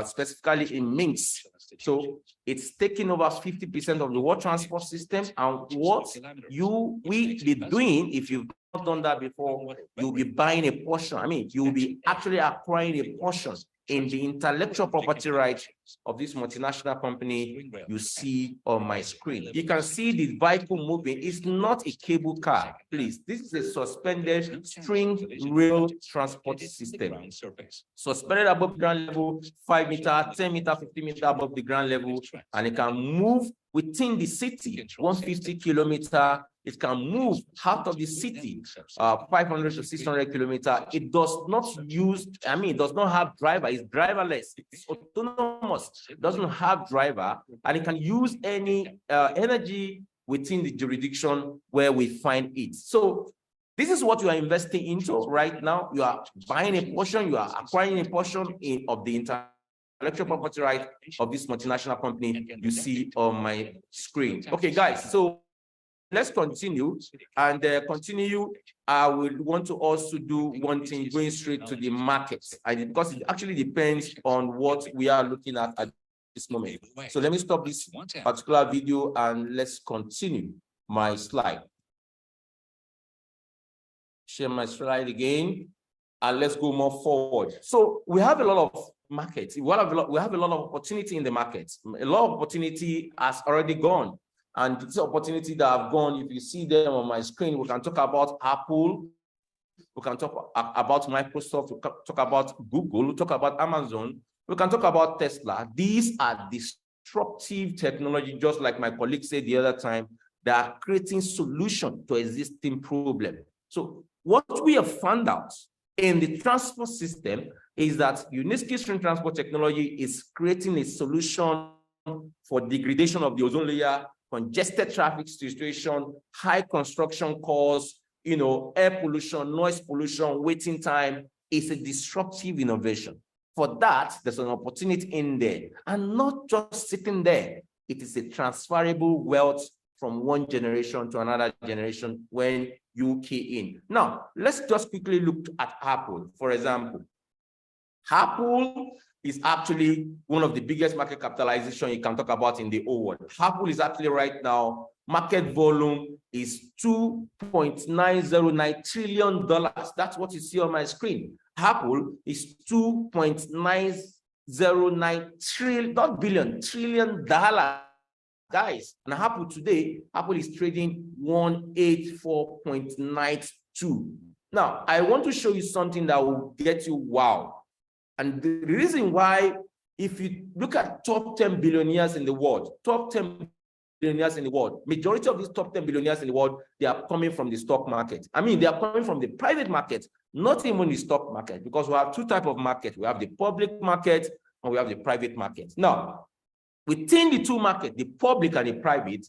specifically in Minsk. So it's taking over 50% of the world transport system, and what you will be doing, if you've not done that before, you'll be buying a portion. I mean, you'll be actually acquiring a portion in the intellectual property right of this multinational company you see on my screen. You can see the vehicle moving. It's not a cable car, please. This is a suspended string rail transport system. Suspended above ground level, 5 meter, 10 meter, 50 meter above the ground level, and it can move within the city, 150 kilometer. It can move out of the city, 500 to 600 kilometers. It does not use, it does not have driver. It's driverless. It's autonomous. It doesn't have driver, and it can use any energy within the jurisdiction where we find it. So this is what you are investing into right now. You are buying a portion, you are acquiring a portion of the intellectual property right of this multinational company you see on my screen. Okay, guys, so let's continue and continue. I will want to also do one thing, going straight to the market, because it actually depends on what we are looking at this moment. So let me stop this particular video and let's continue my slide. Share my slide again and let's go more forward. So we have a lot of markets. We have a lot of opportunity in the market. A lot of opportunity has already gone. And this opportunity that have gone, if you see them on my screen, we can talk about Apple, we can talk about Microsoft, we can talk about Google, we talk about Amazon, we can talk about Tesla. These are disruptive technology, just like my colleague said the other time, that are creating solution to existing problem. So what we have found out in the transport system is that Uniski String Transport Technology is creating a solution for degradation of the ozone layer, congested traffic situation, high construction costs, air pollution, noise pollution, waiting time. Is a disruptive innovation. For that, there's an opportunity in there, and not just sitting there. It is a transferable wealth from one generation to another generation when you key in. Now, let's just quickly look at Apple, for example. Apple is actually one of the biggest market capitalization you can talk about in the whole world. Apple is actually right now, market volume is $2.909 trillion. That's what you see on my screen. Apple is $2.909 trillion, not billion, trillion dollars. Guys, and Apple today, Apple is trading 184.92. Now, I want to show you something that will get you wow. And the reason why, if you look at top 10 billionaires in the world, majority of these top 10 billionaires in the world, they are coming from the stock market. They are coming from the private market, not even the stock market, because we have two types of market. We have the public market and we have the private market. Now, within the two markets, the public and the private,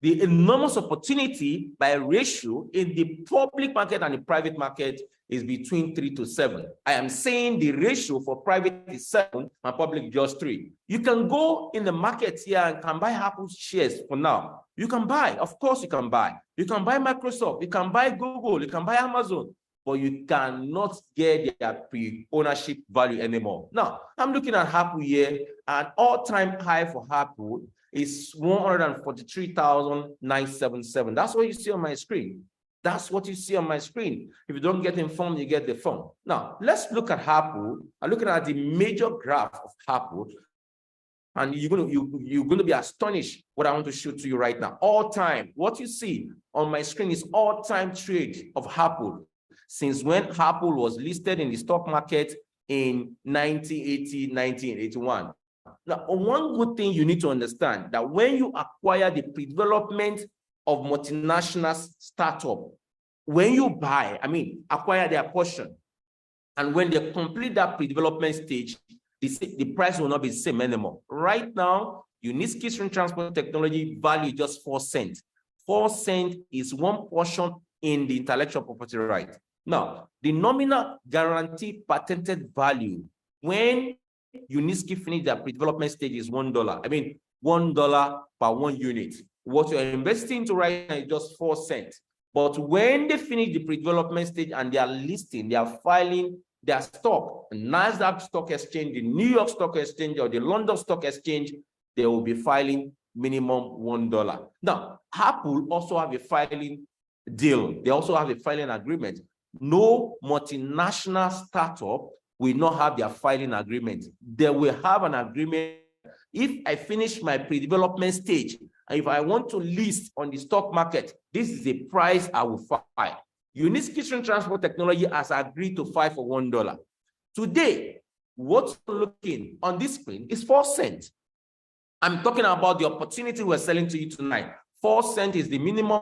the enormous opportunity by ratio in the public market and the private market is between 3 to 7. I am saying the ratio for private is 7 and public just 3. You can go in the market here and can buy Apple shares for now. You can buy, of course you can buy. You can buy Microsoft, you can buy Google, you can buy Amazon, but you cannot get their pre-ownership value anymore. Now, I'm looking at Apple here, and all-time high for Apple is 143,977. That's what you see on my screen. That's what you see on my screen. If you don't get informed, you get the phone. Now, let's look at Apple. I'm looking at the major graph of Apple, and you're going to be astonished what I want to show to you right now. All-time, what you see on my screen is all-time trade of Apple since when Apple was listed in the stock market in 1980, 1981. Now, one good thing you need to understand that when you acquire the pre-development of multinational startup, when you buy, acquire their portion, and when they complete that pre-development stage, the price will not be the same anymore. Right now, Uniski String Transport Technology value just 4 cents. 4 cents is one portion in the intellectual property right. Now, the nominal guaranteed patented value when Uniski finish their pre-development stage is $1. $1 per 1 unit. What you're investing into right now is just 4 cents. But when they finish the pre-development stage and they are listing, they are filing their stock, the NASDAQ Stock Exchange, the New York Stock Exchange, or the London Stock Exchange, they will be filing minimum $1. Now, Apple also have a filing deal. They also have a filing agreement. No multinational startup will not have their filing agreement. They will have an agreement. If I finish my pre-development stage, and if I want to list on the stock market, this is the price I will file. Uniski String Transport Technology has agreed to file for $1. Today, what's looking on this screen is 4 cents. I'm talking about the opportunity we're selling to you tonight. 4 cents is the minimum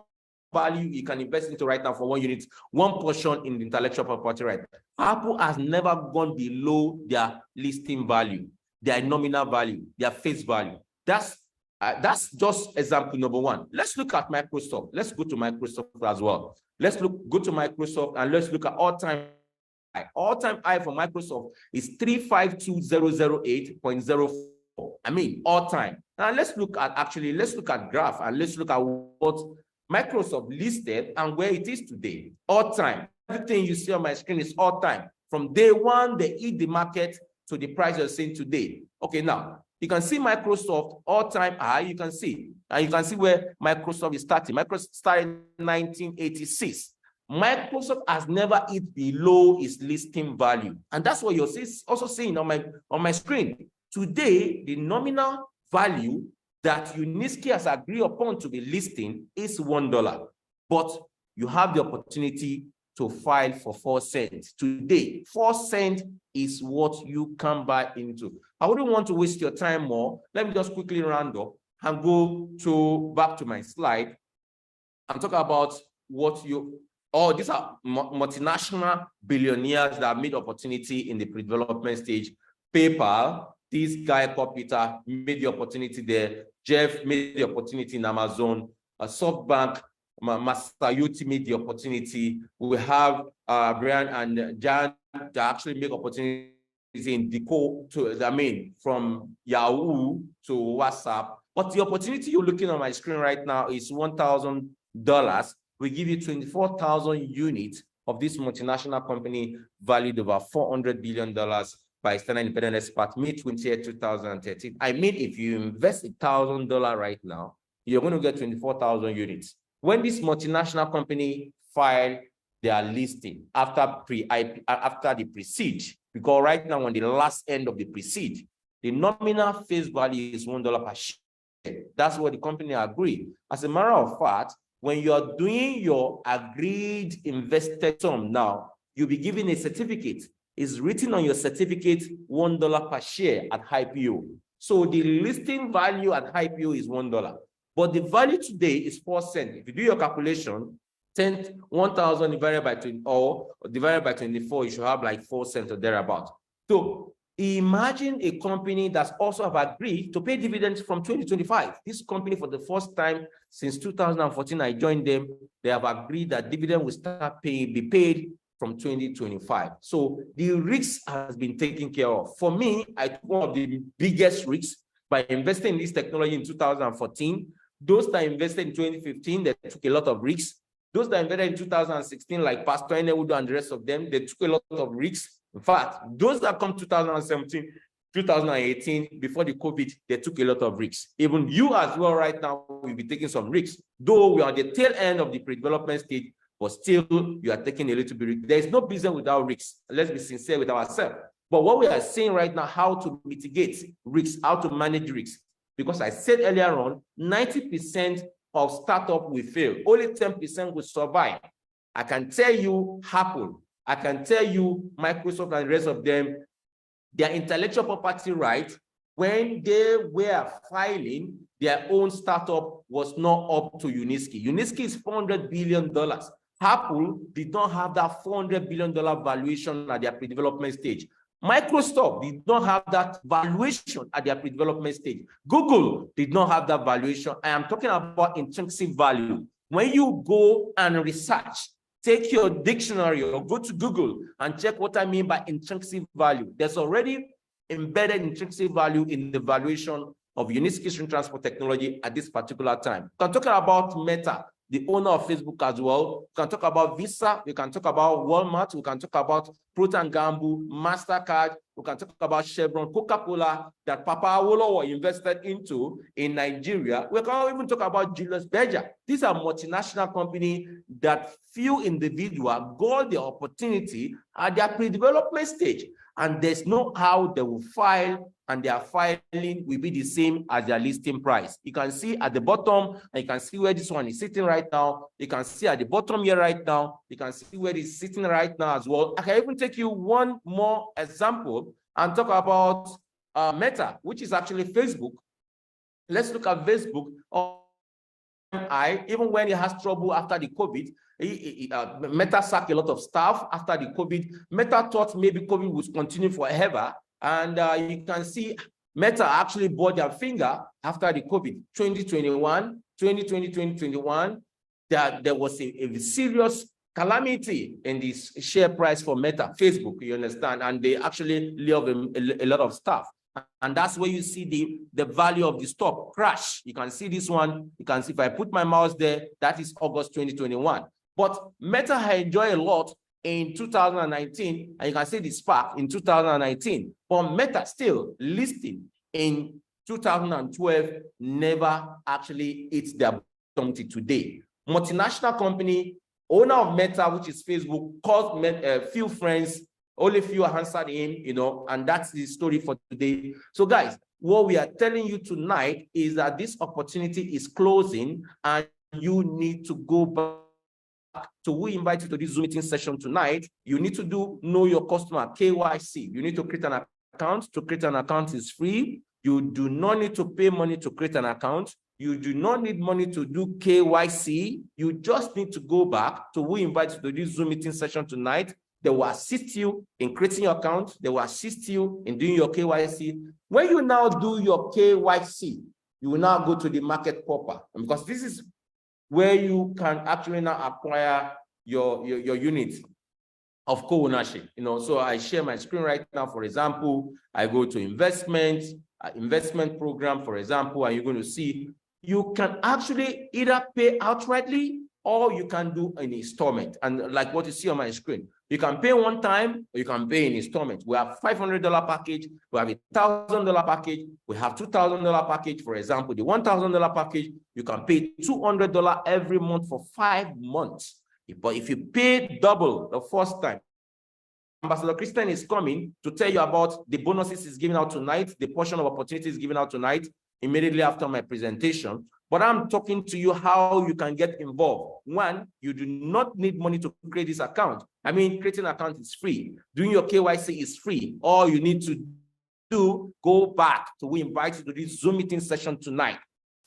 value you can invest into right now for 1 unit, 1 portion in the intellectual property right. Apple has never gone below their listing value, their nominal value, their face value. That's just example number 1. Let's look at Microsoft. Let's go to Microsoft as well. Let's go to Microsoft and let's look at all-time high. All-time high for Microsoft is 352,008.04. I mean, all-time. Now let's look at graph and let's look at what Microsoft listed and where it is today. All-time. Everything you see on my screen is all-time. From day one, they eat the market to the price you're seeing today. Okay, now you can see Microsoft all-time high. You can see, and you can see where Microsoft is starting. Microsoft started in 1986. Microsoft has never hit below its listing value, and that's what you're also seeing on my screen. Today, the nominal value that Uniski has agreed upon to be listing is $1, but you have the opportunity to file for 4 cents. Today, 4 cents is what you can buy into. I wouldn't want to waste your time more. Let me just quickly round up and go back to my slide and talk about these are multinational billionaires that made opportunity in the pre-development stage. PayPal, this guy called Peter made the opportunity there. Jeff made the opportunity in Amazon. SoftBank, Masayuti made the opportunity. We have Brian and Jan that actually make opportunities in from Yahoo to WhatsApp. But the opportunity you're looking on my screen right now is $1,000. We give you 24,000 units of this multinational company valued over $400 billion by external independent expert, May 20th, 2013. I mean, if you invest $1,000 right now, you're going to get 24,000 units. When this multinational company filed their listing after the pre-seed, because right now on the last end of the pre-seed, the nominal face value is $1 per share. That's what the company agreed. As a matter of fact, when you are doing your agreed invested sum now, you'll be given a certificate. It's written on your certificate $1 per share at IPO. So the listing value at IPO is $1. But the value today is 4 cents. If you do your calculation, 1,000 divided by 20 or divided by 24, you should have like 4 cents or thereabout. So imagine a company that's also have agreed to pay dividends from 2025. This company, for the first time since 2014, I joined them. They have agreed that dividend will be paid from 2025. So the risk has been taken care of. For me, I took one of the biggest risks by investing in this technology in 2014. Those that invested in 2015, they took a lot of risks. Those that invested in 2016, like Pastor Enewudu and the rest of them, they took a lot of risks. In fact, those that come 2017, 2018, before the COVID, they took a lot of risks. Even you as well right now will be taking some risks. Though we are at the tail end of the pre-development stage, but still you are taking a little bit of risk. There is no business without risks. Let's be sincere with ourselves. But what we are saying right now, how to mitigate risks, how to manage risks. Because I said earlier on, 90% of startup will fail. Only 10% will survive. I can tell you Apple, I can tell you Microsoft and the rest of them, their intellectual property right, when they were filing, their own startup was not up to Uniski. Uniski is $400 billion. Apple did not have that $400 billion valuation at their pre-development stage. Microsoft did not have that valuation at their pre-development stage. Google did not have that valuation. I am talking about intrinsic value. When you go and research, take your dictionary or go to Google and check what I mean by intrinsic value. There's already embedded intrinsic value in the valuation of Uniski String Transport Technology at this particular time. I'm talking about Meta, the owner of Facebook as well. We can talk about Visa, we can talk about Walmart, we can talk about Procter & Gamble, MasterCard, we can talk about Chevron, Coca-Cola, that Papa Awolowo invested into in Nigeria. We can even talk about Julius Berger. These are multinational companies that few individuals got the opportunity at their pre-development stage. and there's no how they will file, and their filing will be the same as their listing price. You can see at the bottom, and you can see where this one is sitting right now. You can see at the bottom here right now. You can see where it's sitting right now as well. I can even take you one more example and talk about Meta, which is actually Facebook. Let's look at Facebook. Even when it has trouble after the COVID, Meta sacked a lot of staff after the COVID. Meta thought maybe COVID would continue forever. And you can see Meta actually bought their finger after the COVID. 2020, 2021, there was a serious calamity in this share price for Meta, Facebook, you understand? And they actually lay off a lot of staff. And that's where you see the value of the stock crash. You can see this one. You can see if I put my mouse there, that is August 2021. But Meta had enjoyed a lot in 2019, and you can see the spark in 2019. But Meta still listing in 2012 never actually hit their bottom to today. Multinational company, owner of Meta, which is Facebook, called a few friends. Only few answered him, you know, and that's the story for today. So guys, what we are telling you tonight is that this opportunity is closing and you need to go back. So we invite you to this Zoom meeting session tonight. You need to know your customer, KYC. You need to create an account. To create an account is free. You do not need to pay money to create an account. You do not need money to do KYC. You just need to go back. So we invite you to this Zoom meeting session tonight. They will assist you in creating your account. They will assist you in doing your KYC. When you now do your KYC, you will now go to the market proper, because this is where you can actually now acquire your unit of co-ownership. You know, so I share my screen right now. For example, I go to investment program, for example, and you're going to see you can actually either pay outrightly or you can do an installment. And like what you see on my screen, you can pay one time or you can pay in installment. We have $500 package, we have a $1,000 package, we have $2,000 package. For example, the $1,000 package, you can pay $200 every month for 5 months. But if you pay double the first time, Ambassador Christian is coming to tell you about the bonuses he's giving out tonight, the portion of opportunities given out tonight, immediately after my presentation. But I'm talking to you how you can get involved. One, you do not need money to create this account. I mean, creating an account is free. Doing your KYC is free. All you need to do, go back. So we invite you to this Zoom meeting session tonight.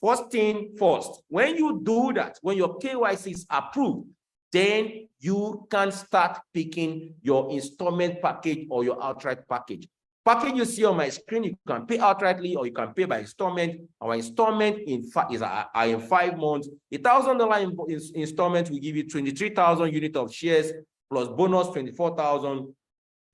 First thing first, when you do that, when your KYC is approved, then you can start picking your installment package or your outright package. Package you see on my screen, you can pay outrightly or you can pay by installment. Our installment in fact is in 5 months. $1,000 installment will give you 23,000 units of shares plus bonus 24,000.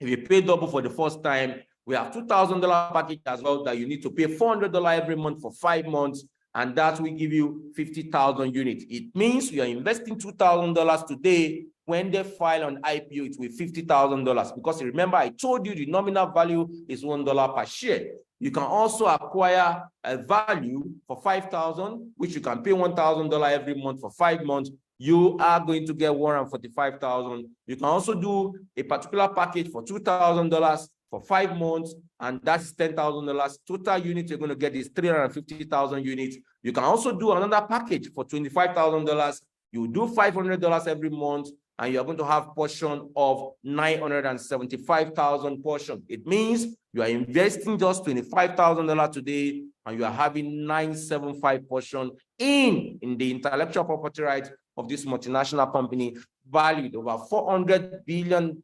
If you pay double for the first time, we have $2,000 package as well that you need to pay $400 every month for 5 months, and that will give you 50,000 units. It means you are investing $2,000 today. When they file on IPO, it will be $50,000, because remember, I told you the nominal value is $1 per share. You can also acquire a value for $5,000, which you can pay $1,000 every month for 5 months. You are going to get $145,000. You can also do a particular package for $2,000 for 5 months, and that's $10,000. Total units you're going to get is 350,000 units. You can also do another package for $25,000. You do $500 every month, and you're going to have portion of 975,000 portion. It means you are investing just $25,000 today, and you are having 975 portion in the intellectual property rights of this multinational company, valued over $400 billion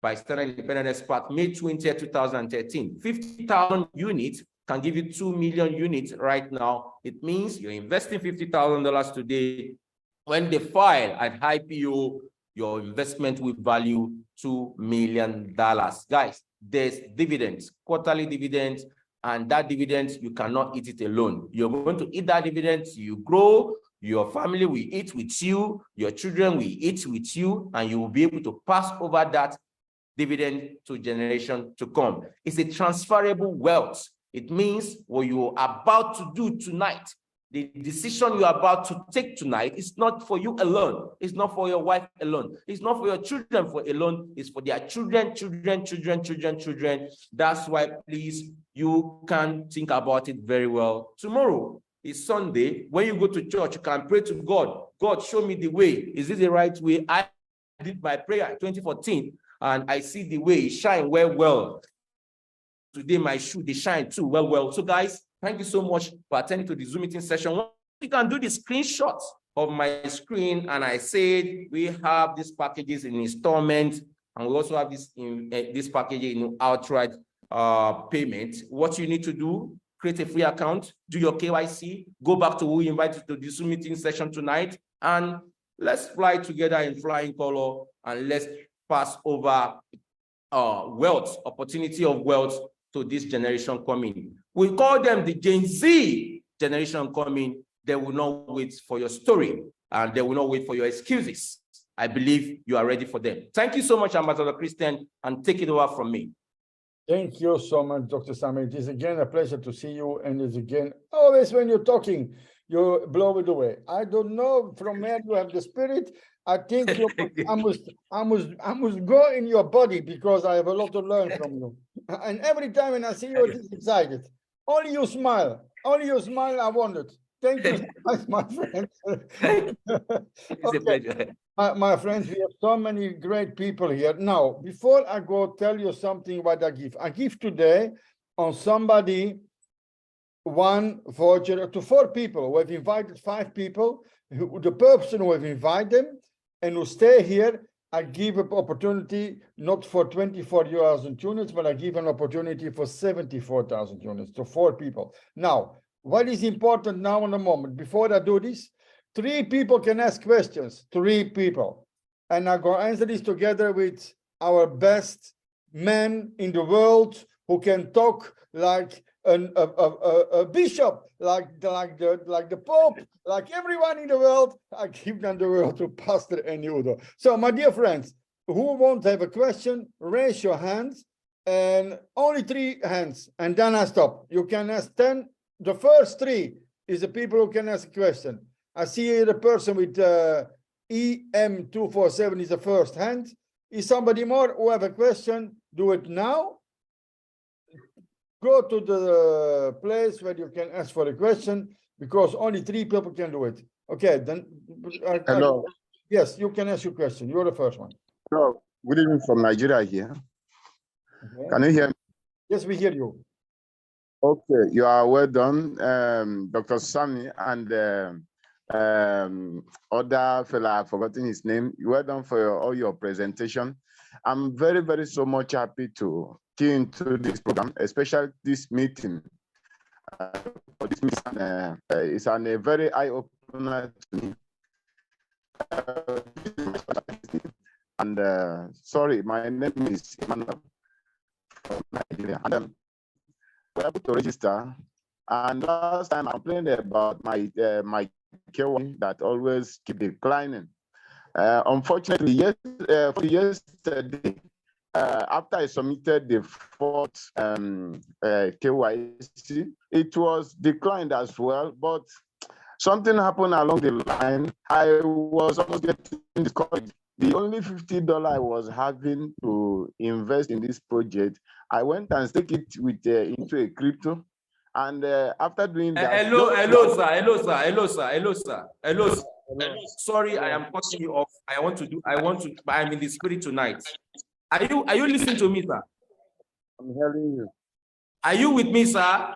by Standard Independent Expert, May 20, 2013. 50,000 units can give you 2 million units right now. It means you're investing $50,000 today. When they file at IPO, your investment will value $2 million. Guys, there's dividends, quarterly dividends, and that dividend, you cannot eat it alone. You're going to eat that dividend, you grow, your family will eat with you, your children will eat with you, and you will be able to pass over that dividend to generation to come. It's a transferable wealth. It means what you're about to do tonight, The decision you are about to take tonight is not for you alone. It's not for your wife alone. It's not for your children alone. It's for their children. That's why, please, you can think about it very well. Tomorrow is Sunday. When you go to church, you can pray to God. God, show me the way. Is this the right way? I did my prayer in 2014, and I see the way. It shine well. Today, my shoe, they shine too well. So, guys, thank you so much for attending to the Zoom meeting session. You can do the screenshot of my screen, and I said we have these packages in installment, and we also have this package in outright payment. What you need to do: create a free account, do your KYC, go back to who invited you to the Zoom meeting session tonight, and let's fly together in flying color, and let's pass over wealth, opportunity of wealth to this generation coming. We call them the Gen Z generation coming. They will not wait for your story, and they will not wait for your excuses. I believe you are ready for them. Thank you so much, Ambassador Christian, and take it over from me. Thank you so much, Dr. Samuel. It is again a pleasure to see you, and it's again, always when you're talking, you blow it away. I don't know from where you have the spirit. I think I must go in your body, because I have a lot to learn from you. And every time when I see you, it is excited. Only you smile. I want it. Thank you so much, my friend. It's a pleasure. My friends, we have so many great people here. Now, before I go tell you something what I give today on somebody one voucher to 4 people. We have invited 5 people. The person who have invited them and who stay here, I give an opportunity not for 24,000 units, but I give an opportunity for 74,000 units to 4 people. Now, what is important now in the moment, before I do this, 3 people can ask questions, 3 people. And I'm going to answer this together with our best men in the world who can talk like a bishop, like the Pope, like everyone in the world. I give them the word to Pastor Eniudo. So, my dear friends, who won't have a question, raise your hands, and only 3 hands, and then I stop. You can ask 10. The first 3 is the people who can ask a question. I see here the person with EM247 is the first hand. Is somebody more who have a question? Do it now. Go to the place where you can ask for a question, because only 3 people can do it. Okay, then. Hello. Yes, you can ask your question. You're the first one. Hello. Good evening from Nigeria here. Okay. Can you hear me? Yes, we hear you. Okay, you are well done, Dr. Sami, and other fella, I've forgotten his name. Well done for all your presentation. I'm very, very so much happy to key into this program, especially this meeting. This meeting is a very eye-opener to me. And sorry, my name is Emmanuel from Nigeria. And we're able to register. And last time I complained about my my K1 that always keep declining. Unfortunately, yesterday, after I submitted the 4th KYC, it was declined as well, but something happened along the line. I was almost getting discouraged. The only $50 I was having to invest in this project, I went and stuck it with into a crypto. And after doing that, hello, sir. Sorry, I am cutting you off. I'm in the spirit tonight. Are you listening to me, sir? I'm hearing you. Are you with me, sir?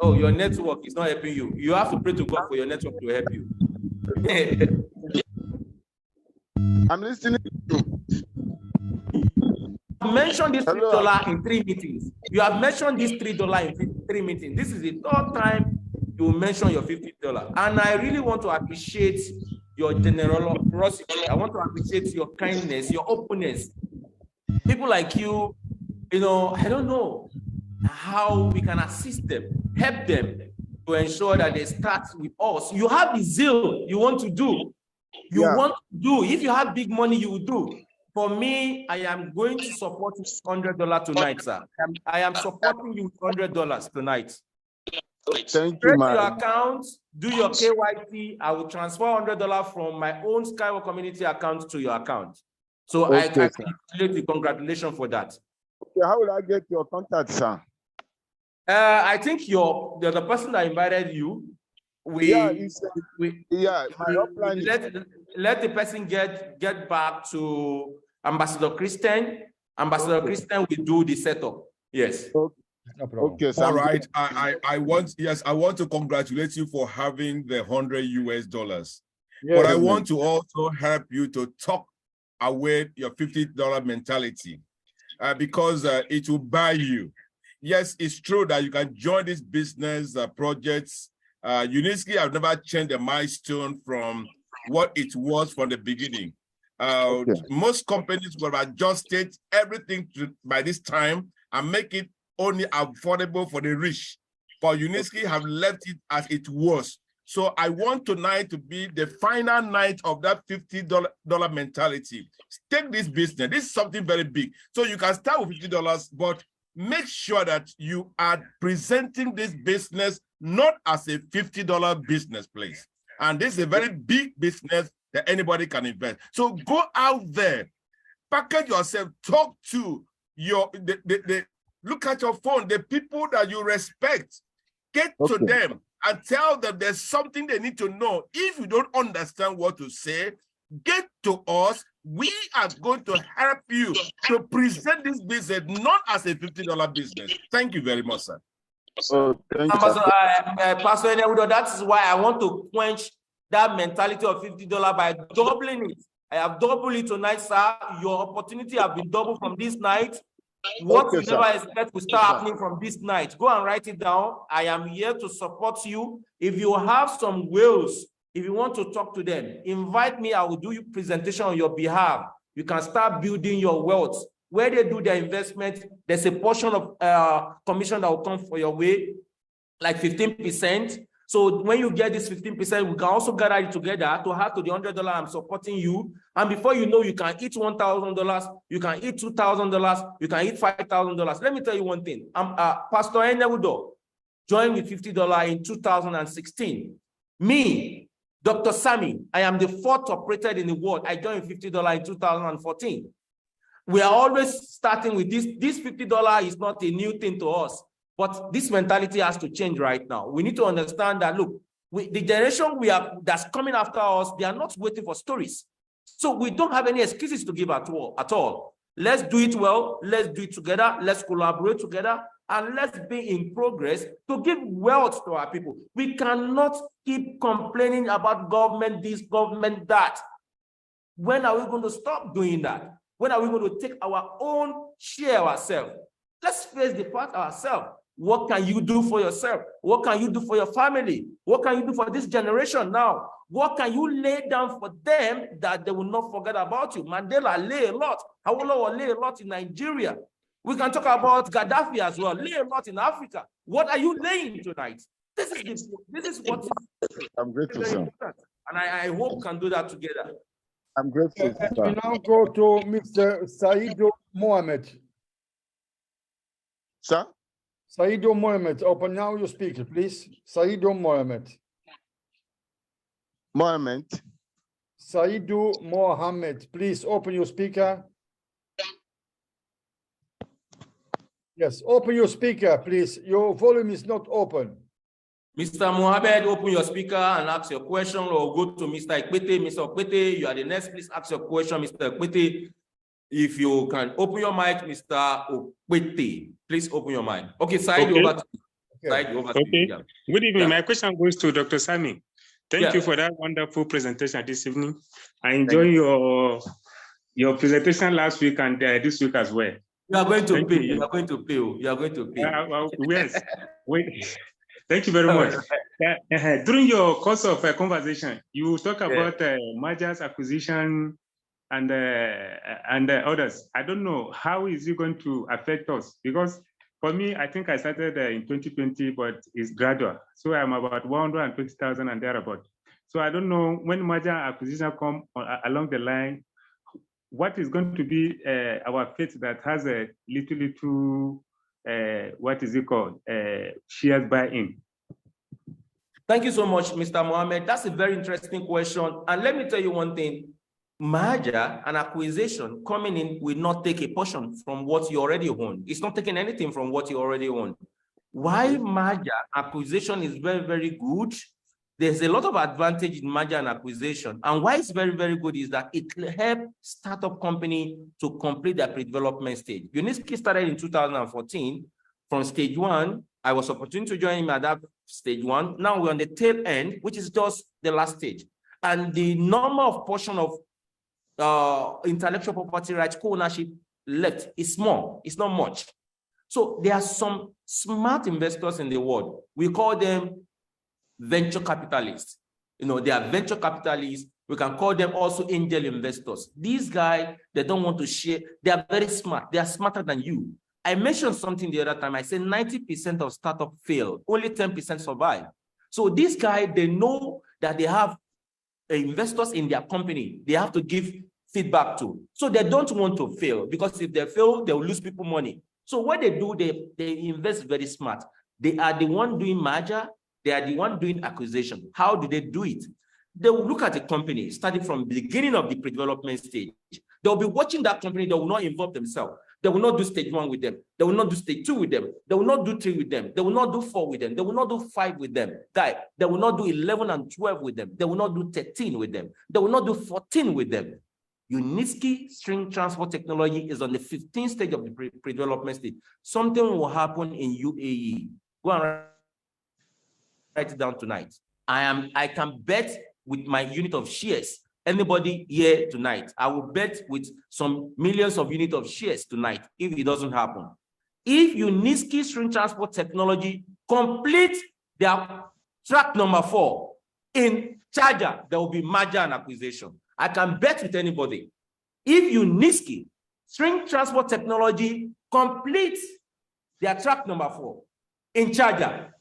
Oh, your network is not helping you. You have to pray to God for your network to help you. I'm listening to you. You mentioned this $3 in 3 meetings. You have mentioned this $3 in 3 meetings. This is the 3rd time you mention your $50. And I really want to appreciate your generosity. I want to appreciate your kindness, your openness. People like you, I don't know how we can assist them, help them to ensure that they start with us. You have the zeal you want to do. You want to do. If you have big money, you will do. For me, I am going to support you with $100 tonight, sir. I am supporting you with $100 tonight. Thank you, Straight to man. your account, do your KYC. I will transfer $100 from my own Skyward community account to your account. So I Okay, sir. congratulate you. Congratulations for that. Okay, how will I get your contact, sir? I think you're the person that invited you. Yeah, my upline let the person get back to Ambassador Christian. Ambassador Christian will do the setup. Yes. Okay, so all right. I want to congratulate you for having the $100 US. Yes, but I want to also help you to talk away your $50 mentality because it will buy you. Yes, it's true that you can join these business projects. Unitsky have never changed the milestone from what it was from the beginning. Most companies will have adjusted everything by this time and make it only affordable for the rich. But Unitsky have left it as it was. So I want tonight to be the final night of that $50 mentality. Take this business. This is something very big. So you can start with $50, but make sure that you are presenting this business not as a $50 business, please. And this is a very big business that anybody can invest. So go out there, package yourself, talk to look at your phone, the people that you respect, get to them and tell them there's something they need to know. If you don't understand what to say, get to us. We are going to help you to present this business not as a $50 business. Thank you very much, sir. Pastor Enewudo, that is why I want to quench that mentality of $50 by doubling it. I have doubled it tonight, sir. Your opportunity have been doubled from this night. What you never expect will start happening from this night. Go and write it down. I am here to support you. If you have some wills, if you want to talk to them, invite me. I will do your presentation on your behalf. You can start building your wealth. Where they do their investment, there's a portion of commission that will come for your way, like 15%. So when you get this 15%, we can also gather it together to have to the $100 I'm supporting you. And before you know, you can eat $1,000, you can eat $2,000, you can eat $5,000. Let me tell you one thing. Pastor Enewudo joined with $50 in 2016. Me, Dr. Sami, I am the fourth operator in the world. I joined with $50 in 2014. We are always starting with this. This $50 is not a new thing to us. But this mentality has to change right now. We need to understand that, look, the generation that's coming after us, they are not waiting for stories. So we don't have any excuses to give at all. Let's do it well. Let's do it together. Let's collaborate together. And let's be in progress to give wealth to our people. We cannot keep complaining about government this, government that. When are we going to stop doing that? When are we going to take our own share ourselves? Let's face the fact ourselves. What can you do for yourself? What can you do for your family? What can you do for this generation now? What can you lay down for them that they will not forget about you? Mandela lay a lot. Awolowo lay a lot in Nigeria. We can talk about Gaddafi as well. Lay a lot in Africa. What are you laying tonight? This is what is I'm grateful, sir. important. And I hope we can do that together. I'm grateful, sir. We now go to Mr. Saido Mohammed. Sir? Saido Mohammed, open now your speaker, please. Saido Mohammed. Mohammed. Saido Mohammed, please open your speaker. Yes, open your speaker, please. Your volume is not open. Mr. Mohammed, open your speaker and ask your question, or go to Mr. Ekpete. Mr. Ekpete, you are the next. Please ask your question, Mr. Ekpete. If you can open your mic, Mr. Ekpete, please open your mic. Okay, Said, over to you. Said, over to you. Yeah. Good evening. My question goes to Dr. Sami. Thank you for that wonderful presentation this evening. I enjoyed your presentation last week and this week as well. You are going to pay. You are going to pay. You are going to pay. Yes. Thank you very much. During your course of conversation, you talk about mergers, acquisition, and others. I don't know how is it going to affect us, because for me, I think I started in 2020, but it's gradual. So I'm about 120,000 and thereabout. So I don't know when merger acquisition come along the line, what is going to be our fate that has a little, what is it called, shares buy-in. Thank you so much, Mr. Mohammed. That's a very interesting question. And let me tell you one thing. Merger and acquisition coming in will not take a portion from what you already own. It's not taking anything from what you already own. Why merger acquisition is very, very good? There's a lot of advantage in merger and acquisition. And why it's very, very good is that it helps startup company to complete their pre-development stage. Uniski started in 2014 from stage 1. I was opportune to join him at that stage 1. Now we're on the tail end, which is just the last stage. And the number of portion of intellectual property rights co-ownership left is small. It's not much. So there are some smart investors in the world. We call them venture capitalists. You know, they are venture capitalists. We can call them also angel investors. These guys, they don't want to share. They are very smart. They are smarter than you. I mentioned something the other time. I said 90% of startups fail. Only 10% survive. So these guys, they know that they have investors in their company. They have to give feedback to. So they don't want to fail, because if they fail, they will lose people money. So what they do, they invest very smart. They are the one doing merger. They are the one doing acquisition. How do they do it? They will look at a company starting from the beginning of the pre-development stage. They'll be watching that company. They will not involve themselves. They will not do stage 1 with them. They will not do stage 2 with them. They will not do 3 with them. They will not do 4 with them. They will not do 5 with them. They will not do 11 and 12 with them. They will not do 13 with them. They will not do 14 with them. Uniski String Transport Technology is on the 15th stage of the pre-development stage. Something will happen in UAE. Go and write it down tonight. I can bet with my unit of shares. Anybody here tonight, I will bet with some millions of units of shares tonight if it doesn't happen. If Uniski String Transport Technology complete their track number 4 in Charger, there will be merger and acquisition. I can bet with anybody. If Uniski String Transport Technology completes their track number 4 in Charger,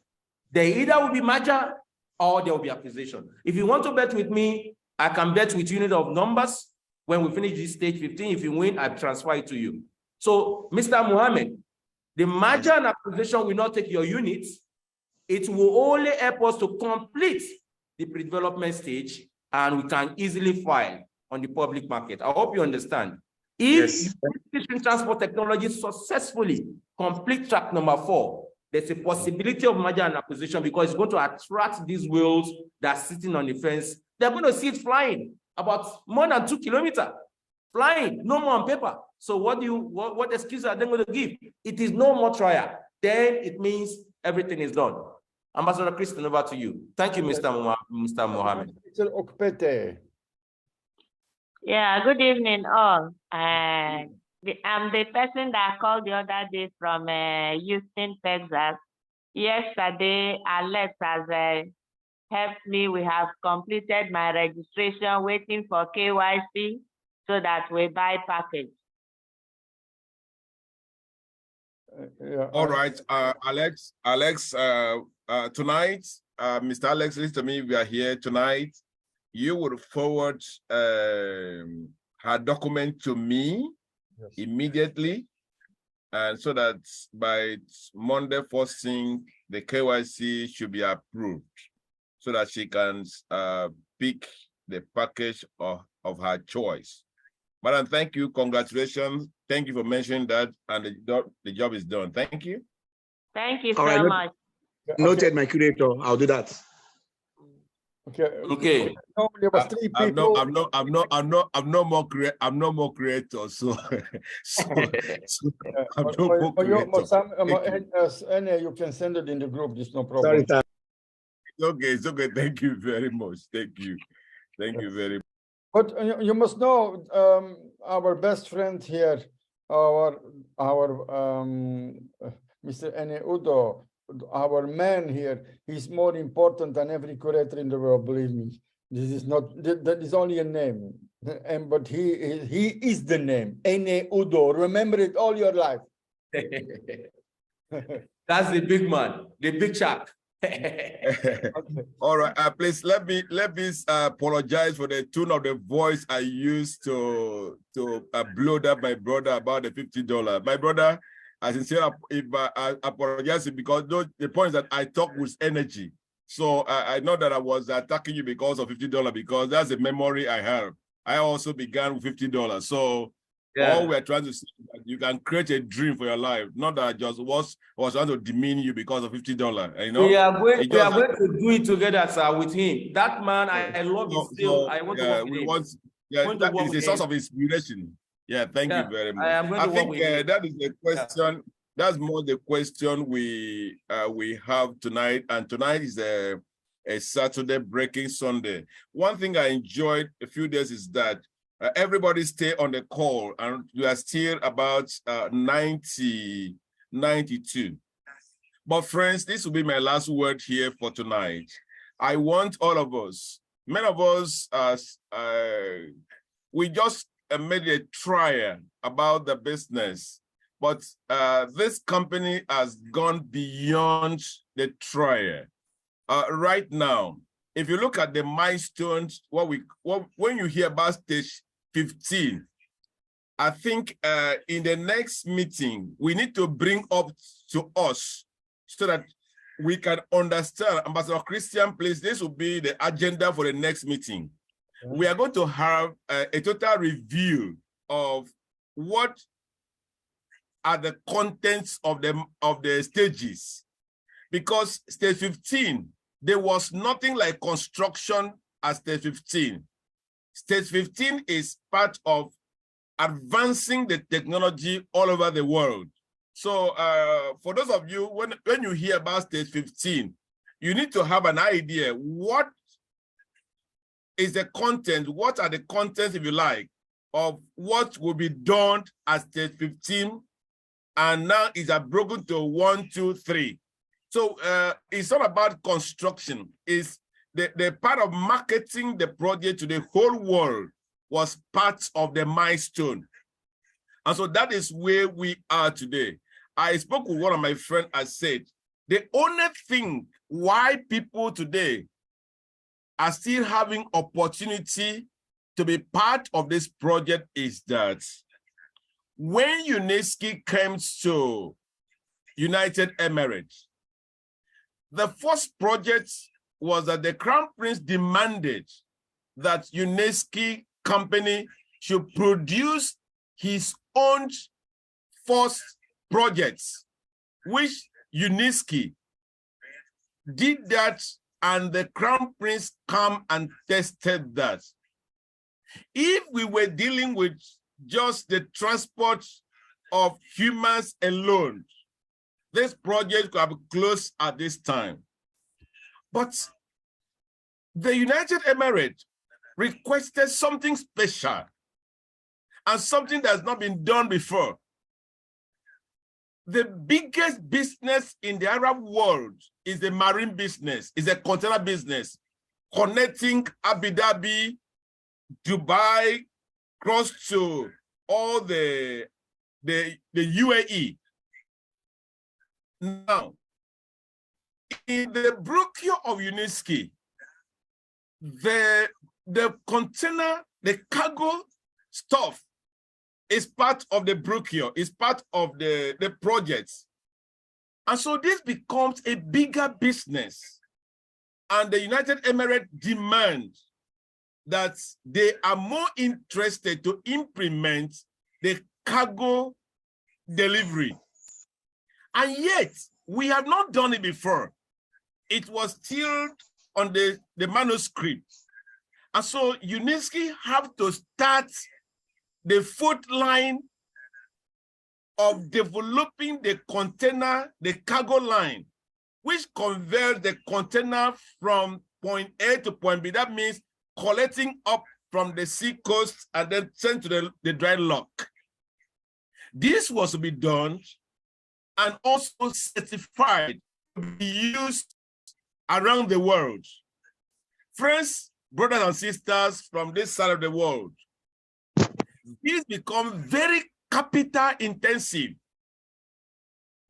there either will be merger or there will be acquisition. If you want to bet with me, I can bet with unit of numbers. When we finish this stage 15, if you win, I transfer it to you. So, Mr. Mohammed, the merger and acquisition will not take your units. It will only help us to complete the pre-development stage, and we can easily file on the public market. I hope you understand. If transport technology successfully complete track number 4, there's a possibility of merger and acquisition, because it's going to attract these whales that are sitting on the fence. They're going to see it flying about more than 2 kilometers, flying, no more on paper. So what excuse are they going to give? It is no more trial. Then it means everything is done. Ambassador Christian, over to you. Thank you, Mr. Mohammed. Mr. Okpete. Yeah, good evening, all. I'm the person that called the other day from Houston, Texas. Yesterday, Alex has helped me. We have completed my registration, waiting for KYC so that we buy package. All right, Alex, tonight, Mr. Alex, listen to me, we are here tonight. You will forward her document to me immediately, and so that by Monday first thing, the KYC should be approved, so that she can pick the package of her choice. Madam, thank you, congratulations. Thank you for mentioning that, and the job is done. Thank you. Thank you so much. Noted, my curator. I'll do that. Okay. No, there was 3 people. I'm no more creator, so I'm no more creator. You can send it in the group. There's no problem. Sorry, it's okay. Thank you very much. Thank you very much. But you must know, our best friend here, our Mr. Ene Udo, our man here, he's more important than every curator in the world, believe me. This is not, that is only a name. But he is the name, Ene Udo. Remember it all your life. That's the big man, the big shark. Okay. All right, please let me apologize for the tone of the voice I used to blow up my brother about the $50. My brother, I sincerely apologize, because the point is that I talk with energy. So I know that I was attacking you because of $50 because that's a memory I have. I also began with $50. So all we're trying to say is that you can create a dream for your life, not that I just was trying to demean you because of $50. You know, we are going to do it together, sir, with him. That man, I love his skill. I want to work with him. That is a source of inspiration. Yeah, thank you very much. I think that is the question. That's more the question we have tonight, and tonight is a Saturday breaking Sunday. One thing I enjoyed a few days is that everybody stay on the call, and we are still about 92. But friends, this will be my last word here for tonight. I want all of us, many of us, we just made a trial about the business, but this company has gone beyond the trial. Right now, if you look at the milestones, when you hear about stage 15, I think in the next meeting, we need to bring up to us so that we can understand. Ambassador Christian, please, this will be the agenda for the next meeting. We are going to have a total review of what are the contents of the stages. Because stage 15, there was nothing like construction at stage 15. Stage 15 is part of advancing the technology all over the world. So for those of you, when you hear about stage 15, you need to have an idea what is the content, what are the contents, if you like, of what will be done at stage 15, and now it's broken to 1, 2, 3. So it's not about construction. It's the part of marketing the project to the whole world was part of the milestone. And so that is where we are today. I spoke with one of my friends. I said, the only thing why people today are still having opportunity to be part of this project is that when UNESCO came to United Emirates, the first project was that the Crown Prince demanded that UNESCO company should produce his own first projects, which UNESCO did that, and the Crown Prince come and tested that. If we were dealing with just the transport of humans alone, this project could have closed at this time. But the United Emirates requested something special and something that has not been done before. The biggest business in the Arab world is the marine business, is a container business, connecting Abu Dhabi, Dubai, cross to all the UAE. Now, in the brochure of UNESCO, the container, the cargo stuff is part of the brochure, is part of the projects. And so this becomes a bigger business. And the United Emirates demand that they are more interested to implement the cargo delivery. And yet, we have not done it before. It was still on the manuscript. And so UNESCO have to start the foot line of developing the container, the cargo line, which converts the container from point A to point B. That means collecting up from the sea coast and then sent to the dry lock. This was to be done and also certified to be used around the world. Friends, brothers and sisters from this side of the world, this becomes very capital intensive.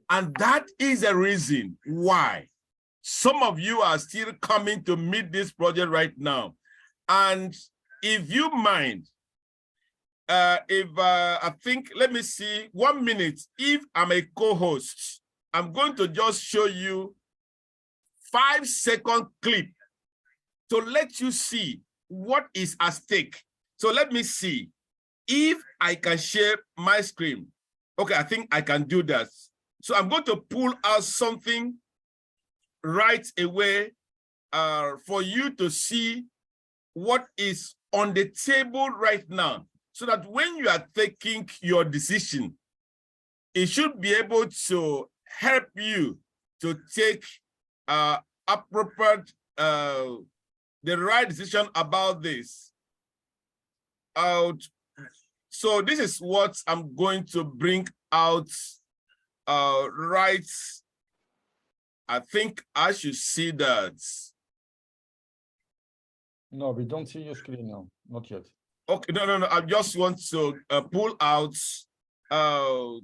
And that is a reason why some of you are still coming to meet this project right now. And if you mind, I think, let me see, 1 minute. If I'm a co-host, I'm going to just show you 5-second clip to let you see what is at stake. So let me see if I can share my screen. Okay, I think I can do that. So I'm going to pull out something right away for you to see what is on the table right now, so that when you are taking your decision, it should be able to help you to take appropriate, the right decision about this. So this is what I'm going to bring out right. I think I should see that. No, we don't see your screen now, not yet. Okay, no. I just want to pull out the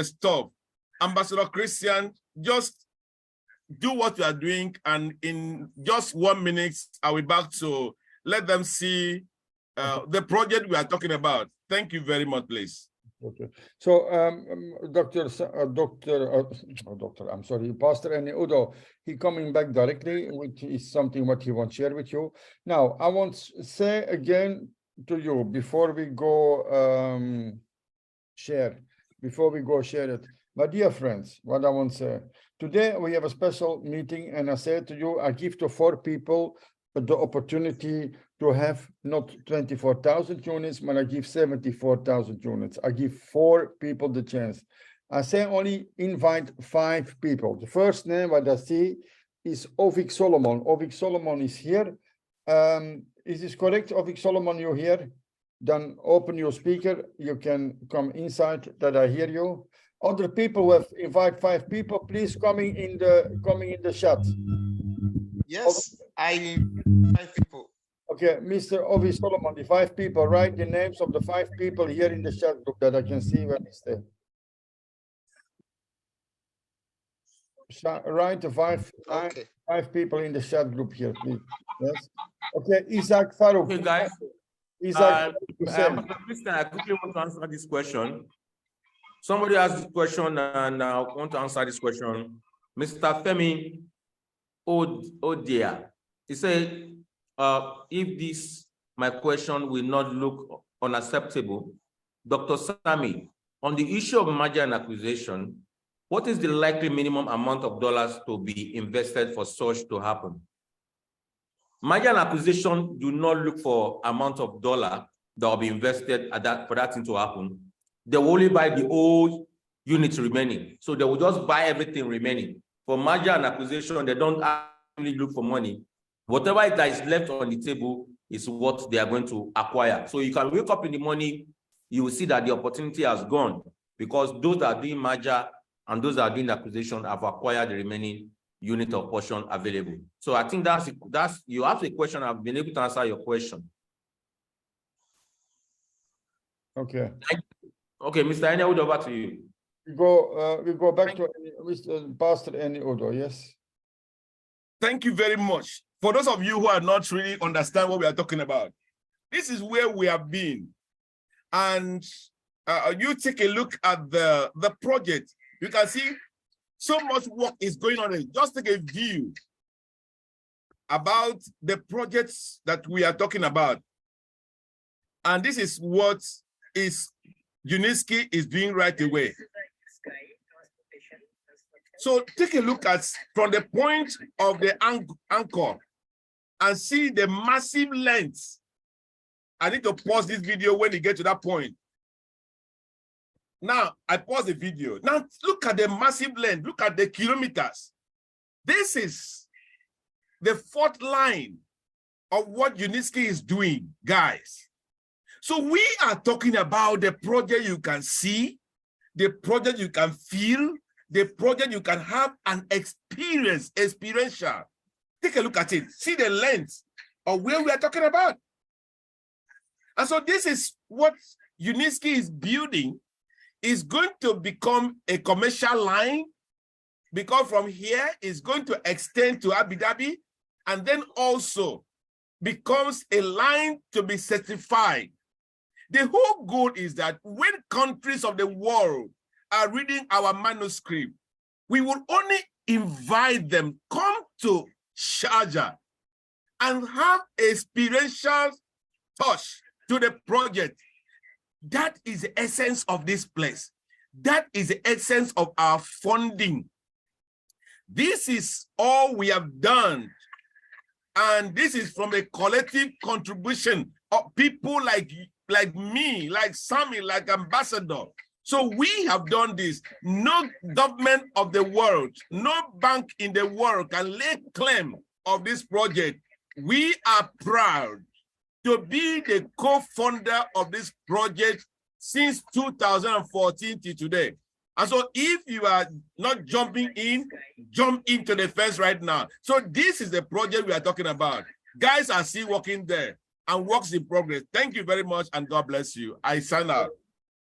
stuff. Ambassador Christian, just do what you are doing, and in just 1 minute, I'll be back to let them see the project we are talking about. Thank you very much, please. Okay. So, Pastor Eni Udo, he coming back directly, which is something what he wants to share with you. Now, I want to say again to you before we go share it. My dear friends, what I want to say, today we have a special meeting, and I say to you, I give to 4 people the opportunity to have not 24,000 units, but I give 74,000 units. I give 4 people the chance. I say only invite 5 people. The first name what I see is Ovik Solomon. Ovik Solomon is here. Is this correct, Ovik Solomon, you here? Then open your speaker. You can come inside that I hear you. Other people who have invite 5 people, please coming in the chat. Yes, I 5 people. Okay, Mr. Ovi Solomon, the 5 people, write the names of the 5 people here in the chat group that I can see when it's there. Write the 5 people in the chat group here, please. Yes. Okay, Isaac Farouk. Okay, guys. Isaac, Christian, I quickly want to answer this question. Somebody asked this question, and I want to answer this question. Mr. Femi Odia, he said, if my question will not look unacceptable, Dr. Sami, on the issue of merger and acquisition, what is the likely minimum amount of dollars to be invested for such to happen? Merger and acquisition do not look for amount of dollar that will be invested for that thing to happen. They will only buy the old units remaining. So they will just buy everything remaining. For merger and acquisition, they don't actually look for money. Whatever that is left on the table is what they are going to acquire. So you can wake up in the morning, you will see that the opportunity has gone, because those that are doing merger and those that are doing acquisition have acquired the remaining unit of portion available. So I think that's you asked a question, I've been able to answer your question. Okay. Okay, Mr. Eni Udo, over to you. We go back to Mr. Pastor Eni Udo, yes. Thank you very much. For those of you who are not really understand what we are talking about, this is where we have been. And you take a look at the project, you can see so much work is going on. Just take a view about the projects that we are talking about. And this is what UNISKI is doing right away. So take a look at from the point of the anchor and see the massive length. I need to pause this video when you get to that point. Now, I pause the video. Now, look at the massive length. Look at the kilometers. This is the 4th line of what UNISKI is doing, guys. So we are talking about the project you can see, the project you can feel, the project you can have an experiential. Take a look at it. See the length of where we are talking about. And so this is what UNISKI is building. Is going to become a commercial line, because from here it's going to extend to Abu Dhabi, and then also becomes a line to be certified. The whole goal is that when countries of the world are reading our manuscript, we will only invite them, come to Sharjah and have a spiritual touch to the project. That is the essence of this place. That is the essence of our funding. This is all we have done. And this is from a collective contribution of people like me, like Sammy, like Ambassador. So we have done this. No government of the world, no bank in the world can lay claim of this project. We are proud to be the co-founder of this project since 2014 to today. And so if you are not jumping in, jump into the fence right now. So this is the project we are talking about. Guys are still working there and works in progress. Thank you very much and God bless you. I sign out.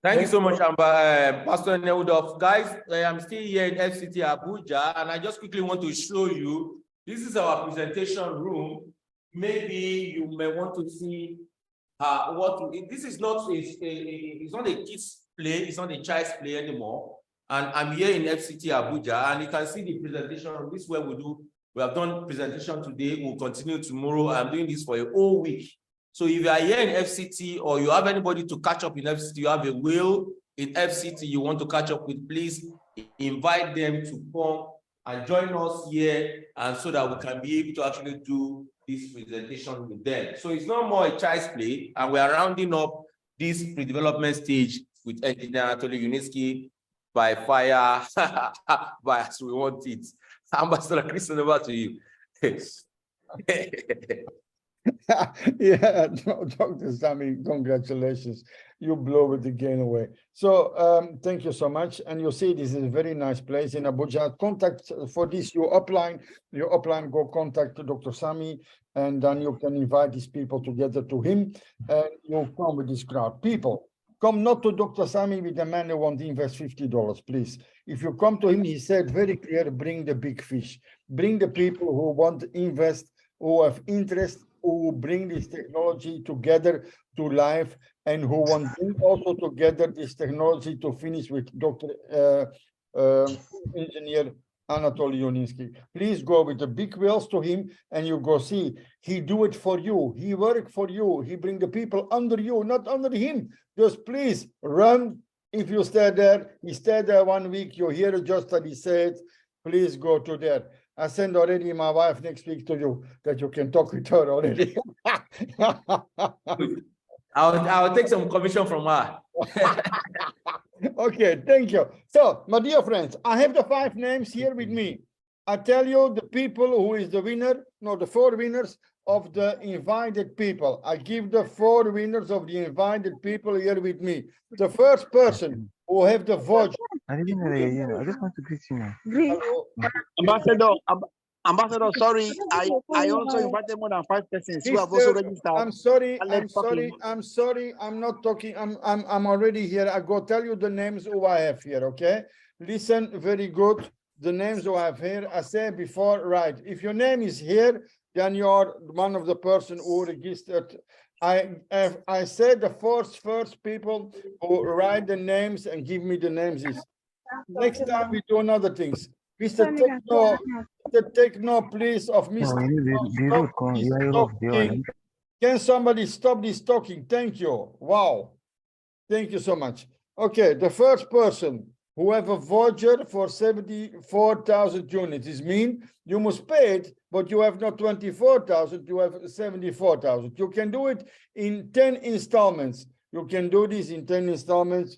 Thank you so much, Pastor Neudorf. Guys, I'm still here in FCT Abuja, and I just quickly want to show you, this is our presentation room. Maybe you may want to see this is not it's not a kids play, it's not a child's play anymore. And I'm here in FCT Abuja, and you can see the presentation room. This is where we have done presentation today, we'll continue tomorrow. I'm doing this for a whole week. So if you are here in FCT or you have anybody to catch up in FCT, you have a will in FCT you want to catch up with, please invite them to come and join us here, and so that we can be able to actually do this presentation with them. So it's no more a child's play, and we are rounding up this pre-development stage with Engineer Anatoly Yunitsky by fire, by as we want it. Ambassador Christian, over to you. Yeah, Dr. Sammy, congratulations. You blow it again away. So thank you so much. And you see, this is a very nice place in Abuja. Contact for this, your upline, go contact Dr. Sammy, and then you can invite these people together to him, and you'll come with this crowd. People, come not to Dr. Sammy with the man who wants to invest $50, please. If you come to him, he said very clear, bring the big fish. Bring the people who want to invest, who have interest, who bring this technology together to life, and who want also to gather this technology to finish with Dr. Engineer Anatoly Yunitsky. Please go with the big wheels to him, and you go see. He do it for you. He work for you. He bring the people under you, not under him. Just please run. If you stay there, he stayed there 1 week. You hear just that he said, please go to there. I send already my wife next week to you, that you can talk with her already. I'll take some commission from her. Okay, thank you. So, my dear friends, I have the 5 names here with me. I tell you the people who is the winner, no, the 4 winners of the invited people. I give the 4 winners of the invited people here with me. The first person who have the vote. I didn't know that. I just want to greet you now. Ambassador, sorry, I also invited more than 5 persons who have also registered. I'm sorry. I'm not talking. I'm already here. I go tell you the names who I have here. Okay, listen very good. The names who I have here. I said before, right? If your name is here, then you're one of the person who registered. I said the first people who write the names and give me the names is. Next time we do another things. Mr. Techno, please, of Mr. Can somebody stop this talking? Thank you. Wow. Thank you so much. Okay, the first person who have a voucher for 74,000 units is mean you must pay it, but you have not 24,000, you have 74,000. You can do it in 10 installments. You can do this in 10 installments,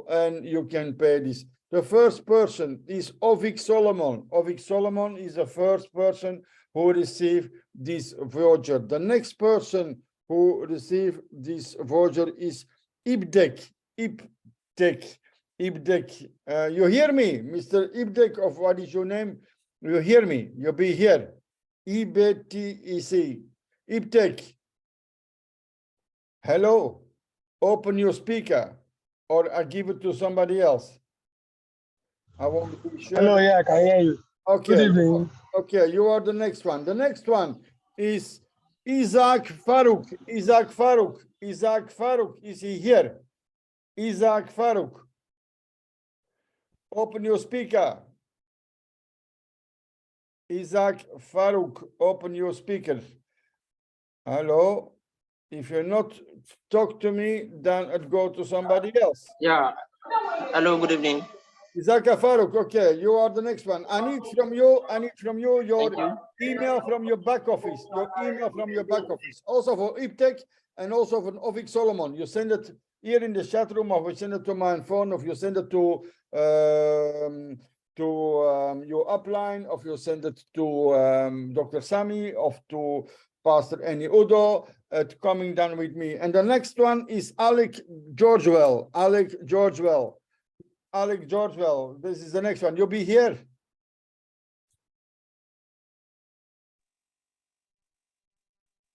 and you can pay this. The first person is Ovik Solomon. Ovik Solomon is the first person who received this voucher. The next person who received this voucher is Ibdek. You hear me, Mr. Ibdek, of what is your name? You hear me? You be here. IBTEC. Ibdek. Hello. Open your speaker, or I give it to somebody else. I want to be sure. Hello, yeah, I can hear you. Okay. Good evening. Okay, you are the next one. The next one is Isaac Farouk. Isaac Farouk, is he here? Isaac Farouk. Open your speaker. Isaac Farouk, open your speaker. Hello. If you're not talk to me, then I'd go to somebody else. Yeah. Hello, good evening. Isaac Farouk, okay, you are the next one. I need from you your email from your back office. Your email from your back office. Also for IPTEC and also for Ovik Solomon. You send it here in the chat room, or you send it to my phone, or you send it to your upline, or you send it to Dr. Sami, or to Pastor Annie Udo, coming down with me. And the next one is Alec Georgewell. Alec Georgewell. Alec Georgewell. This is the next one. You'll be here.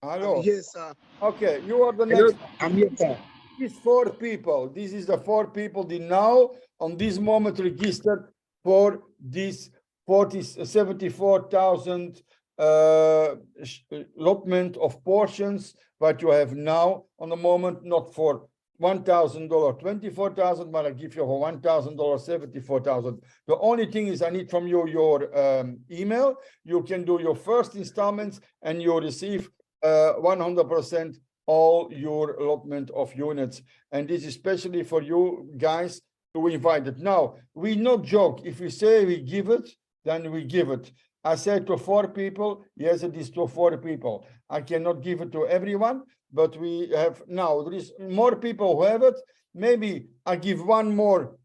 Hello. Yes, sir. Okay, you are the Hello, next. I'm here, sir. These 4 people. This is the 4 people that now on this moment registered for this 74,000 allotment of portions that you have now on the moment, not for $1,000, 24,000, but I give you for $1,000, 74,000. The only thing is I need from you your email. You can do your first installments and you receive 100% all your allotment of units. And this is especially for you guys who invited. Now, we not joke. If we say we give it, then we give it. I said to 4 people, yes, it is to 4 people. I cannot give it to everyone, but we have now, there is more people who have it. Maybe I give one more,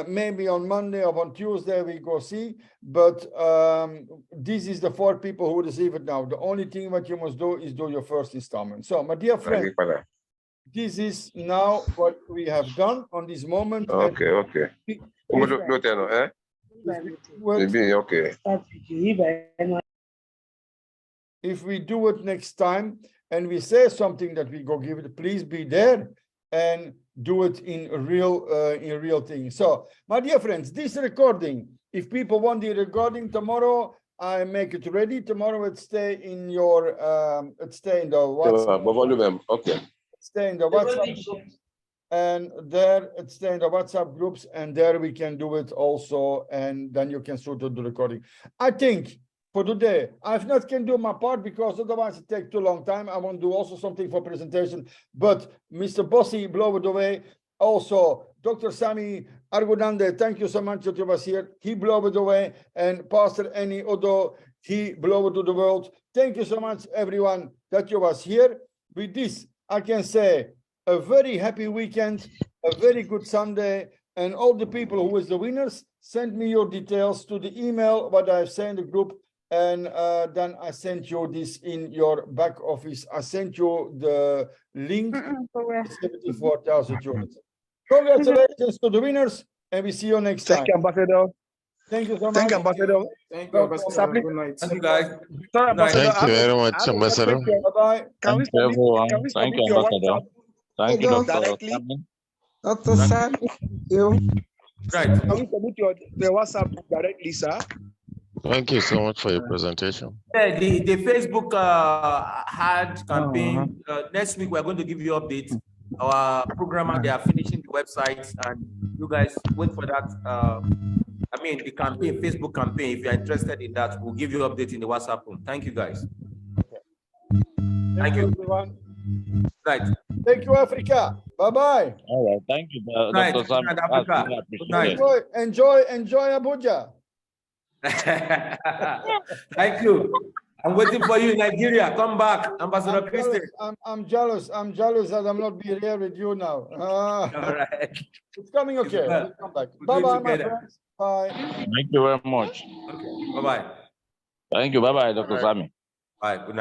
maybe on Monday or on Tuesday we go see, but this is the 4 people who receive it now. The only thing what you must do is do your first installment. So, my dear friend, this is now what we have done on this moment. Okay, okay. Maybe, okay. If we do it next time and we say something that we go give it, please be there and do it in real thing. So, my dear friends, this recording, if people want the recording tomorrow, I make it ready. Tomorrow it stay in your stay in the WhatsApp. Okay. Stay in the WhatsApp groups, and there it stay in the WhatsApp groups, and there we can do it also, and then you can sort of do the recording. I think for today, I've not can do my part because otherwise it takes too long time. I want to do also something for presentation, but Mr. Bossy blow it away. Also, Dr. Sami Argunande, thank you so much that you was here. He blew it away, and Pastor Annie Odo, he blew it to the world. Thank you so much, everyone, that you was here. With this, I can say a very happy weekend, a very good Sunday, and all the people who is the winners, send me your details to the email what I've sent the group, and then I sent you this in your back office. I sent you the link, 74,000 units. Congratulations to the winners, and we see you next time. Thank you, Ambassador. Thank you so much. Thank you, Ambassador. Thank you, Ambassador. Good night. Thank you, guys. Sorry, Ambassador. Thank you very much, Ambassador. Bye-bye. Can we submit your WhatsApp Thank you, Dr. directly? Dr. Sam, you. Right. Can we submit your WhatsApp directly, sir? Thank you so much for your presentation. Yeah, the Facebook ad campaign. Next week, we're going to give you updates. Our programmer, they are finishing the website, and you guys wait for that. I mean, the campaign, Facebook campaign. If you're interested in that, we'll give you update in the WhatsApp room. Thank you, guys. Thank you, everyone. Right. Thank you, Africa. Bye-bye. All right. Thank you, Right. Dr. Sam. Good night, Africa. Good night. Enjoy Abuja. Thank you. I'm waiting for you in Nigeria. Come back, Ambassador Christian. I'm jealous. I'm jealous that I'm not being here with you now. All right. It's coming okay. We'll come back. Bye-bye, my friends. Bye. Thank you very much. Okay. Bye-bye. Thank you. Bye-bye, Dr. Sami. Bye. Good night.